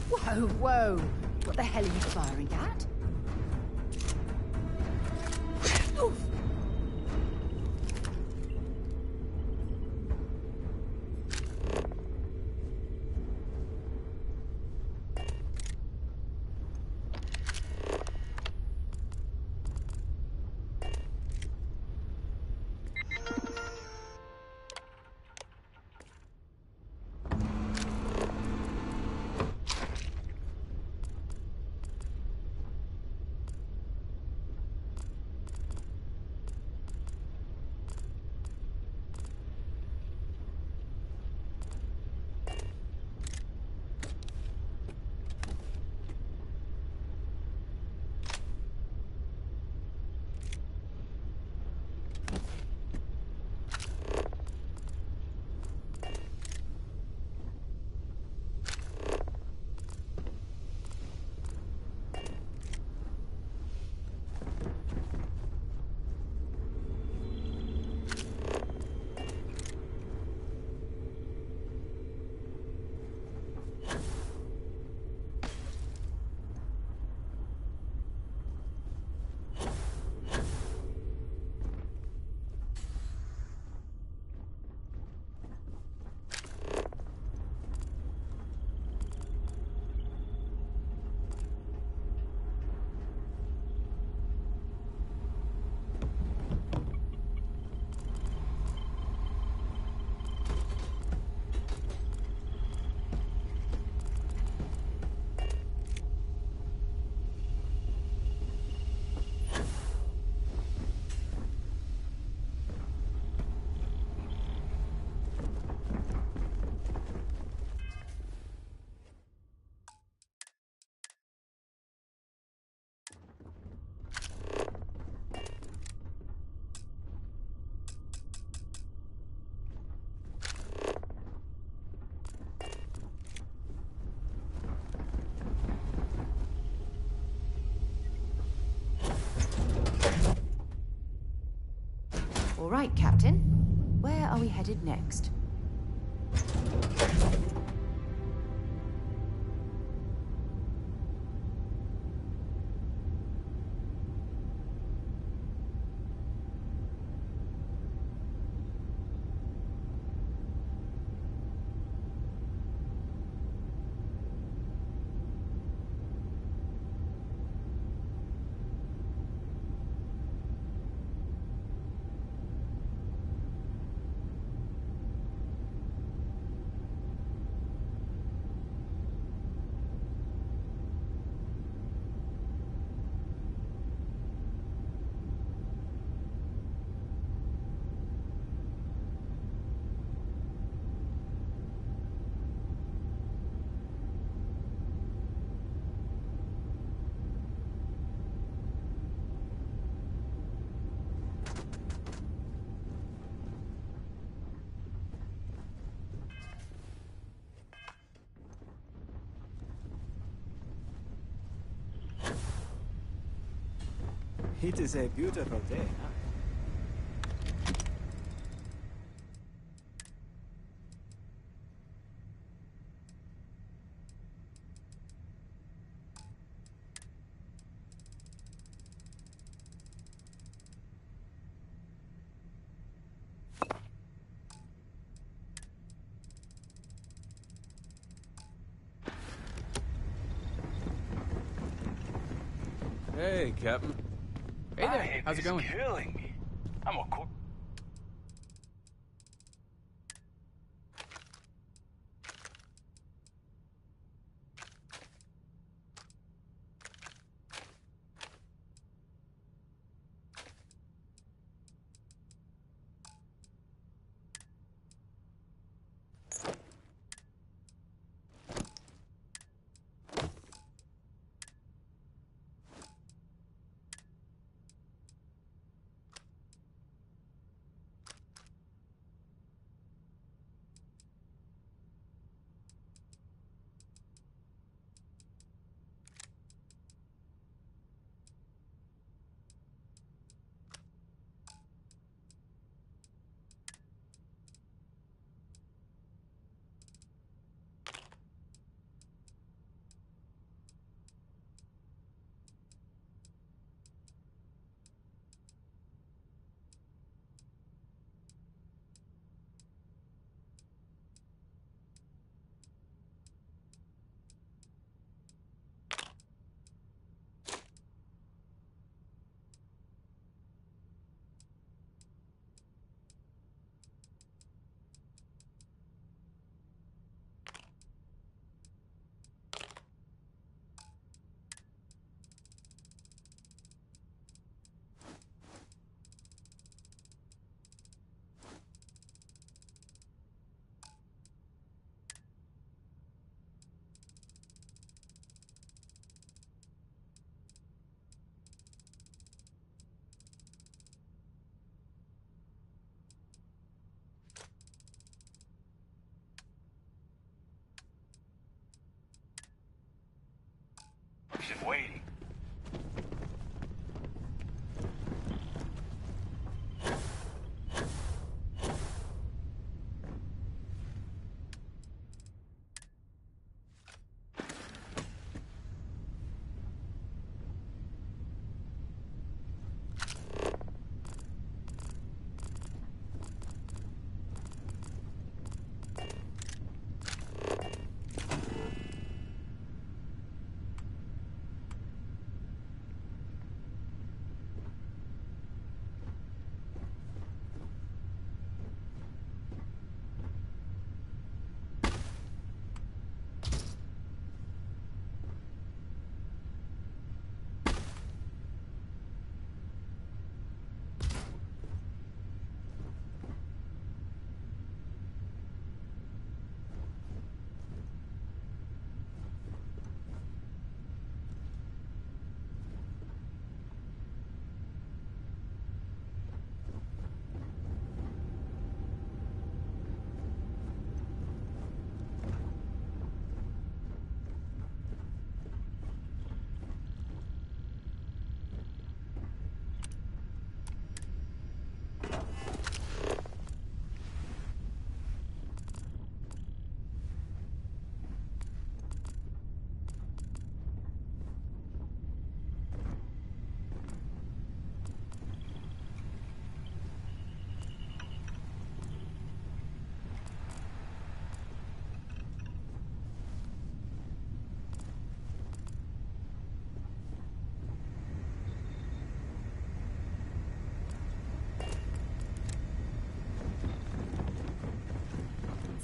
Whoa, whoa! What the hell are you firing at? Oof. All right, Captain. Where are we headed next? It is a beautiful day, huh? Hey, Captain. Hey there, how's it going? Killing me. I'm a cook. She's waiting.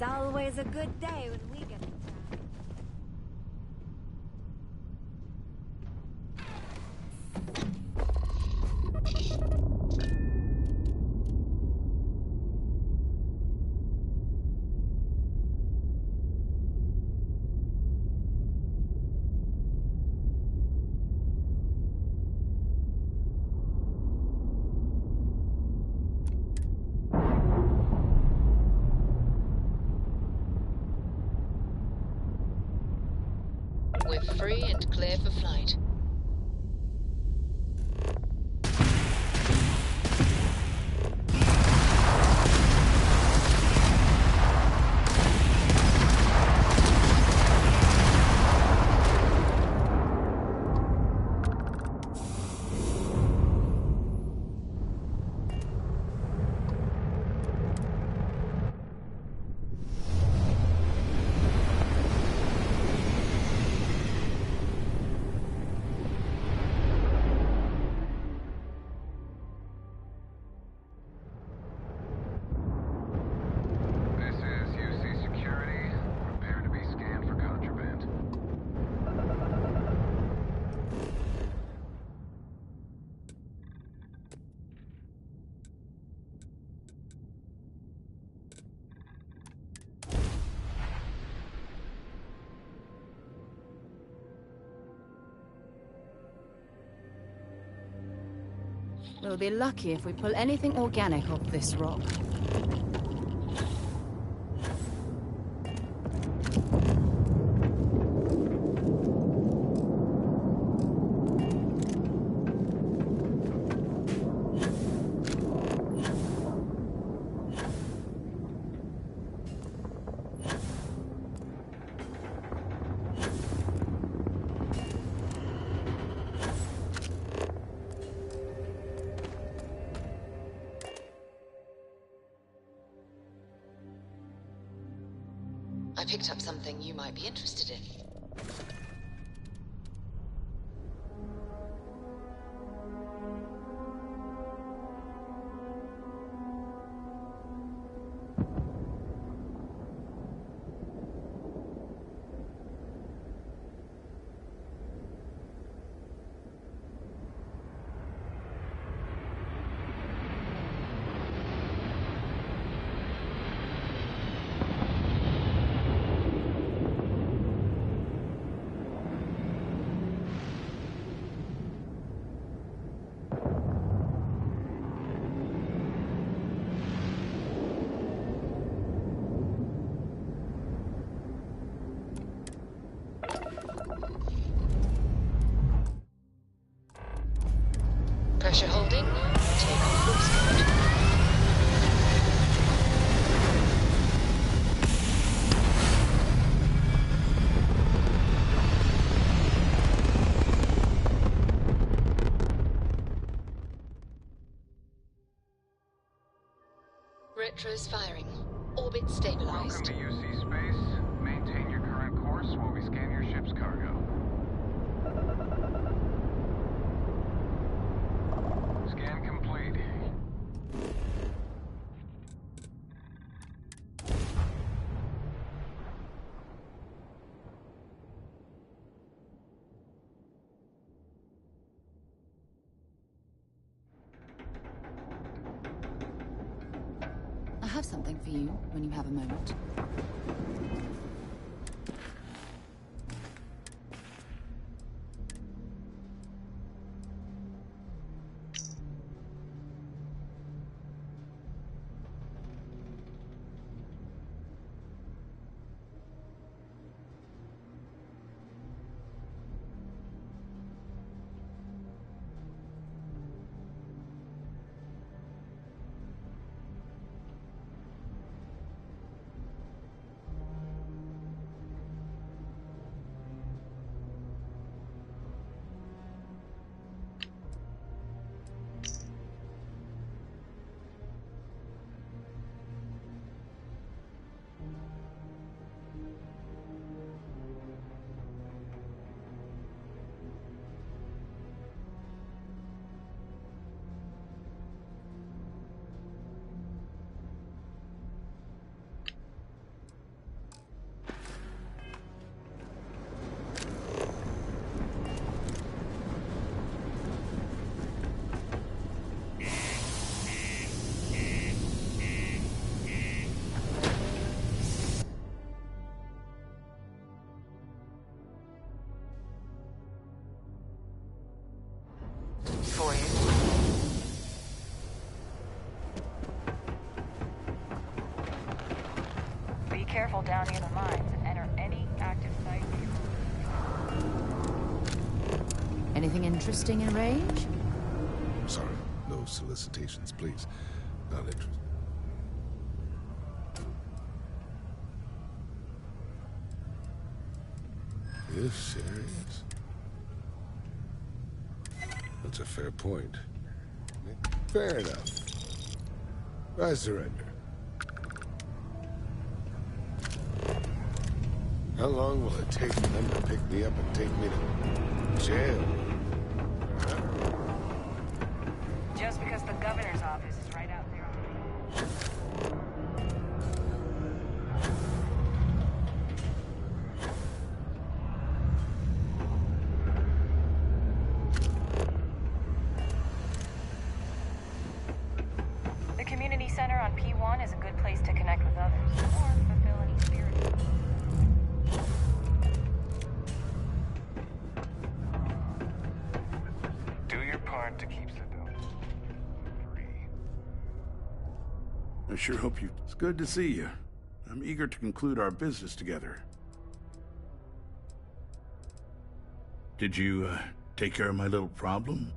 It's always a good day when we get to chat. We're free and clear for flight. This is UC Security. Prepare to be scanned for contraband. We'll be lucky if we pull anything organic off this rock. I picked up something you might be interested in. Pressure holding. Take off course code. Retro's firing. Orbit stabilized. Welcome to UC Space. Maintain your current course while we scan your ship's cargo. Scan complete. I have something for you when you have a moment. pull down the other mines and enter any active site. Anything interesting in range? Sorry, no solicitations, please. Not interested. You serious? That's a fair point. Fair enough. I surrender. How long will it take for them to pick me up and take me to jail? Just because the governor's office is right out there. The community center on P1 is a good place to connect with others or fulfill any spirit. Do your part to keep Citadel free. I sure hope you... It's good to see you. I'm eager to conclude our business together. Did you, take care of my little problem?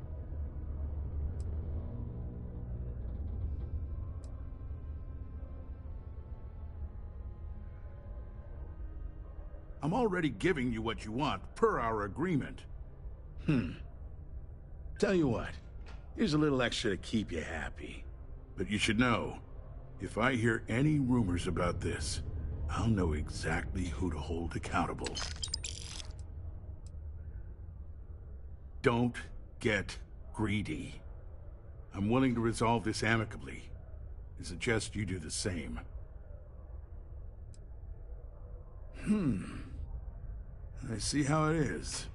I'm already giving you what you want, per our agreement. Tell you what, here's a little extra to keep you happy. But you should know, if I hear any rumors about this, I'll know exactly who to hold accountable. Don't get greedy. I'm willing to resolve this amicably. I suggest you do the same. I see how it is.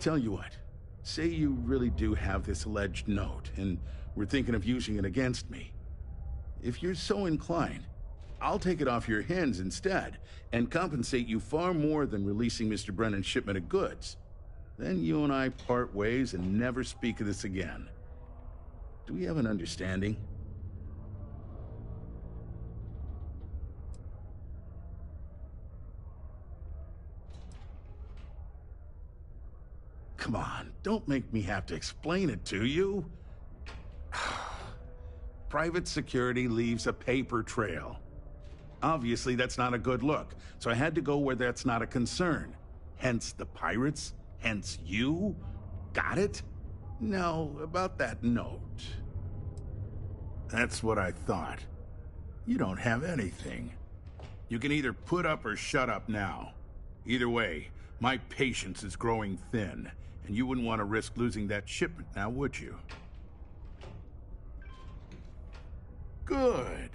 Tell you what, say you really do have this alleged note, and we're thinking of using it against me. If you're so inclined, I'll take it off your hands instead, and compensate you far more than releasing Mr. Brennan's shipment of goods. Then you and I part ways and never speak of this again. Do we have an understanding? Come on, don't make me have to explain it to you. Private security leaves a paper trail. Obviously, that's not a good look, so I had to go where that's not a concern. Hence the pirates, hence you. Got it? Now, about that note. That's what I thought. You don't have anything. You can either put up or shut up now. Either way, my patience is growing thin, and you wouldn't want to risk losing that shipment now, would you? Good.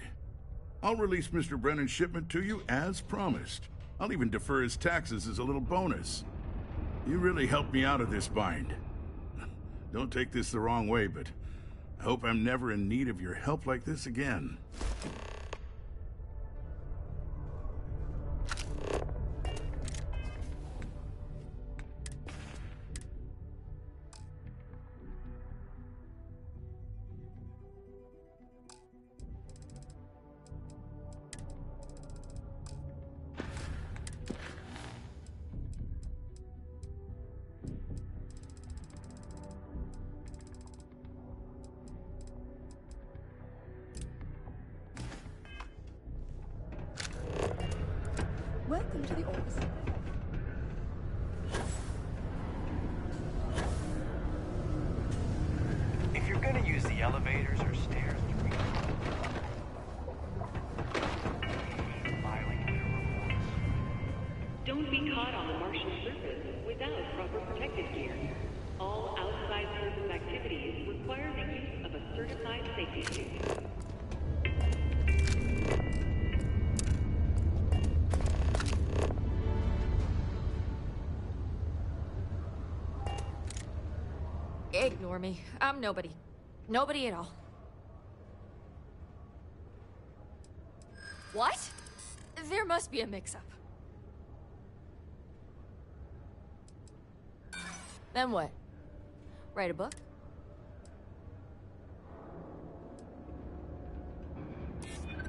I'll release Mr. Brennan's shipment to you as promised. I'll even defer his taxes as a little bonus. You really helped me out of this bind. Don't take this the wrong way, but I hope I'm never in need of your help like this again. Welcome to the office. If you're gonna use the elevators or stairs to reach Don't be caught on the Martian surface without proper protective gear. All outside surface activities require the use of a certified safety suit. Ignore me. I'm nobody. Nobody at all. What? There must be a mix-up. Then what? Write a book?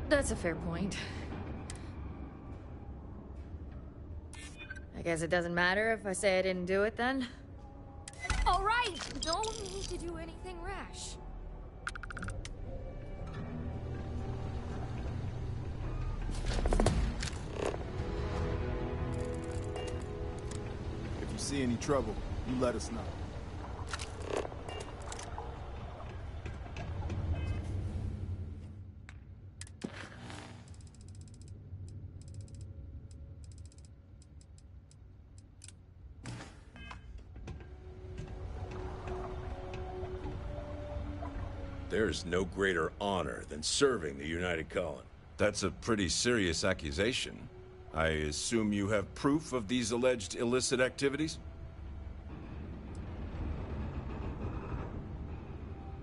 That's a fair point. I guess it doesn't matter if I say I didn't do it then? Alright! No need to do anything rash. If you see any trouble, you let us know. There's no greater honor than serving the United Colony. That's a pretty serious accusation. I assume you have proof of these alleged illicit activities?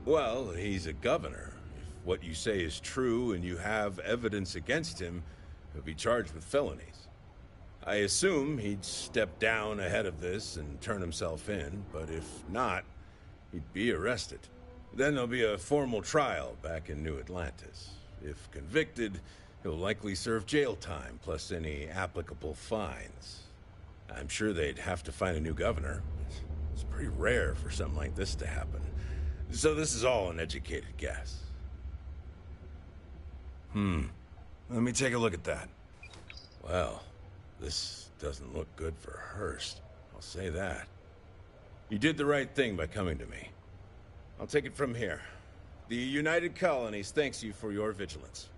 Well, he's a governor. If what you say is true and you have evidence against him, he'll be charged with felonies. I assume he'd step down ahead of this and turn himself in, but if not, he'd be arrested. Then there'll be a formal trial back in New Atlantis. If convicted, he'll likely serve jail time, plus any applicable fines. I'm sure they'd have to find a new governor. It's pretty rare for something like this to happen. So this is all an educated guess. Let me take a look at that. Well, this doesn't look good for Hearst. I'll say that. You did the right thing by coming to me. I'll take it from here. The United Colonies thanks you for your vigilance.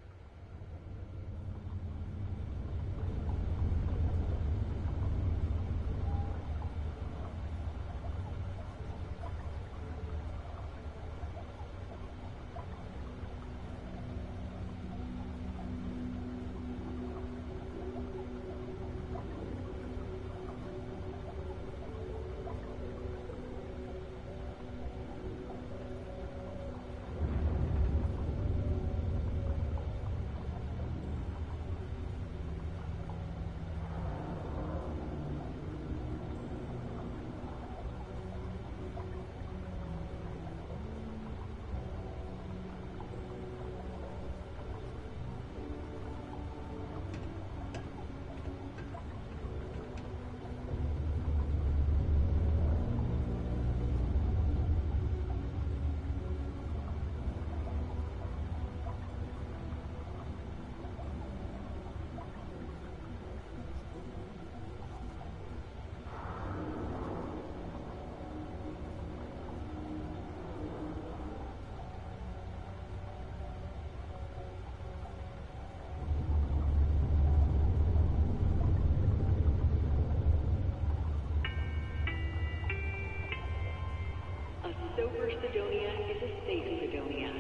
Sober Sidonia is a safe Sidonia.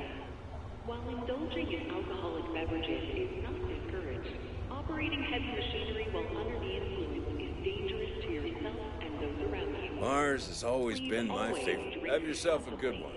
While indulging in alcoholic beverages is not discouraged, operating heavy machinery while under the influence is dangerous to yourself and those around you. Mars has always been my favorite. Have yourself a good one.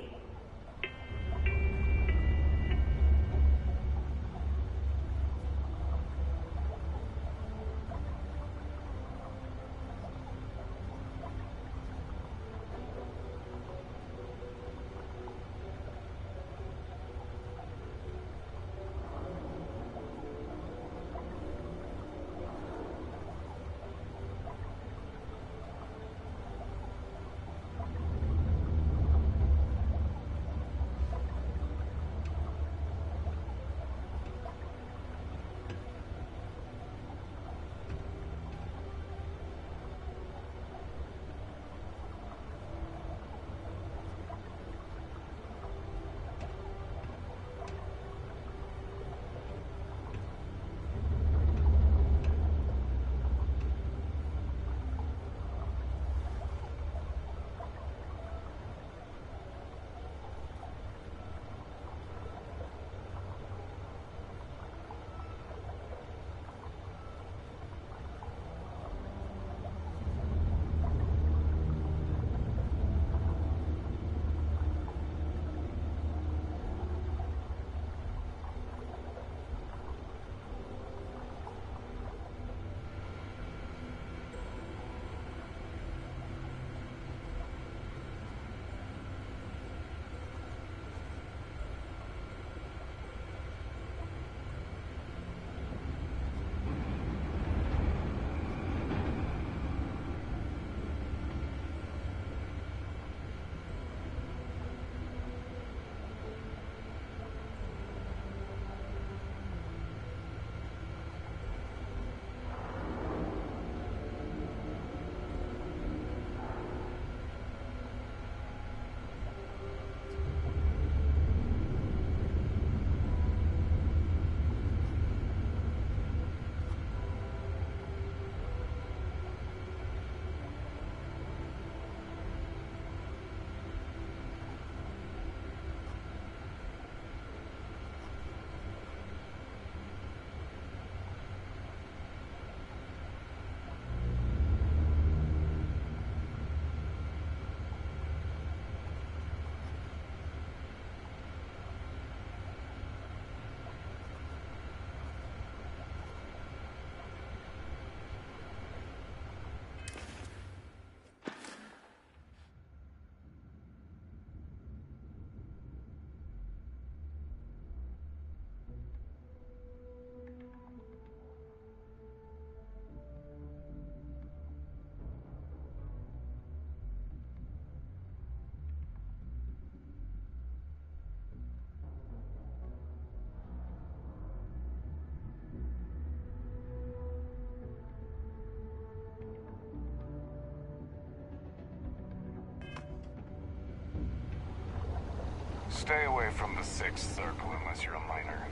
Stay away from the Sixth Circle unless you're a minor.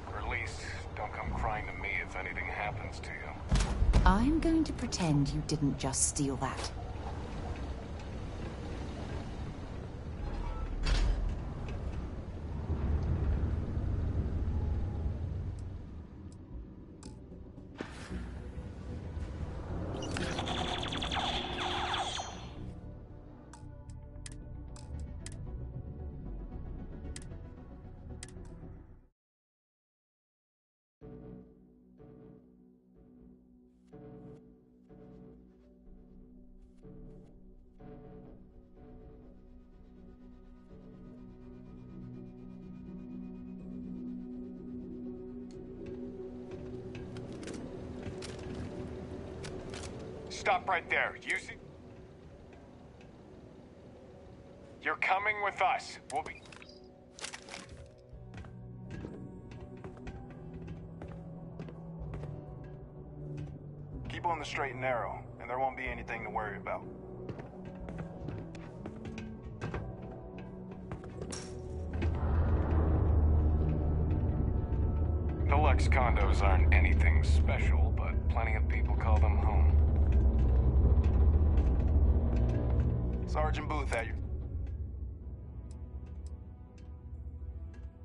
Or at least, don't come crying to me if anything happens to you. I'm going to pretend you didn't just steal that. Stop right there. You see? You're coming with us. We'll be... Keep on the straight and narrow, and there won't be anything to worry about. The Lux condos aren't anything special, but plenty of people call them home. Sergeant Booth at you.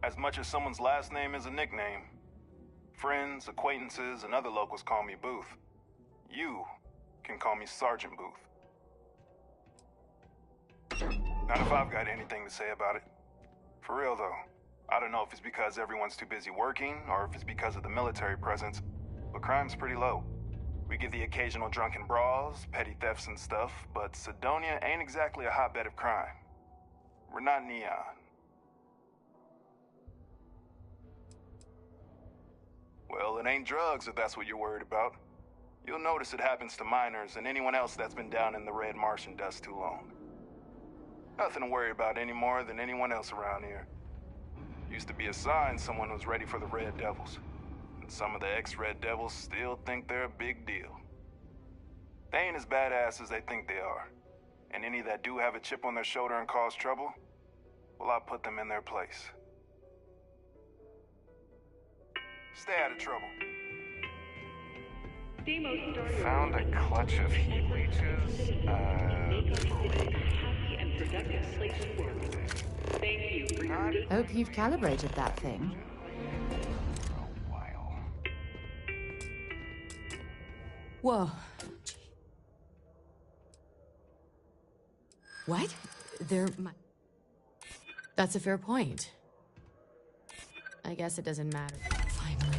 As much as someone's last name is a nickname, friends, acquaintances, and other locals call me Booth. You can call me Sergeant Booth. Not if I've got anything to say about it. For real though, I don't know if it's because everyone's too busy working or if it's because of the military presence, but crime's pretty low. We get the occasional drunken brawls, petty thefts and stuff, but Cydonia ain't exactly a hotbed of crime. We're not Neon. Well, it ain't drugs if that's what you're worried about. You'll notice it happens to minors and anyone else that's been down in the red Martian dust too long. Nothing to worry about any more than anyone else around here. Used to be a sign someone was ready for the Red Devils. And some of the ex-Red Devils still think they're a big deal. They ain't as badass as they think they are. And any that do have a chip on their shoulder and cause trouble, well, I put them in their place. Stay out of trouble. Found a clutch of heat leeches. Hope you've calibrated that thing. Whoa. What? That's a fair point. I guess it doesn't matter. Finally.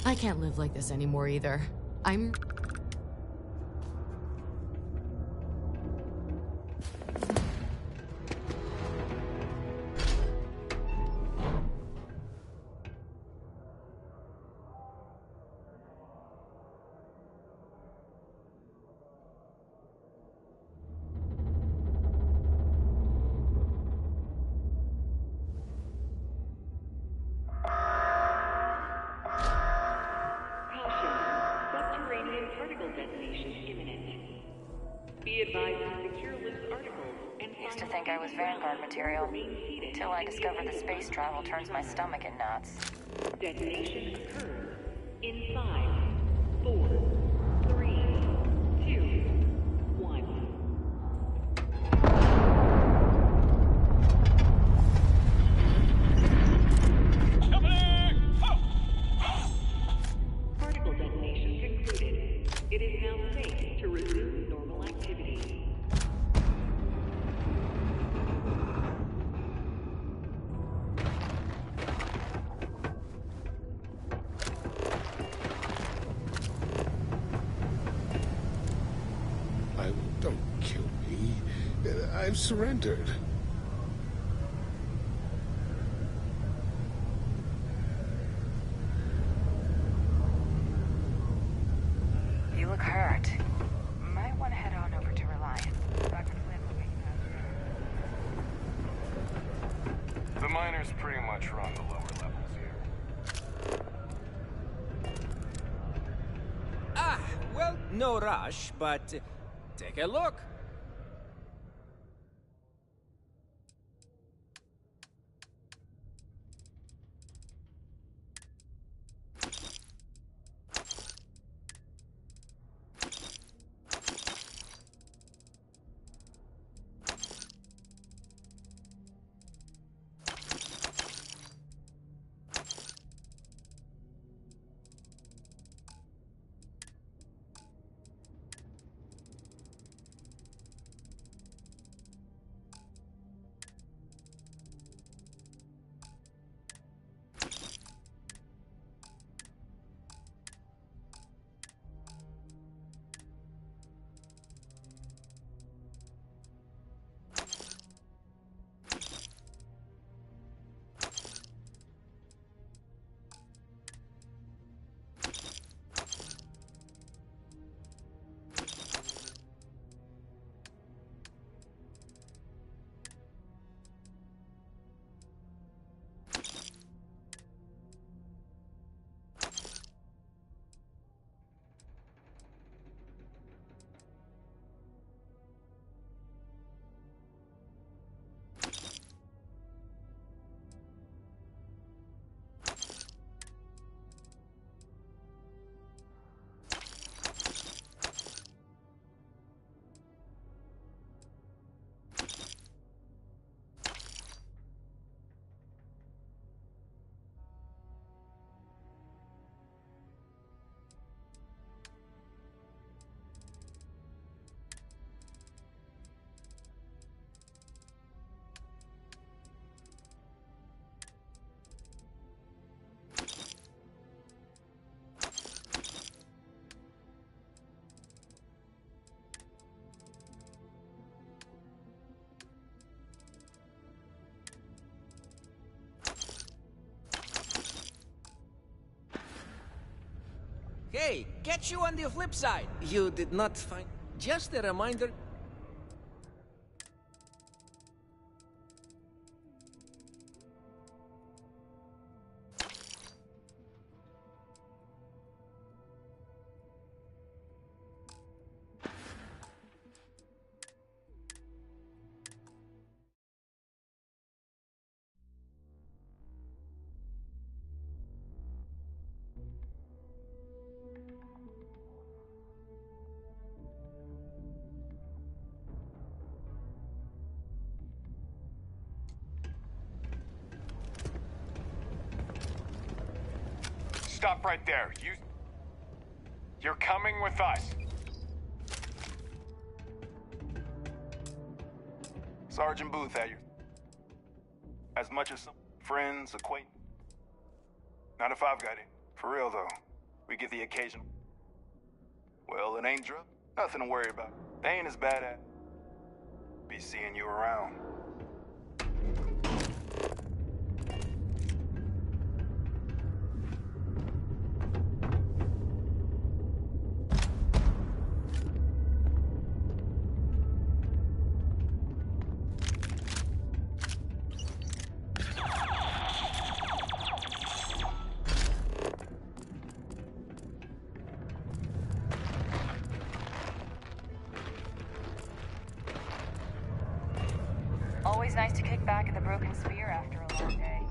I can't live like this anymore either. I'm... Used to think I was Vanguard material, until I discovered the space travel turns my stomach in knots. Detonation occurs in 5, 4, 3, 2, 1. Particle detonation concluded. It is now safe to resume normal activity. Don't kill me. I've surrendered. You look hurt. Might want to head on over to Reliant. Dr. Flynn will be The miners pretty much run the lower levels here. Ah, well, no rush, but take a look. Hey, catch you on the flip side. You did not find... Just a reminder... Stop right there. You're coming with us. Sergeant Booth at you. As much as some friends, acquaintance. Not if I've got it. For real, though. We get the occasional. Well, it ain't drug. Nothing to worry about. They ain't as bad at. Be seeing you around. Always nice to kick back at the Broken Spear after a long day.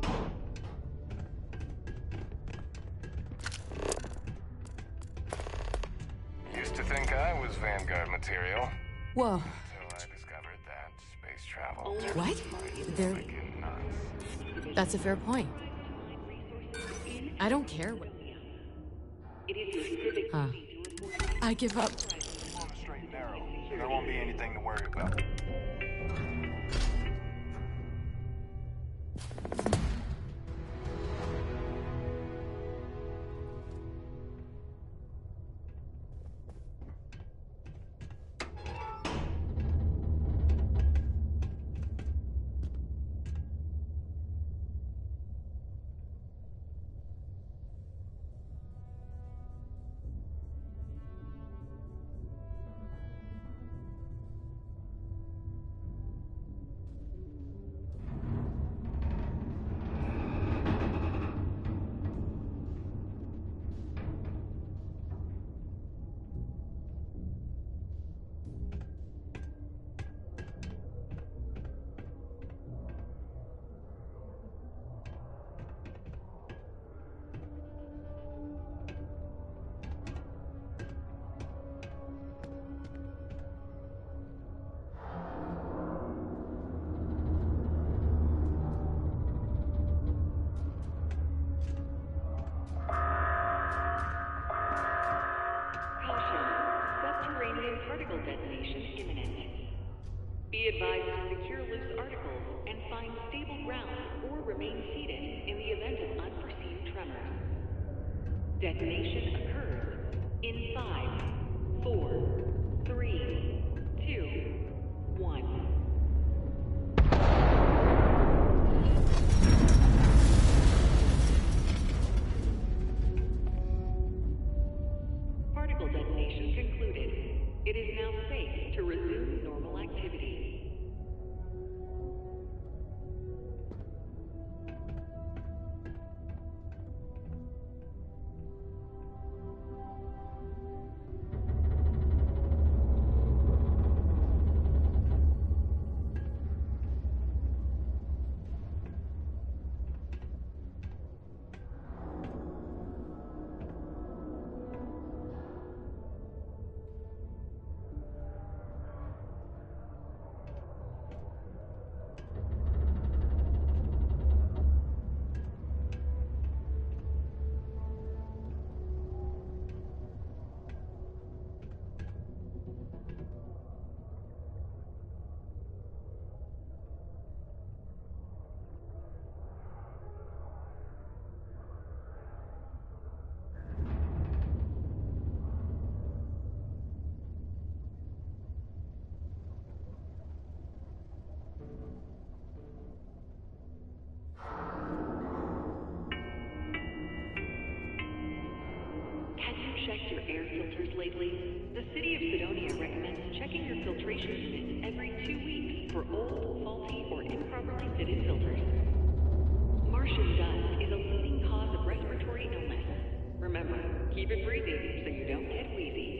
Used to think I was Vanguard material. Whoa. Until I discovered that space travel... What? There... That's a fair point. I don't care what... Huh. I give up. On the straight and narrow. There won't be anything to worry about. Particle detonation imminent. Be advised to secure loose articles and find stable ground or remain seated in the event of unforeseen tremors. Detonation occurs in 5, 4, 3, 2, 1. Particle detonation concluded. It is now safe to resume normal activity. checked your air filters lately? The city of Sidonia recommends checking your filtration units every 2 weeks for old, faulty, or improperly fitted filters. Martian dust is a leading cause of respiratory illness. Remember, keep it breezy so you don't get wheezy.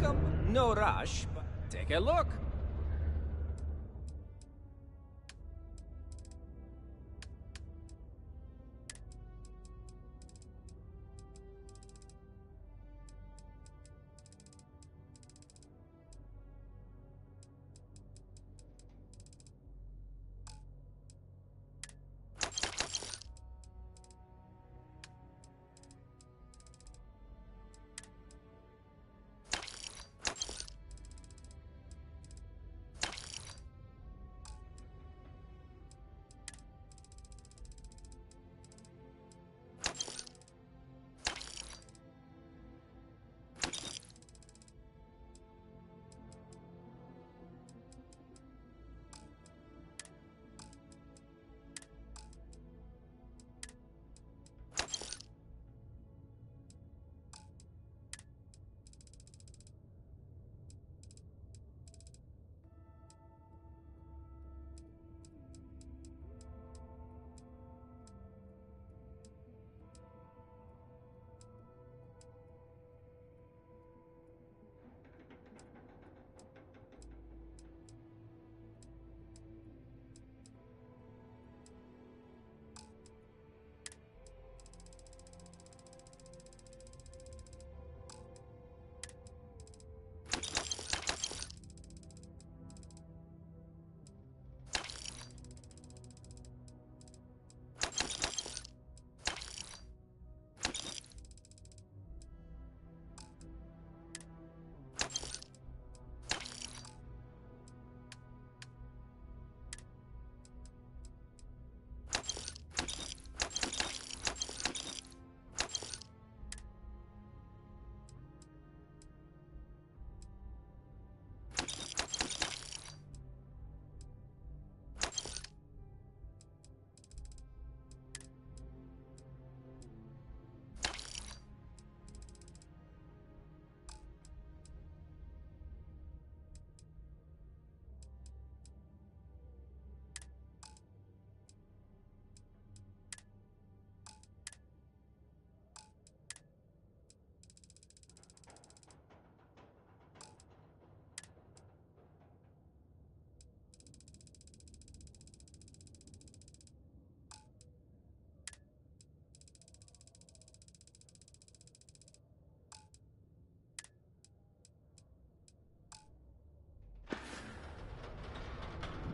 welcome. No rush, but take a look.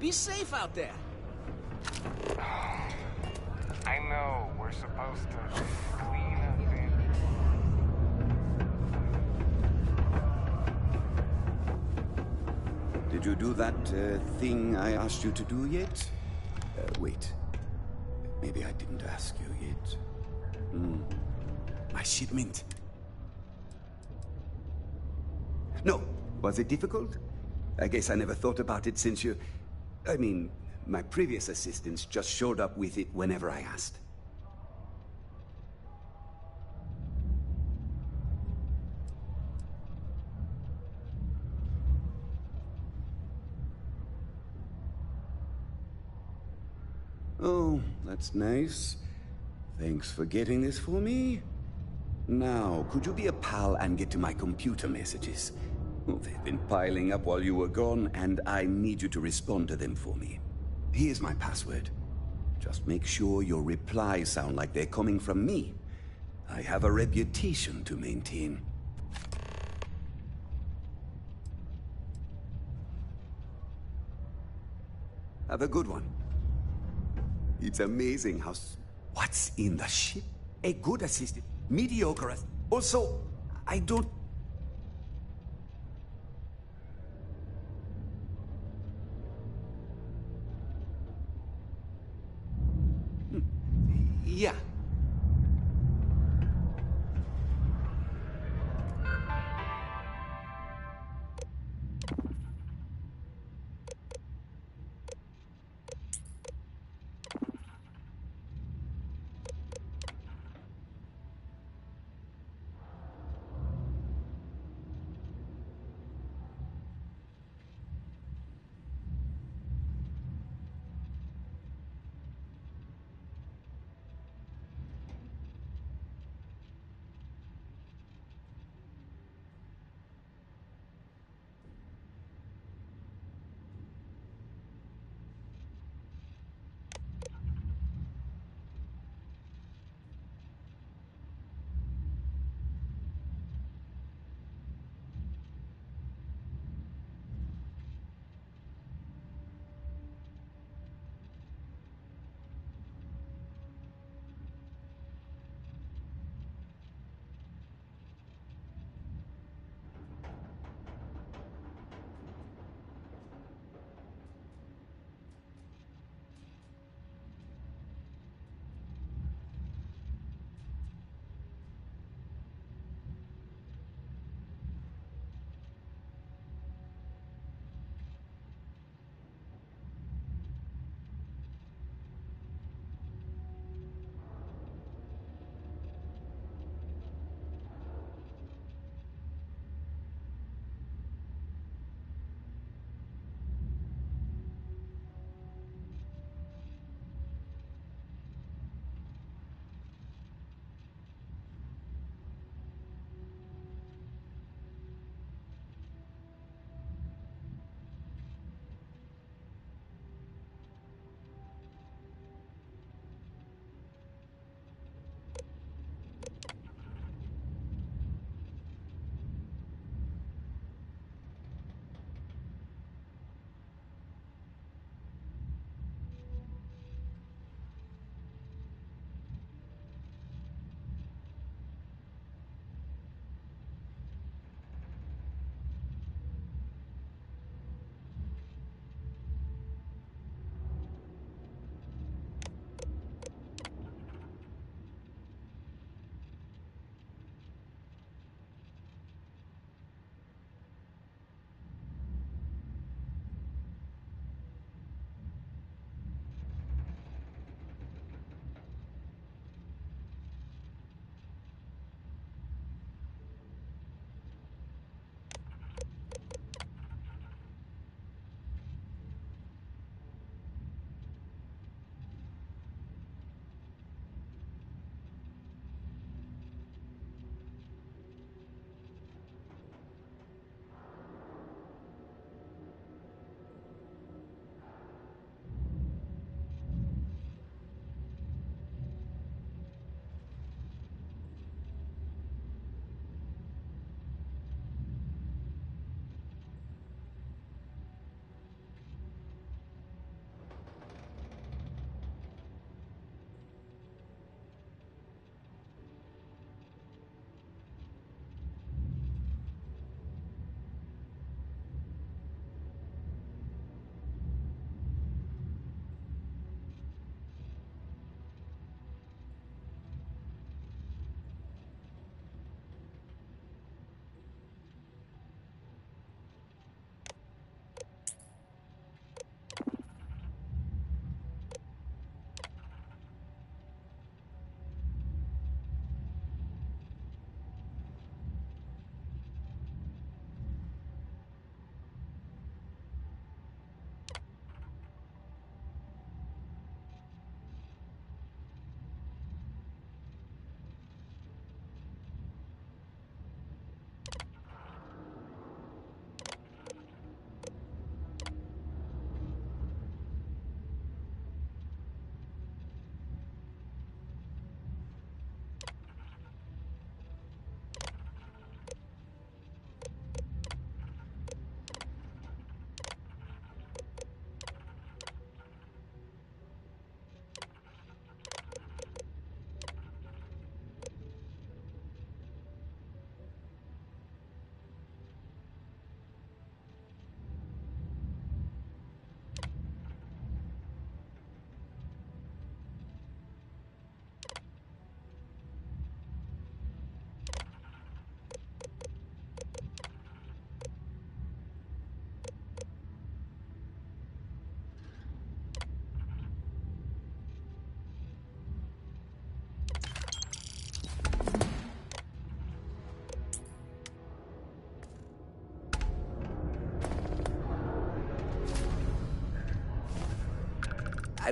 Be safe out there. I know, we're supposed to clean up in. Did you do that thing I asked you to do yet? Wait. Maybe I didn't ask you yet. My shipment. No. Was it difficult? I guess I never thought about it since you... I mean, my previous assistants just showed up with it whenever I asked. Oh, that's nice. Thanks for getting this for me. Now, could you be a pal and get to my computer messages? Oh, they've been piling up while you were gone, and I need you to respond to them for me. Here's my password. Just make sure your replies sound like they're coming from me. I have a reputation to maintain. Have a good one. It's amazing how... What's in the ship? A good assistant. Mediocre. Also, I don't... Yeah.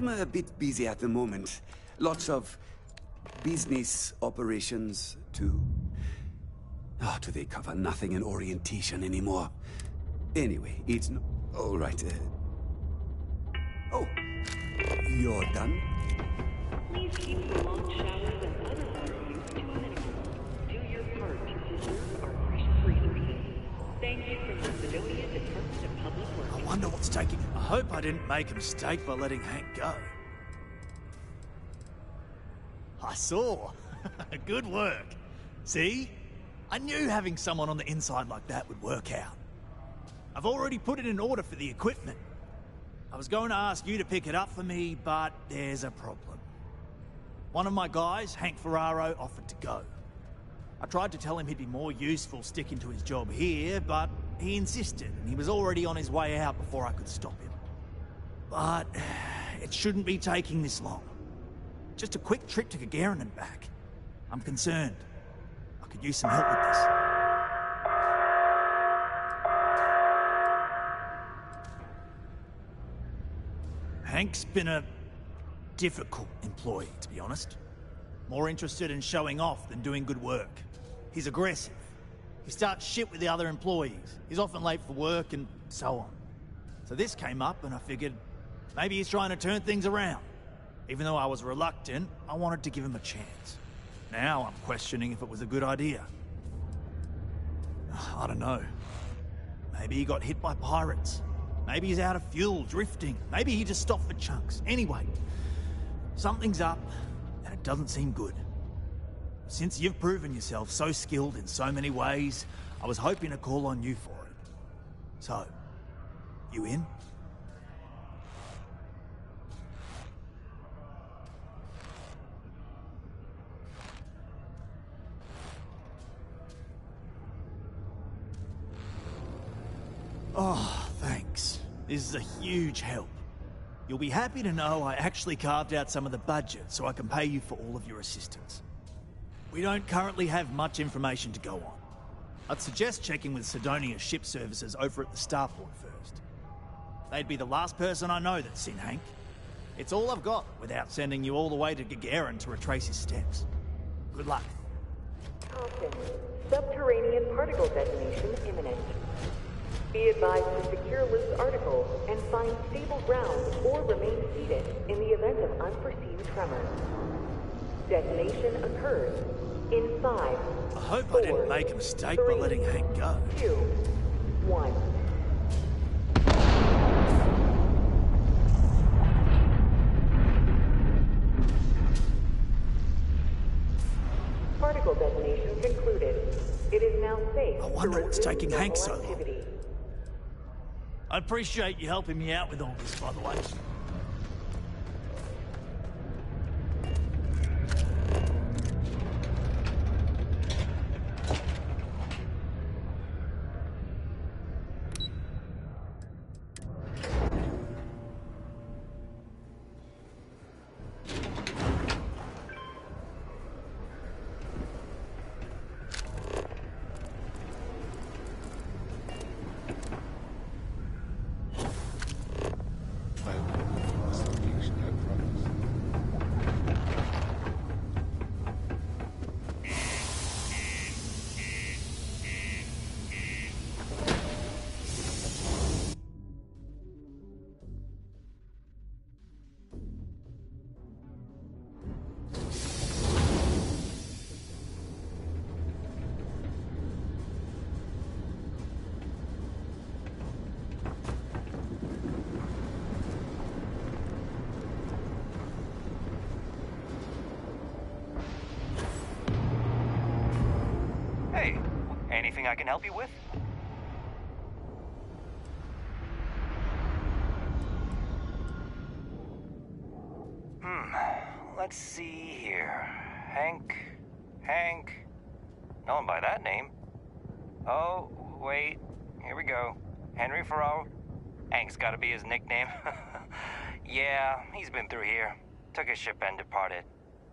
I'm a bit busy at the moment. Lots of business operations to... Oh, do they cover nothing in orientation anymore? Anyway, it's no... All right, Oh, you're done? Please keep the long showers and other water use to a minimum. Do your part to preserve our precious resources. Thank you from the Sidonia Department of Public Works. I wonder what's taking... I hope I didn't make a mistake by letting Hank go. I saw. Good work. See? I knew having someone on the inside like that would work out. I've already put it in order for the equipment. I was going to ask you to pick it up for me, but there's a problem. One of my guys, Hank Ferraro, offered to go. I tried to tell him he'd be more useful sticking to his job here, but he insisted, and he was already on his way out before I could stop him. But it shouldn't be taking this long. Just a quick trip to Gagarin and back. I'm concerned. I could use some help with this. Hank's been a difficult employee, to be honest. More interested in showing off than doing good work. He's aggressive. He starts shit with the other employees. He's often late for work and so on. So this came up and I figured maybe he's trying to turn things around. Even though I was reluctant, I wanted to give him a chance. Now I'm questioning if it was a good idea. I don't know. Maybe he got hit by pirates. Maybe he's out of fuel, drifting. Maybe he just stopped for chunks. Anyway, something's up, and it doesn't seem good. Since you've proven yourself so skilled in so many ways, I was hoping to call on you for it. So, you in? Oh, thanks. This is a huge help. You'll be happy to know I actually carved out some of the budget so I can pay you for all of your assistance. We don't currently have much information to go on. I'd suggest checking with Sidonia's ship services over at the starport first. They'd be the last person I know that's seen Hank. It's all I've got without sending you all the way to Gagarin to retrace his steps. Good luck. Caution. Subterranean particle detonation imminent. Be advised to secure loose articles and find stable ground or remain seated in the event of unforeseen tremors. Detonation occurs in 5. I hope I didn't make a mistake by letting Hank go. 2, 1. Particle detonation concluded. It is now safe. I wonder what's taking Hank so long. Activity. I appreciate you helping me out with all this, by the way. Hey, anything I can help you with? Let's see here. Hank. No one by that name. Oh, wait. Here we go. Henry Ferraro. Hank's gotta be his nickname. Yeah, he's been through here. Took his ship and departed.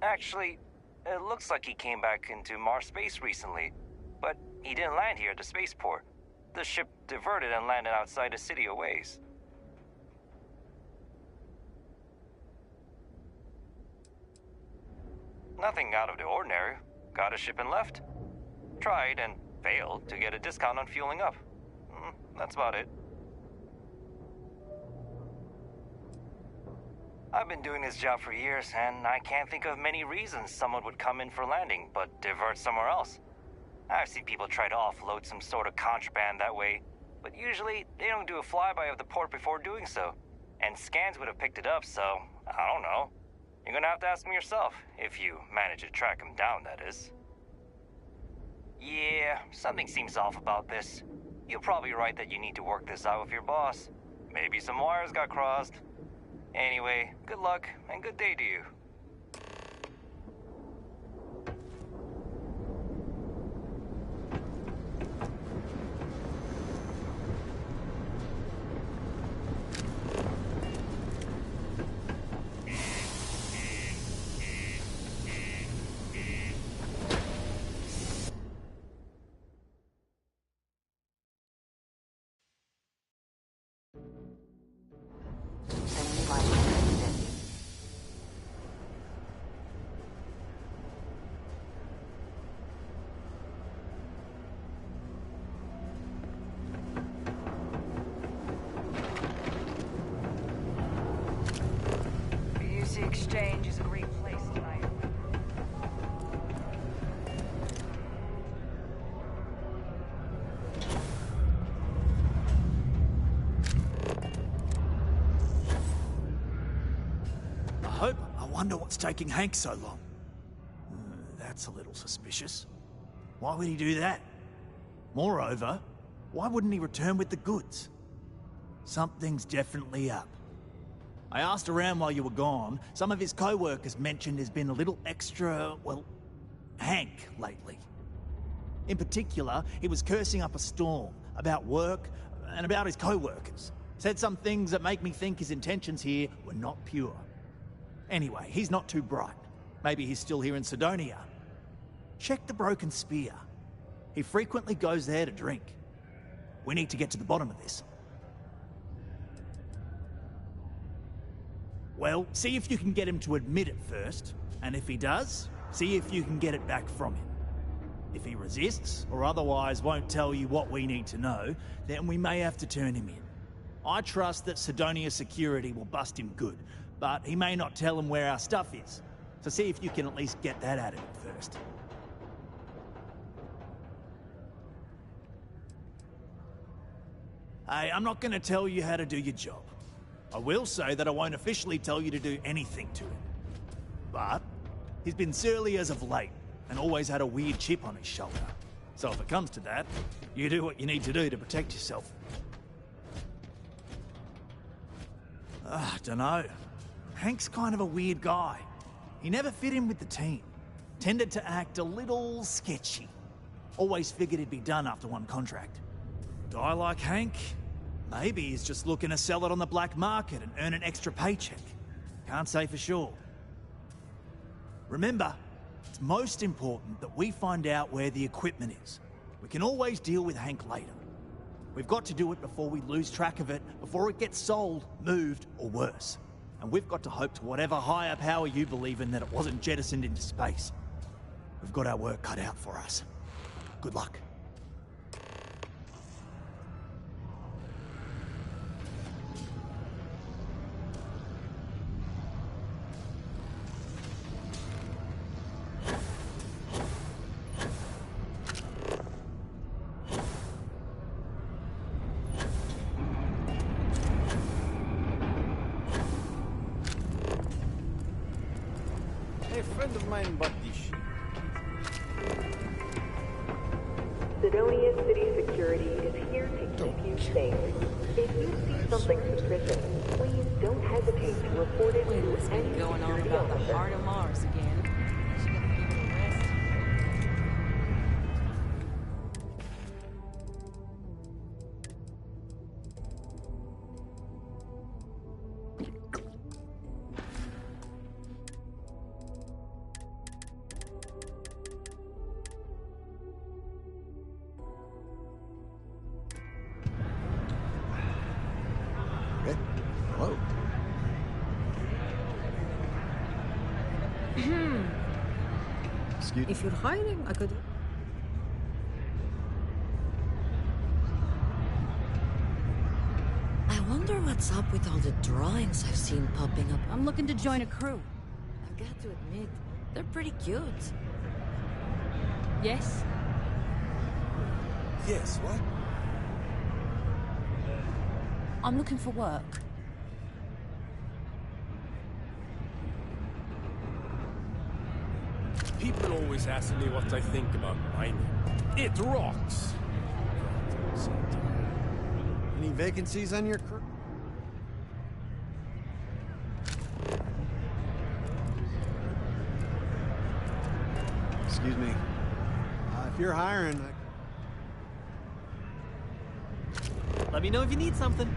Actually, it looks like he came back into Mars space recently. But he didn't land here at the spaceport. The ship diverted and landed outside the city a ways. Nothing out of the ordinary. Got a ship and left. Tried and failed to get a discount on fueling up. That's about it. I've been doing this job for years, and I can't think of many reasons someone would come in for landing, but divert somewhere else. I've seen people try to offload some sort of contraband that way, but usually they don't do a flyby of the port before doing so. And scans would have picked it up, so I don't know. You're gonna have to ask me yourself, if you manage to track him down, that is. Yeah, something seems off about this. You're probably right that you need to work this out with your boss. Maybe some wires got crossed. Anyway, good luck and good day to you. Exchange is a great place tonight. I wonder what's taking Hank so long. That's a little suspicious. Why would he do that? Moreover, why wouldn't he return with the goods? Something's definitely up. I asked around while you were gone. Some of his co-workers mentioned there's been a little extra, well, Hank lately. In particular, he was cursing up a storm about work and about his co-workers. Said some things that make me think his intentions here were not pure. Anyway, he's not too bright. Maybe he's still here in Sidonia. Check the Broken Spear. He frequently goes there to drink. We need to get to the bottom of this. Well, see if you can get him to admit it first, and if he does, see if you can get it back from him. If he resists, or otherwise won't tell you what we need to know, then we may have to turn him in. I trust that Sidonia security will bust him good, but he may not tell him where our stuff is. So see if you can at least get that out of him first. Hey, I'm not going to tell you how to do your job. I will say that I won't officially tell you to do anything to him. But he's been surly as of late, and always had a weird chip on his shoulder. So if it comes to that, you do what you need to do to protect yourself. Dunno. Hank's kind of a weird guy. He never fit in with the team. Tended to act a little sketchy. Always figured he'd be done after one contract. Guy like Hank, maybe he's just looking to sell it on the black market and earn an extra paycheck. Can't say for sure. Remember, it's most important that we find out where the equipment is. We can always deal with Hank later. We've got to do it before we lose track of it, before it gets sold, moved, or worse. And we've got to hope to whatever higher power you believe in that it wasn't jettisoned into space. We've got our work cut out for us. Good luck. A friend of mine bought this shit. Sidonia City Security is here to keep you safe. If you see something suspicious, please don't hesitate to report it to any Going on security about the officer. heart of Mars again. She gonna give it a rest. Whoa. If you're hiring, I could... I wonder what's up with all the drawings I've seen popping up. I'm looking to join a crew. I've got to admit, they're pretty cute. Yes? Yes, what? I'm looking for work. People always ask me what I think about mining. It rocks! Any vacancies on your crew? Excuse me. If you're hiring, Let me know if you need something.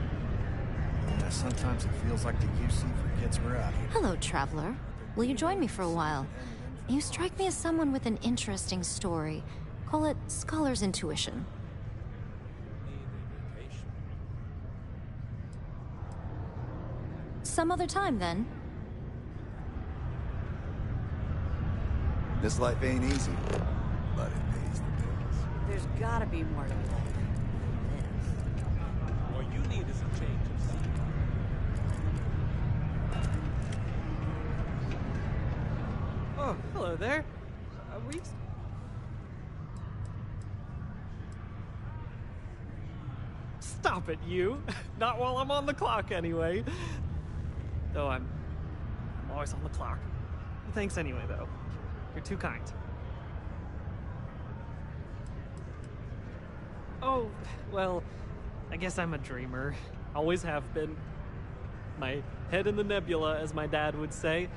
yeah, sometimes it feels like the UC forgets we're out here. Hello, traveler. Will you join me for a while? You strike me as someone with an interesting story. Call it scholar's intuition. Some other time, then. This life ain't easy, but it pays the bills. There's gotta be more to life. What you need is a change of scene. Oh, hello there. We... Stop it, you. Not while I'm on the clock, anyway. Though I'm always on the clock. Thanks anyway, though. You're too kind. Oh, well, I guess I'm a dreamer. Always have been. My head in the nebula, as my dad would say.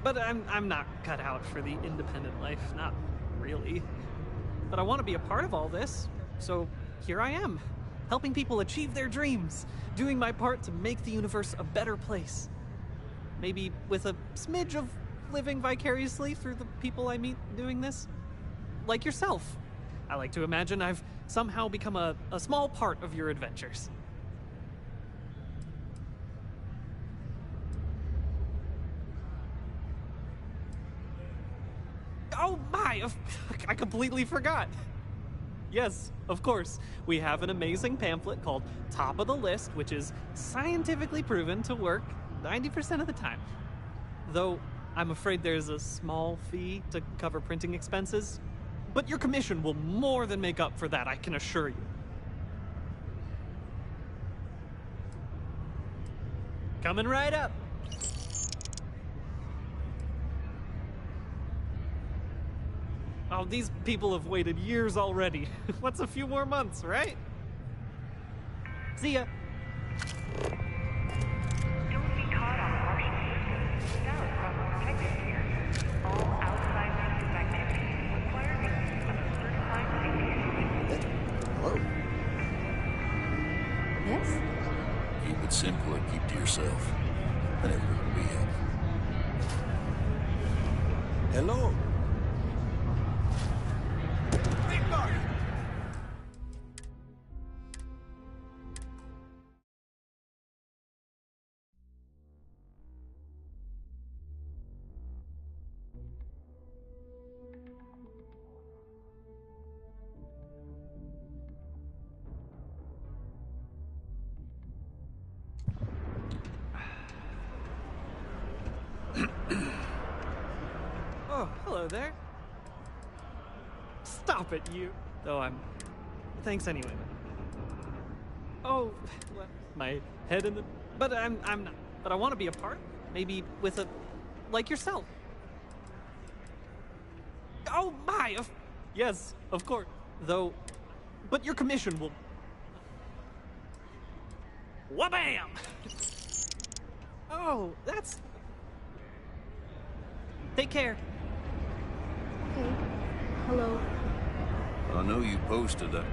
But I'm not cut out for the independent life, not really. But I want to be a part of all this, so here I am, helping people achieve their dreams, doing my part to make the universe a better place. Maybe with a smidge of living vicariously through the people I meet doing this. Like yourself. I like to imagine I've somehow become a small part of your adventures. Oh my! I completely forgot. Yes, of course. We have an amazing pamphlet called Top of the List, which is scientifically proven to work 90% of the time. Though, I'm afraid there's a small fee to cover printing expenses. But your commission will more than make up for that, I can assure you. Coming right up. Oh, these people have waited years already. What's a few more months, right? See ya. Don't be caught on Martian systems without proper protective gear. All outside systems activities require the use of a certified safety. Hello? Yes? Keep it simple and keep to yourself. And everyone will be happy. Hello? Oh, hello there. Stop it, you. Though I'm... Thanks anyway. Oh, well, my head in the... But I'm not... But I want to be a part. Maybe with a... Like yourself. Oh my! Yes, of course. Though... But your commission will... Wha-bam! Oh, that's... Take care. Okay. Hello. I know you posted that.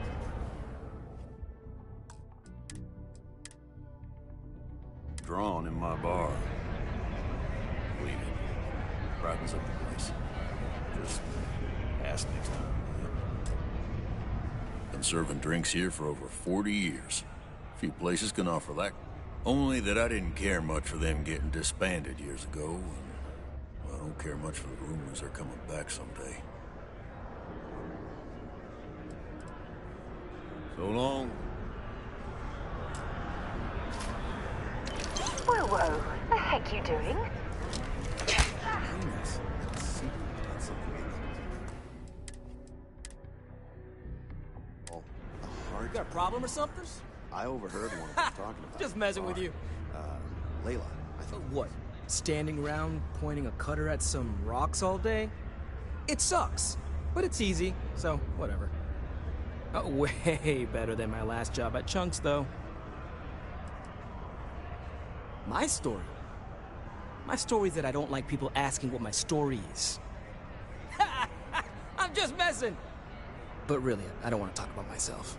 Drawn in my bar. Leave it. Brightens up the place. Just ask next time. Been serving drinks here for over 40 years. Few places can offer that. Only that I didn't care much for them getting disbanded years ago. I don't care much for the rumors they're coming back someday. So long. Whoa, whoa. The heck you doing? You got a problem or something? I overheard one of them talking about Just messing with you. Layla, I think. What? Standing around pointing a cutter at some rocks all day? It sucks, but it's easy, so whatever. Way better than my last job at Chunks, though. My story? My story's that I don't like people asking what my story is. I'm just messing! But really, I don't want to talk about myself.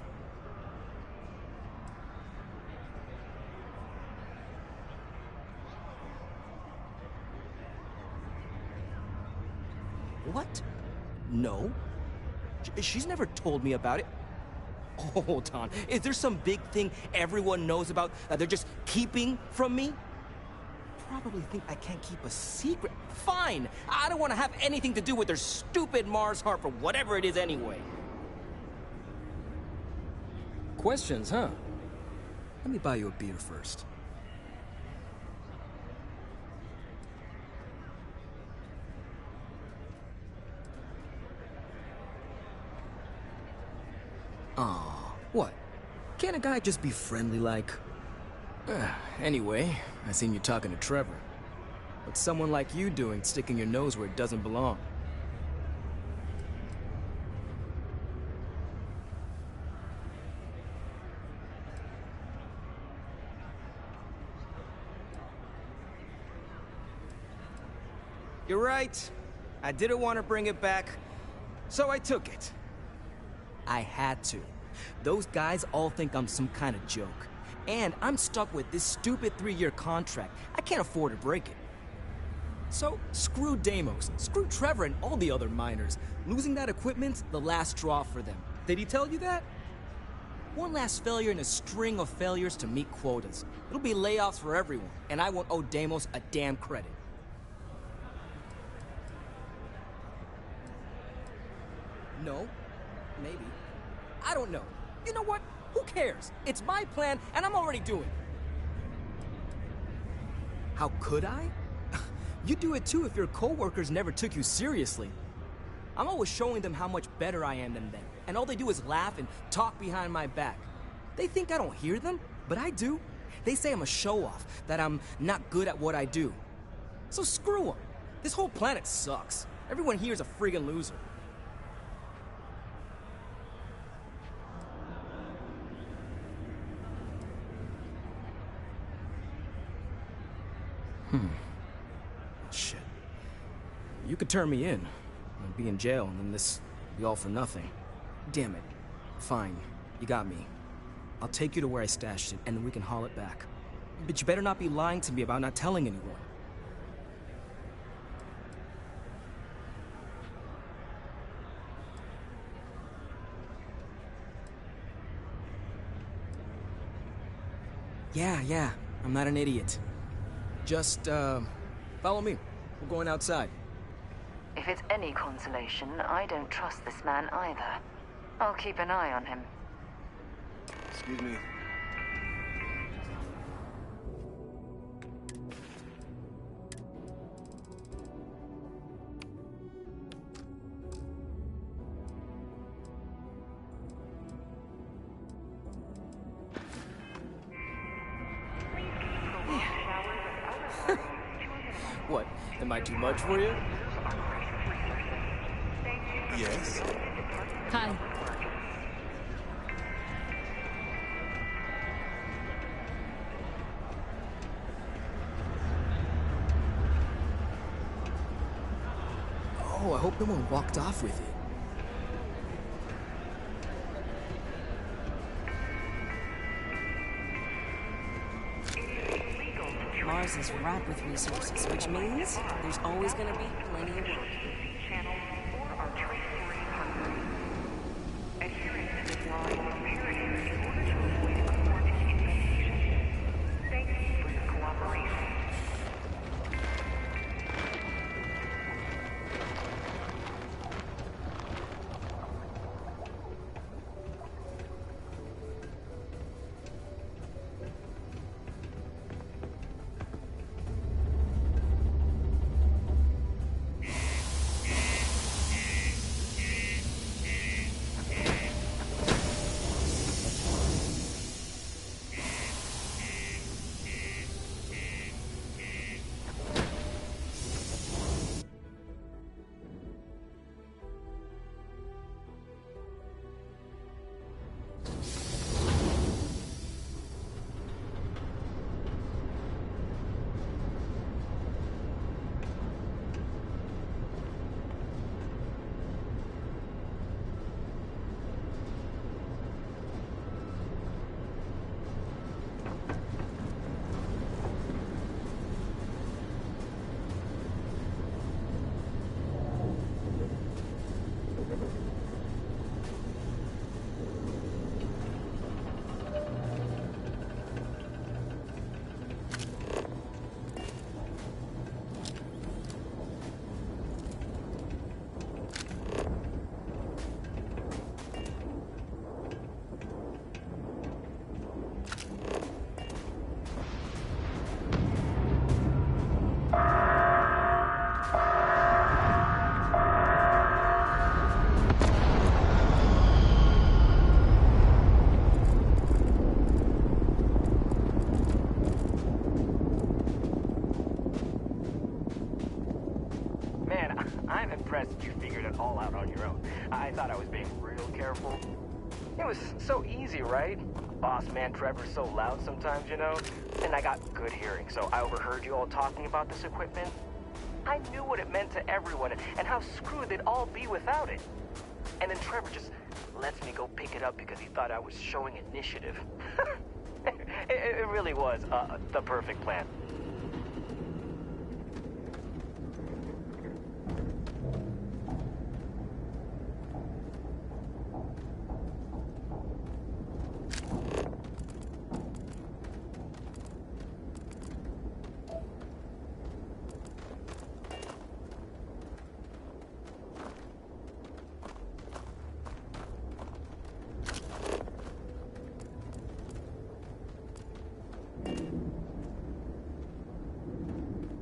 What? No. She's never told me about it. Hold on. Is there some big thing everyone knows about that they're just keeping from me? Probably think I can't keep a secret. Fine. I don't want to have anything to do with their stupid Mars heart for whatever it is anyway. Questions, huh? Let me buy you a beer first. Aw, what? Can't a guy just be friendly like? Anyway, I seen you talking to Trevor. What's someone like you doing sticking your nose where it doesn't belong? You're right. I didn't want to bring it back, so I took it. I had to. Those guys all think I'm some kind of joke. And I'm stuck with this stupid 3-year contract. I can't afford to break it. So, screw Deimos, screw Trevor and all the other miners. Losing that equipment's the last straw for them. Did he tell you that? One last failure in a string of failures to meet quotas. It'll be layoffs for everyone, and I won't owe Deimos a damn credit. No. Maybe. I don't know. You know what? Who cares? It's my plan, and I'm already doing it. How could I? You'd do it too if your coworkers never took you seriously. I'm always showing them how much better I am than them, and all they do is laugh and talk behind my back. They think I don't hear them, but I do. They say I'm a show-off, that I'm not good at what I do. So screw them. This whole planet sucks. Everyone here is a friggin' loser. Shit. You could turn me in. I'd be in jail, and then this be all for nothing. Damn it. Fine. You got me. I'll take you to where I stashed it, and then we can haul it back. But you better not be lying to me about not telling anyone. Yeah. I'm not an idiot. Just, follow me. We're going outside. If it's any consolation, I don't trust this man either. I'll keep an eye on him. Excuse me. What? Am I too much for you? Yes. Hi. Oh, I hope no one walked off with it. Mars is ripe with resources, which means there's always gonna be plenty of work. I thought I was being real careful. It was so easy, right? Boss man Trevor's so loud sometimes, you know? And I got good hearing, so I overheard you all talking about this equipment. I knew what it meant to everyone and how screwed they'd all be without it. And then Trevor just lets me go pick it up because he thought I was showing initiative. It really was the perfect plan.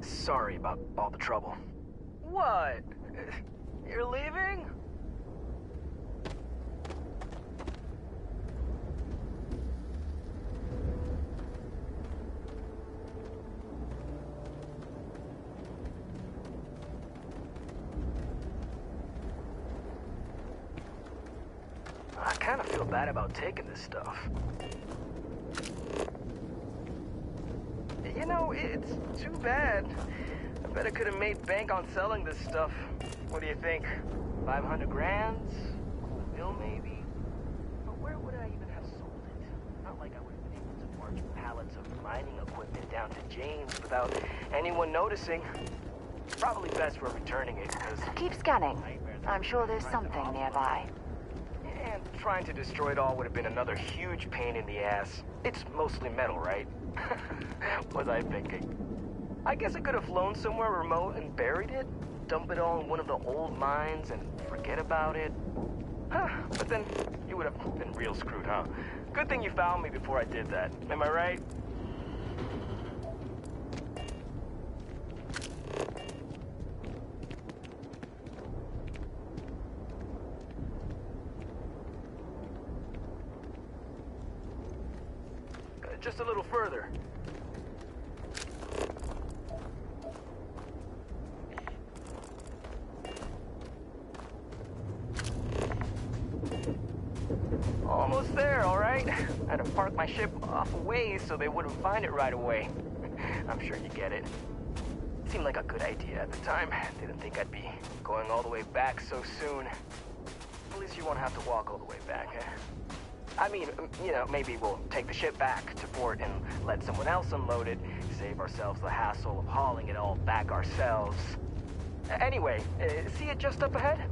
Sorry about all the trouble. What? You're leaving? I kind of feel bad about taking this stuff. You know, it's too bad. I bet I could have made bank on selling this stuff. What do you think? 500 grand? A mil, maybe? But where would I even have sold it? Not like I would have been able to march pallets of mining equipment down to James without anyone noticing. Probably best we're returning it, because... Keep scanning. I'm sure there's something nearby. And trying to destroy it all would have been another huge pain in the ass. It's mostly metal, right? What was I thinking? I guess I could have flown somewhere remote and buried it, dump it all in one of the old mines and forget about it. Huh, but then you would have been real screwed, huh? Good thing you found me before I did that. Am I right? Just a little further. Almost there, all right? I had to park my ship off a ways so they wouldn't find it right away. I'm sure you get it. Seemed like a good idea at the time. Didn't think I'd be going all the way back so soon. At least you won't have to walk all the way back, eh? I mean, you know, maybe we'll take the ship back to port and let someone else unload it, save ourselves the hassle of hauling it all back ourselves. Anyway, see it just up ahead?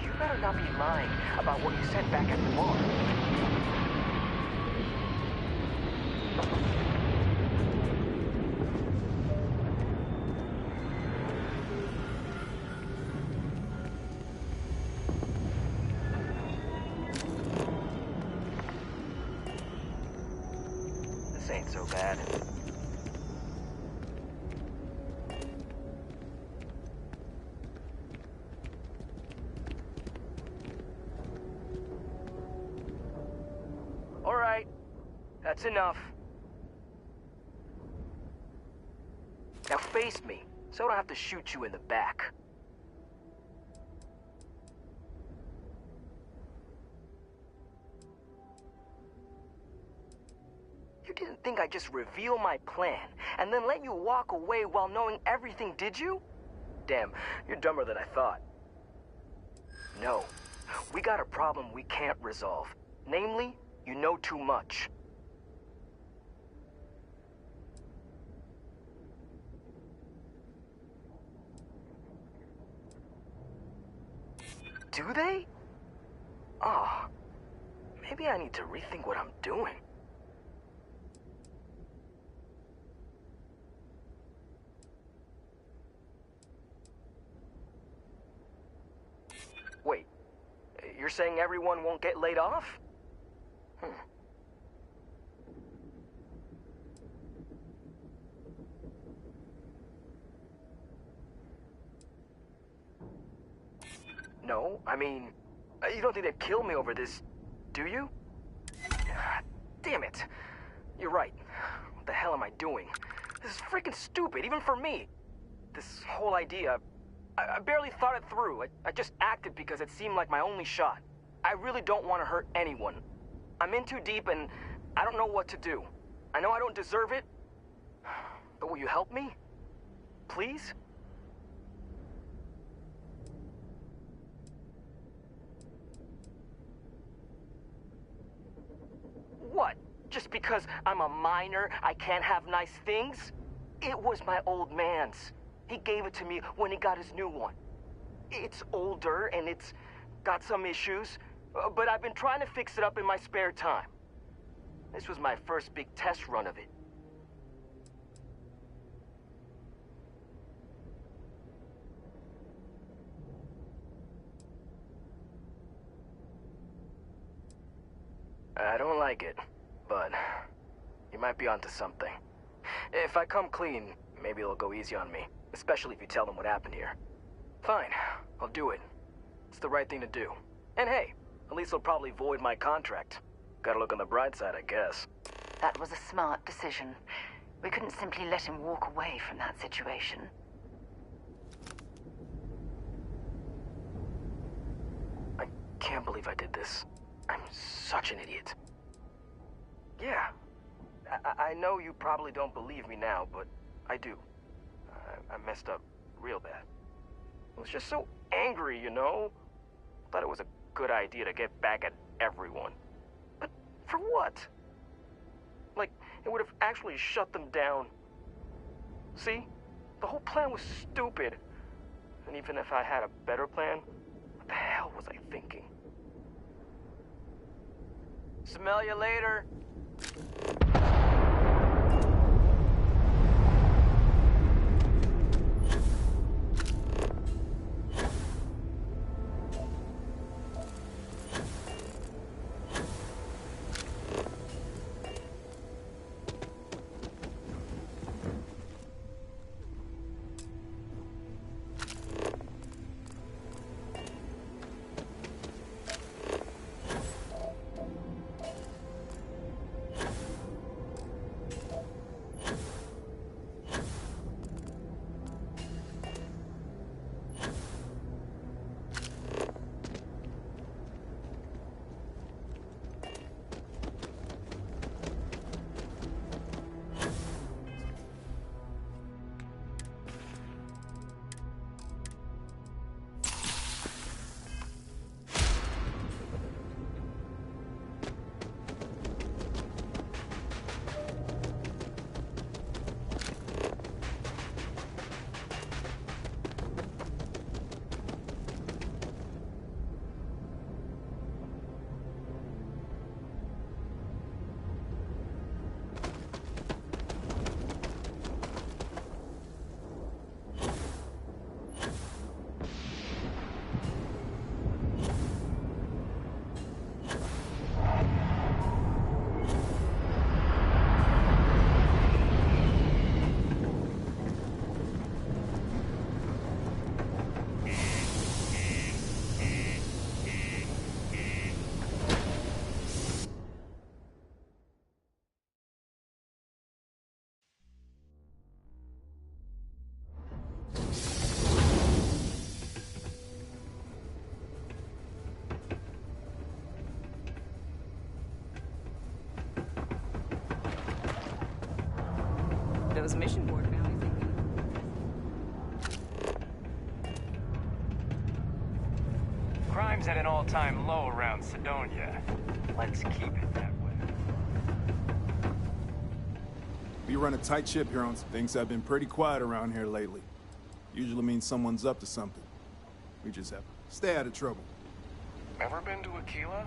You better not be lying about what you said back at the bar. This ain't so bad. All right, that's enough. Now face me, so I don't have to shoot you in the back. You didn't think I'd just reveal my plan, and then let you walk away while knowing everything, did you? Damn, you're dumber than I thought. No, we got a problem we can't resolve. Namely, you know too much. Do they? Oh, maybe I need to rethink what I'm doing. You're saying everyone won't get laid off? No, I mean, you don't think they'd kill me over this, do you? Damn it. You're right. What the hell am I doing? This is freaking stupid, even for me. This whole idea, I barely thought it through. I just acted because it seemed like my only shot. I really don't want to hurt anyone. I'm in too deep and I don't know what to do. I know I don't deserve it, but will you help me? Please? What? Just because I'm a minor, I can't have nice things? It was my old man's. He gave it to me when he got his new one. It's older and it's got some issues, but I've been trying to fix it up in my spare time. This was my first big test run of it. I don't like it, but you might be onto something. If I come clean, maybe it'll go easy on me, especially if you tell them what happened here. Fine, I'll do it. It's the right thing to do. And hey, at least they'll probably void my contract. Gotta look on the bright side, I guess. That was a smart decision. We couldn't simply let him walk away from that situation. I can't believe I did this. I'm such an idiot. Yeah, I know you probably don't believe me now, but I do. I messed up real bad. I was just so angry, you know? Thought it was a good idea to get back at everyone. But for what? Like, it would have actually shut them down. See? The whole plan was stupid. And even if I had a better plan, what the hell was I thinking? Smell you later. Those mission board values. Crime's at an all-time low around Sidonia. Let's keep it that way. We run a tight ship here on things have been pretty quiet around here lately. Usually means someone's up to something. We just have to stay out of trouble. Ever been to Aquila?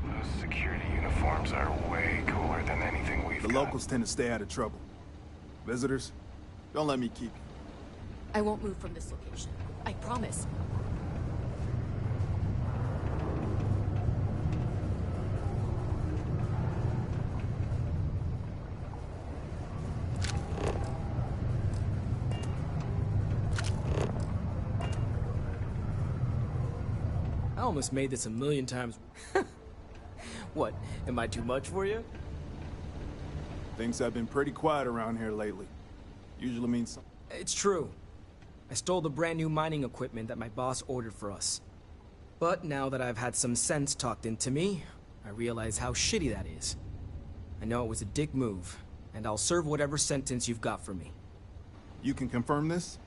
Those security uniforms are way cooler than anything we've The got. locals tend to stay out of trouble. Visitors, don't let me keep you. I won't move from this location. I promise. almost made this a million times. What, am I too much for you? Things have been pretty quiet around here lately. Usually means something. It's true. I stole the brand new mining equipment that my boss ordered for us. But now that I've had some sense talked into me, I realize how shitty that is. I know it was a dick move, and I'll serve whatever sentence you've got for me. You can confirm this?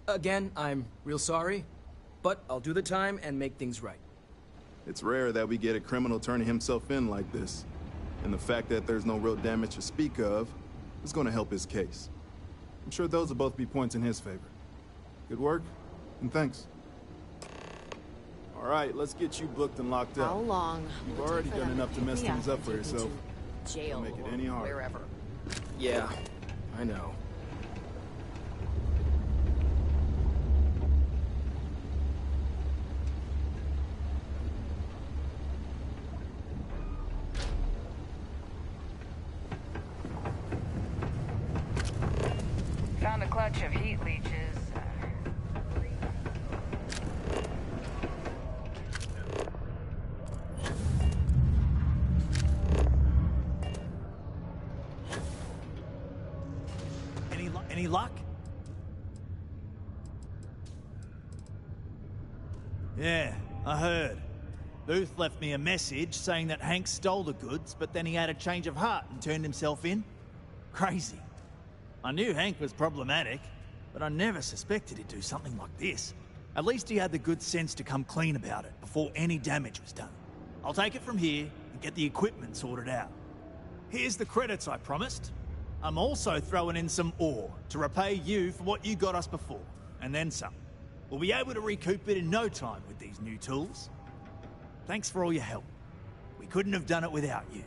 Again, I'm real sorry, but I'll do the time and make things right. It's rare that we get a criminal turning himself in like this. And the fact that there's no real damage to speak of is going to help his case. I'm sure those will both be points in his favor. Good work, and thanks. All right, let's get you booked and locked up. How long? You've already done enough to mess things up for yourself. Jail. Don't make it any harder. Wherever. Yeah, I know. Found a clutch of heat leeches. Any luck? Yeah, I heard. Booth left me a message saying that Hank stole the goods, but then he had a change of heart and turned himself in. Crazy. I knew Hank was problematic, but I never suspected he'd do something like this. At least he had the good sense to come clean about it before any damage was done. I'll take it from here and get the equipment sorted out. Here's the credits I promised. I'm also throwing in some ore to repay you for what you got us before, and then some. We'll be able to recoup it in no time with these new tools. Thanks for all your help. We couldn't have done it without you.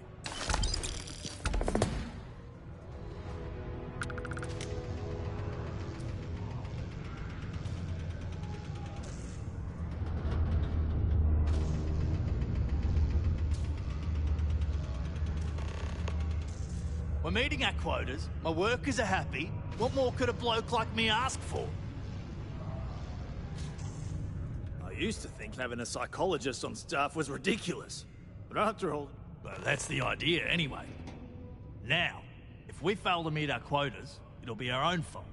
We're meeting our quotas, my workers are happy. What more could a bloke like me ask for? I used to think having a psychologist on staff was ridiculous. But after all, well, that's the idea anyway. Now, if we fail to meet our quotas, it'll be our own fault,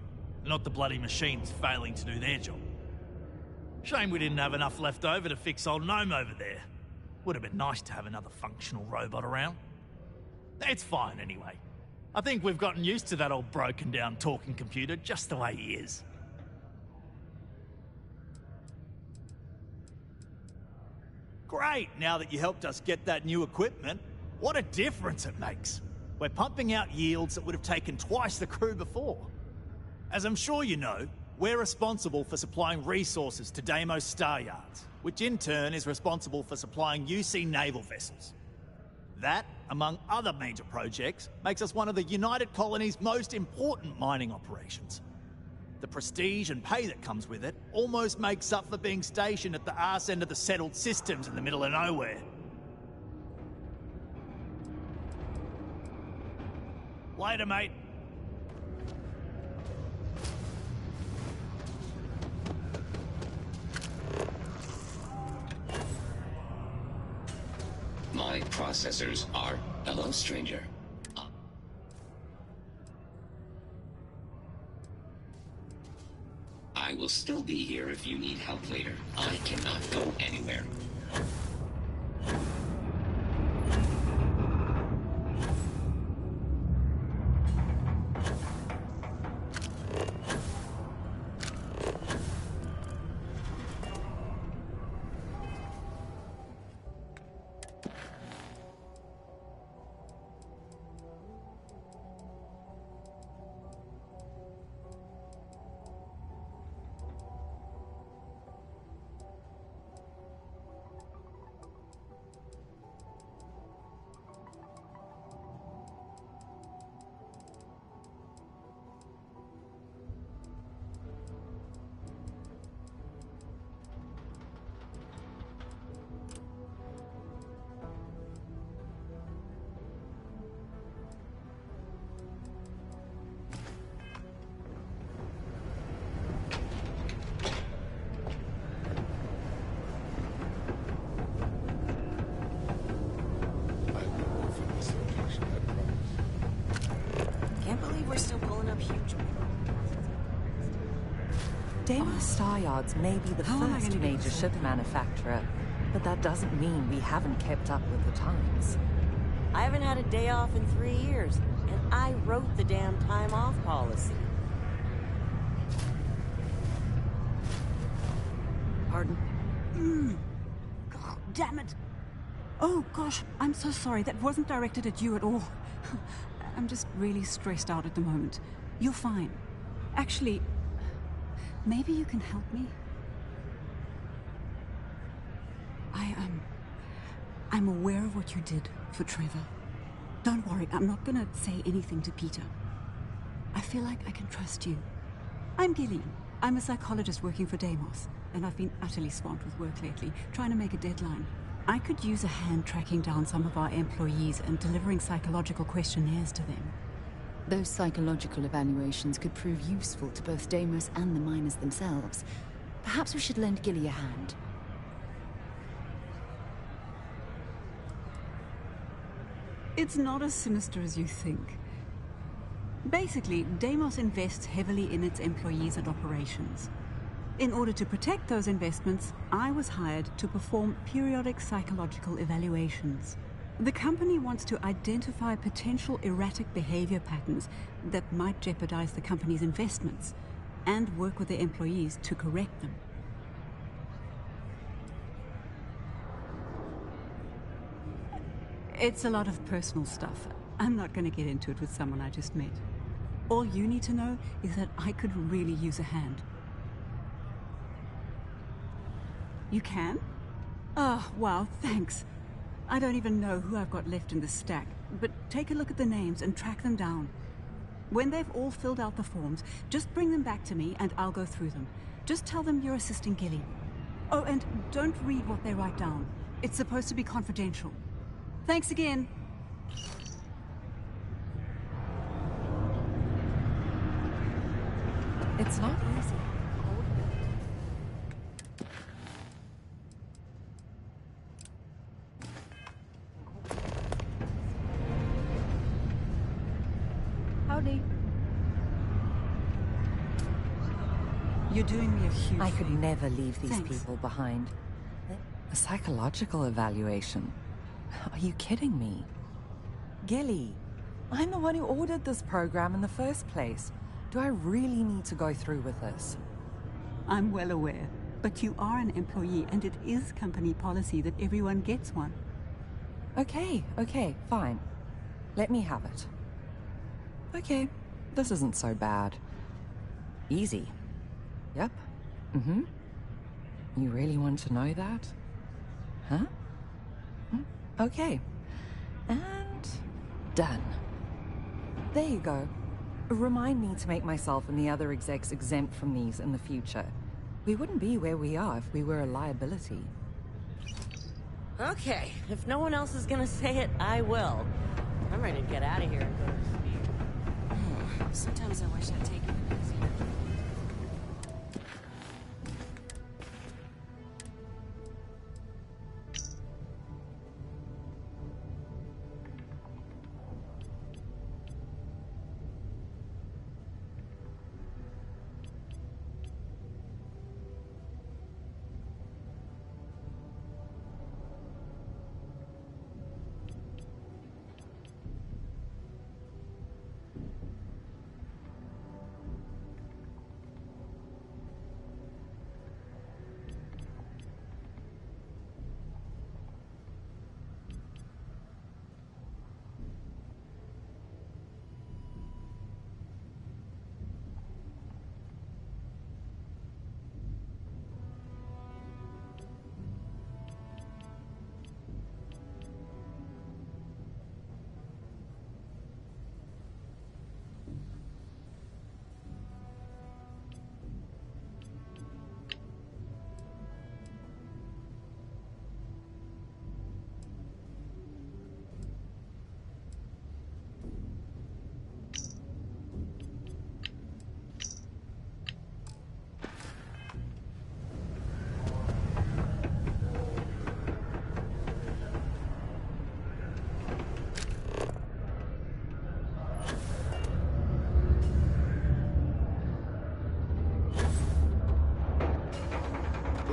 not the bloody machines failing to do their job. Shame we didn't have enough left over to fix old Gnome over there. Would have been nice to have another functional robot around. It's fine anyway. I think we've gotten used to that old broken down talking computer just the way he is. Great, now that you helped us get that new equipment, what a difference it makes. We're pumping out yields that would have taken twice the crew before. As I'm sure you know, we're responsible for supplying resources to Deimos Star Yards, which in turn is responsible for supplying UC naval vessels. That, among other major projects, makes us one of the United Colony's most important mining operations. The prestige and pay that comes with it almost makes up for being stationed at the arse end of the settled systems in the middle of nowhere. Later, mate. My processors are... Hello, stranger. I will still be here if you need help later. I cannot go anywhere. Deimos Star Yards may be the How am I first gonna get major this ship all done? manufacturer, but that doesn't mean we haven't kept up with the times. I haven't had a day off in 3 years, and I wrote the damn time off policy. Pardon? God damn it! Oh gosh, I'm so sorry. That wasn't directed at you at all. I'm just really stressed out at the moment. You're fine. Actually, maybe you can help me? I'm aware of what you did for Trevor. Don't worry, I'm not gonna say anything to Peter. I feel like I can trust you. I'm Gillian. I'm a psychologist working for Deimos, and I've been utterly swamped with work lately, trying to make a deadline. I could use a hand tracking down some of our employees and delivering psychological questionnaires to them. Those psychological evaluations could prove useful to both Deimos and the miners themselves. Perhaps we should lend Gilly a hand. It's not as sinister as you think. Basically, Deimos invests heavily in its employees and operations. In order to protect those investments, I was hired to perform periodic psychological evaluations. The company wants to identify potential erratic behavior patterns that might jeopardize the company's investments and work with their employees to correct them. It's a lot of personal stuff. I'm not going to get into it with someone I just met. All you need to know is that I could really use a hand. You can? Oh, wow, thanks. I don't even know who I've got left in the stack, but take a look at the names and track them down. When they've all filled out the forms, just bring them back to me and I'll go through them. Just tell them you're assisting Gilly. Oh, and don't read what they write down. It's supposed to be confidential. Thanks again. It's not easy. Howdy. You're doing me a huge I could favor. never leave these Thanks. people behind. A psychological evaluation? Are you kidding me? Gilly, I'm the one who ordered this program in the first place. Do I really need to go through with this? I'm well aware, but you are an employee and it is company policy that everyone gets one. Okay, fine. Let me have it. Okay, this isn't so bad. Easy. Yep. Mm-hmm. You really want to know that? Huh? Okay. And done. There you go. Remind me to make myself and the other execs exempt from these in the future. We wouldn't be where we are if we were a liability. Okay, if no one else is gonna say it, I will. I'm ready to get out of here and go to sleep. Sometimes I wish I'd taken it easier.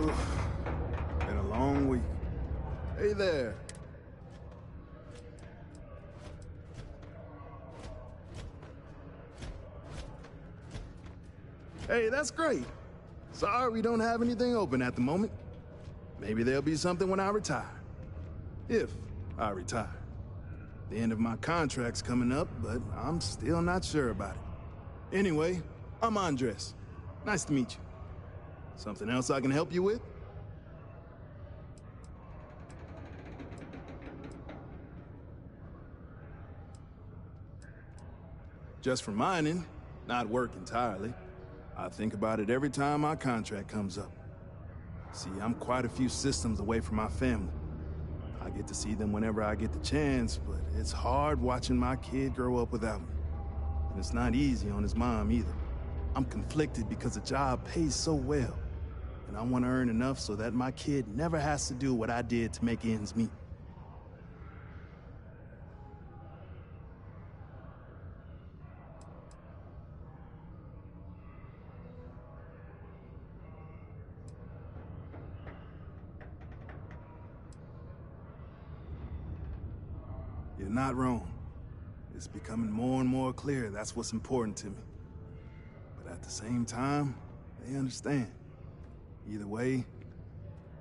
Oof. Been a long week. Hey there. Hey, that's great. Sorry we don't have anything open at the moment. Maybe there'll be something when I retire. If I retire. The end of my contract's coming up, but I'm still not sure about it. Anyway, I'm Andres. Nice to meet you. Something else I can help you with? Just for mining, not work entirely. I think about it every time my contract comes up. See, I'm quite a few systems away from my family. I get to see them whenever I get the chance, but it's hard watching my kid grow up without me. And it's not easy on his mom either. I'm conflicted because the job pays so well. And I want to earn enough so that my kid never has to do what I did to make ends meet. You're not wrong. It's becoming more and more clear that's what's important to me. But at the same time, they understand. Either way,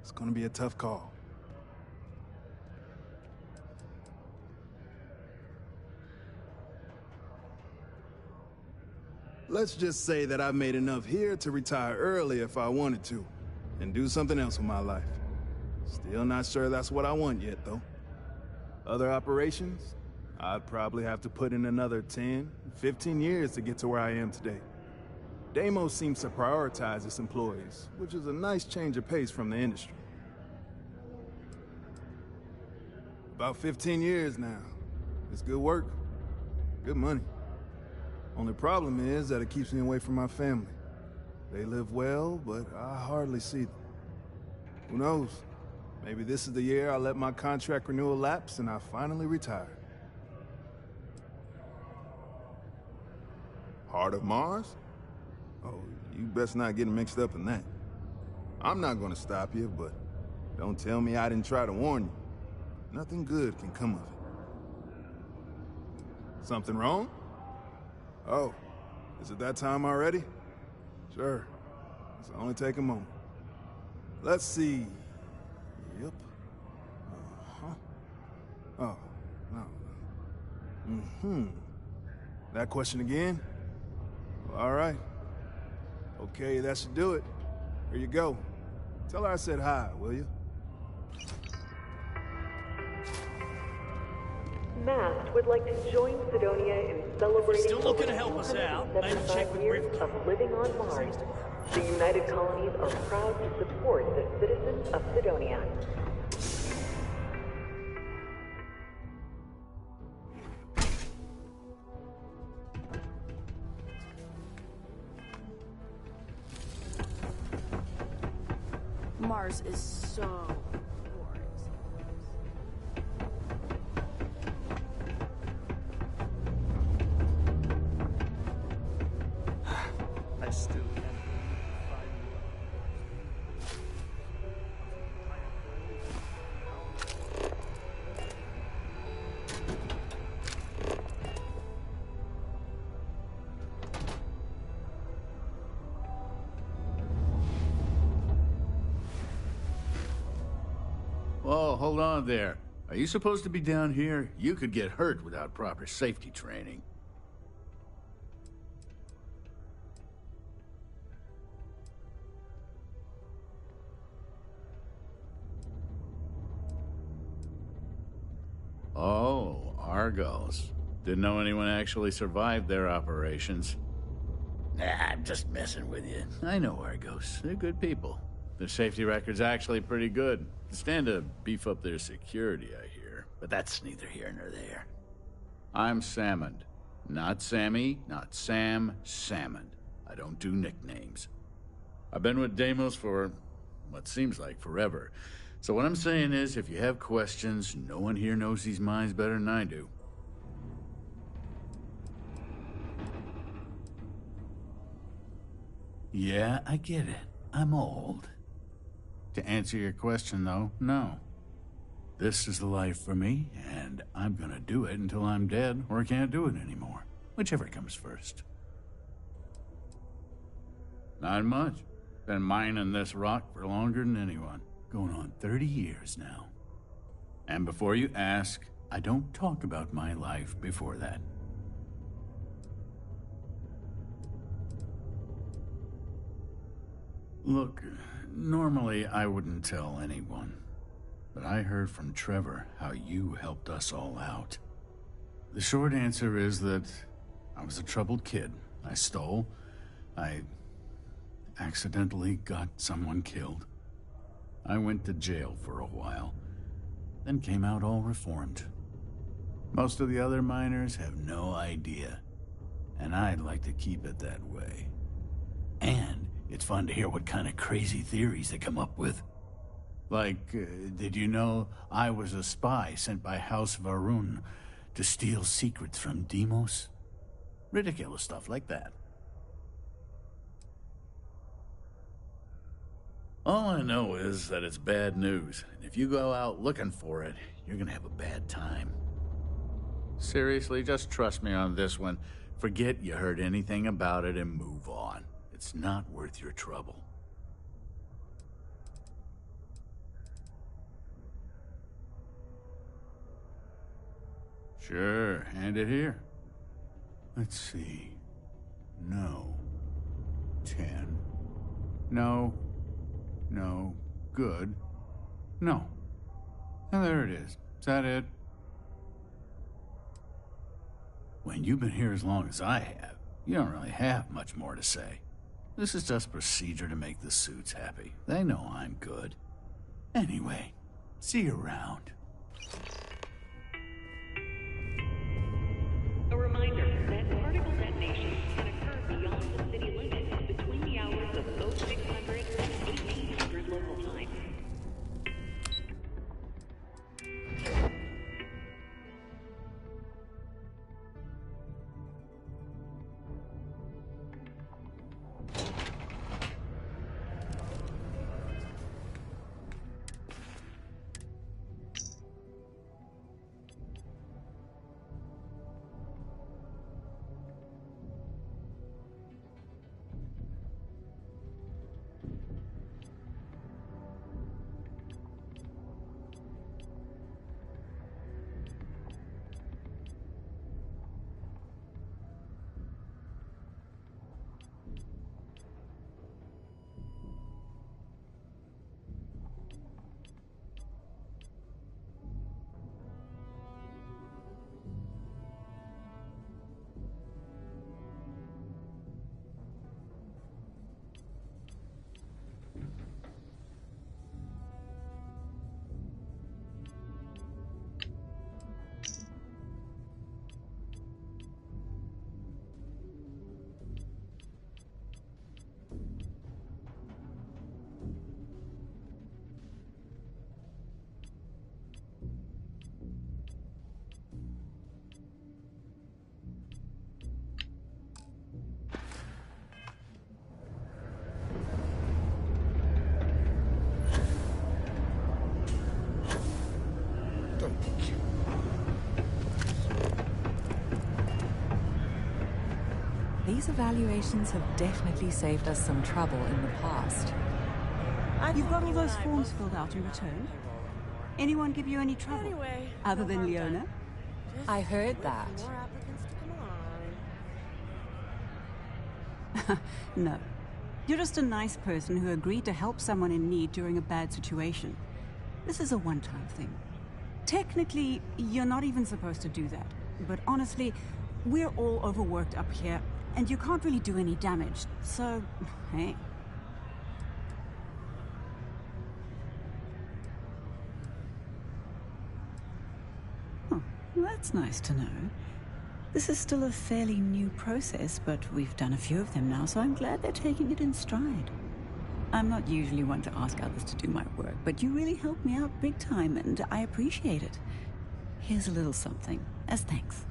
it's gonna be a tough call. Let's just say that I've made enough here to retire early if I wanted to, and do something else with my life. Still not sure that's what I want yet, though. Other operations? I'd probably have to put in another 10, 15 years to get to where I am today. Deimos seems to prioritize its employees, which is a nice change of pace from the industry. About 15 years now. It's good work, good money. Only problem is that it keeps me away from my family. They live well, but I hardly see them. Who knows? Maybe this is the year I let my contract renewal lapse and I finally retire. Heart of Mars? Oh, you best not get mixed up in that. I'm not gonna stop you, but don't tell me I didn't try to warn you. Nothing good can come of it. Something wrong? Oh, is it that time already? Sure. It'll only take a moment. Let's see. Yep. Uh-huh. Oh, no. Mm-hmm. That question again? All right. Okay, that should do it. Here you go. Tell her I said hi, will you? Mast would like to join Sidonia in celebrating Still looking to help us out. Maybe check with years of living on Mars. The United Colonies are proud to support the citizens of Sidonia. Mars is so boring. I still can't. Whoa, hold on there. Are you supposed to be down here? You could get hurt without proper safety training. Oh, Argos. Didn't know anyone actually survived their operations. Nah, I'm just messing with you. I know Argos. They're good people. Their safety record's actually pretty good. They stand to beef up their security, I hear. But that's neither here nor there. I'm Salmond. Not Sammy, not Sam, Salmond. I don't do nicknames. I've been with Deimos for what seems like forever. So what I'm saying is, if you have questions, no one here knows these mines better than I do. Yeah, I get it. I'm old. To answer your question, though, no. This is the life for me, and I'm gonna do it until I'm dead or can't do it anymore. Whichever comes first. Not much. Been mining this rock for longer than anyone. Going on 30 years now. And before you ask, I don't talk about my life before that. Look, normally I wouldn't tell anyone. But I heard from Trevor how you helped us all out. The short answer is that I was a troubled kid. I stole. I accidentally got someone killed. I went to jail for a while, then came out all reformed. Most of the other miners have no idea, and I'd like to keep it that way. And it's fun to hear what kind of crazy theories they come up with. Like, did you know I was a spy sent by House Varun to steal secrets from Deimos? Ridiculous stuff like that. All I know is that it's bad news, and if you go out looking for it, you're gonna have a bad time. Seriously, just trust me on this one. Forget you heard anything about it and move on. It's not worth your trouble. Sure, hand it here. Let's see. No. 10. No. No. Good. No. And there it is. Is that it? When you've been here as long as I have, you don't really have much more to say. This is just procedure to make the suits happy. They know I'm good. Anyway, see you around. A reminder that particle detonations can occur beyond the city limits between the hours of 0600 and 1800 local time. These evaluations have definitely saved us some trouble in the past. You've got all those forms filled out in return? Anyone give you any trouble? Anyway, other than Leona? I heard that. More applicants to come on. No. You're just a nice person who agreed to help someone in need during a bad situation. This is a one-time thing. Technically, you're not even supposed to do that. But honestly, we're all overworked up here, and you can't really do any damage. So, hey. Oh, that's nice to know. This is still a fairly new process, but we've done a few of them now, so I'm glad they're taking it in stride. I'm not usually one to ask others to do my work, but you really helped me out big time, and I appreciate it. Here's a little something, as thanks.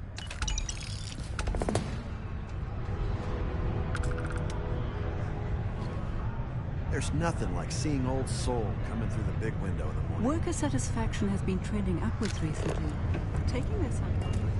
There's nothing like seeing old Soul coming through the big window in the morning. Worker satisfaction has been trending upwards recently. Taking this on.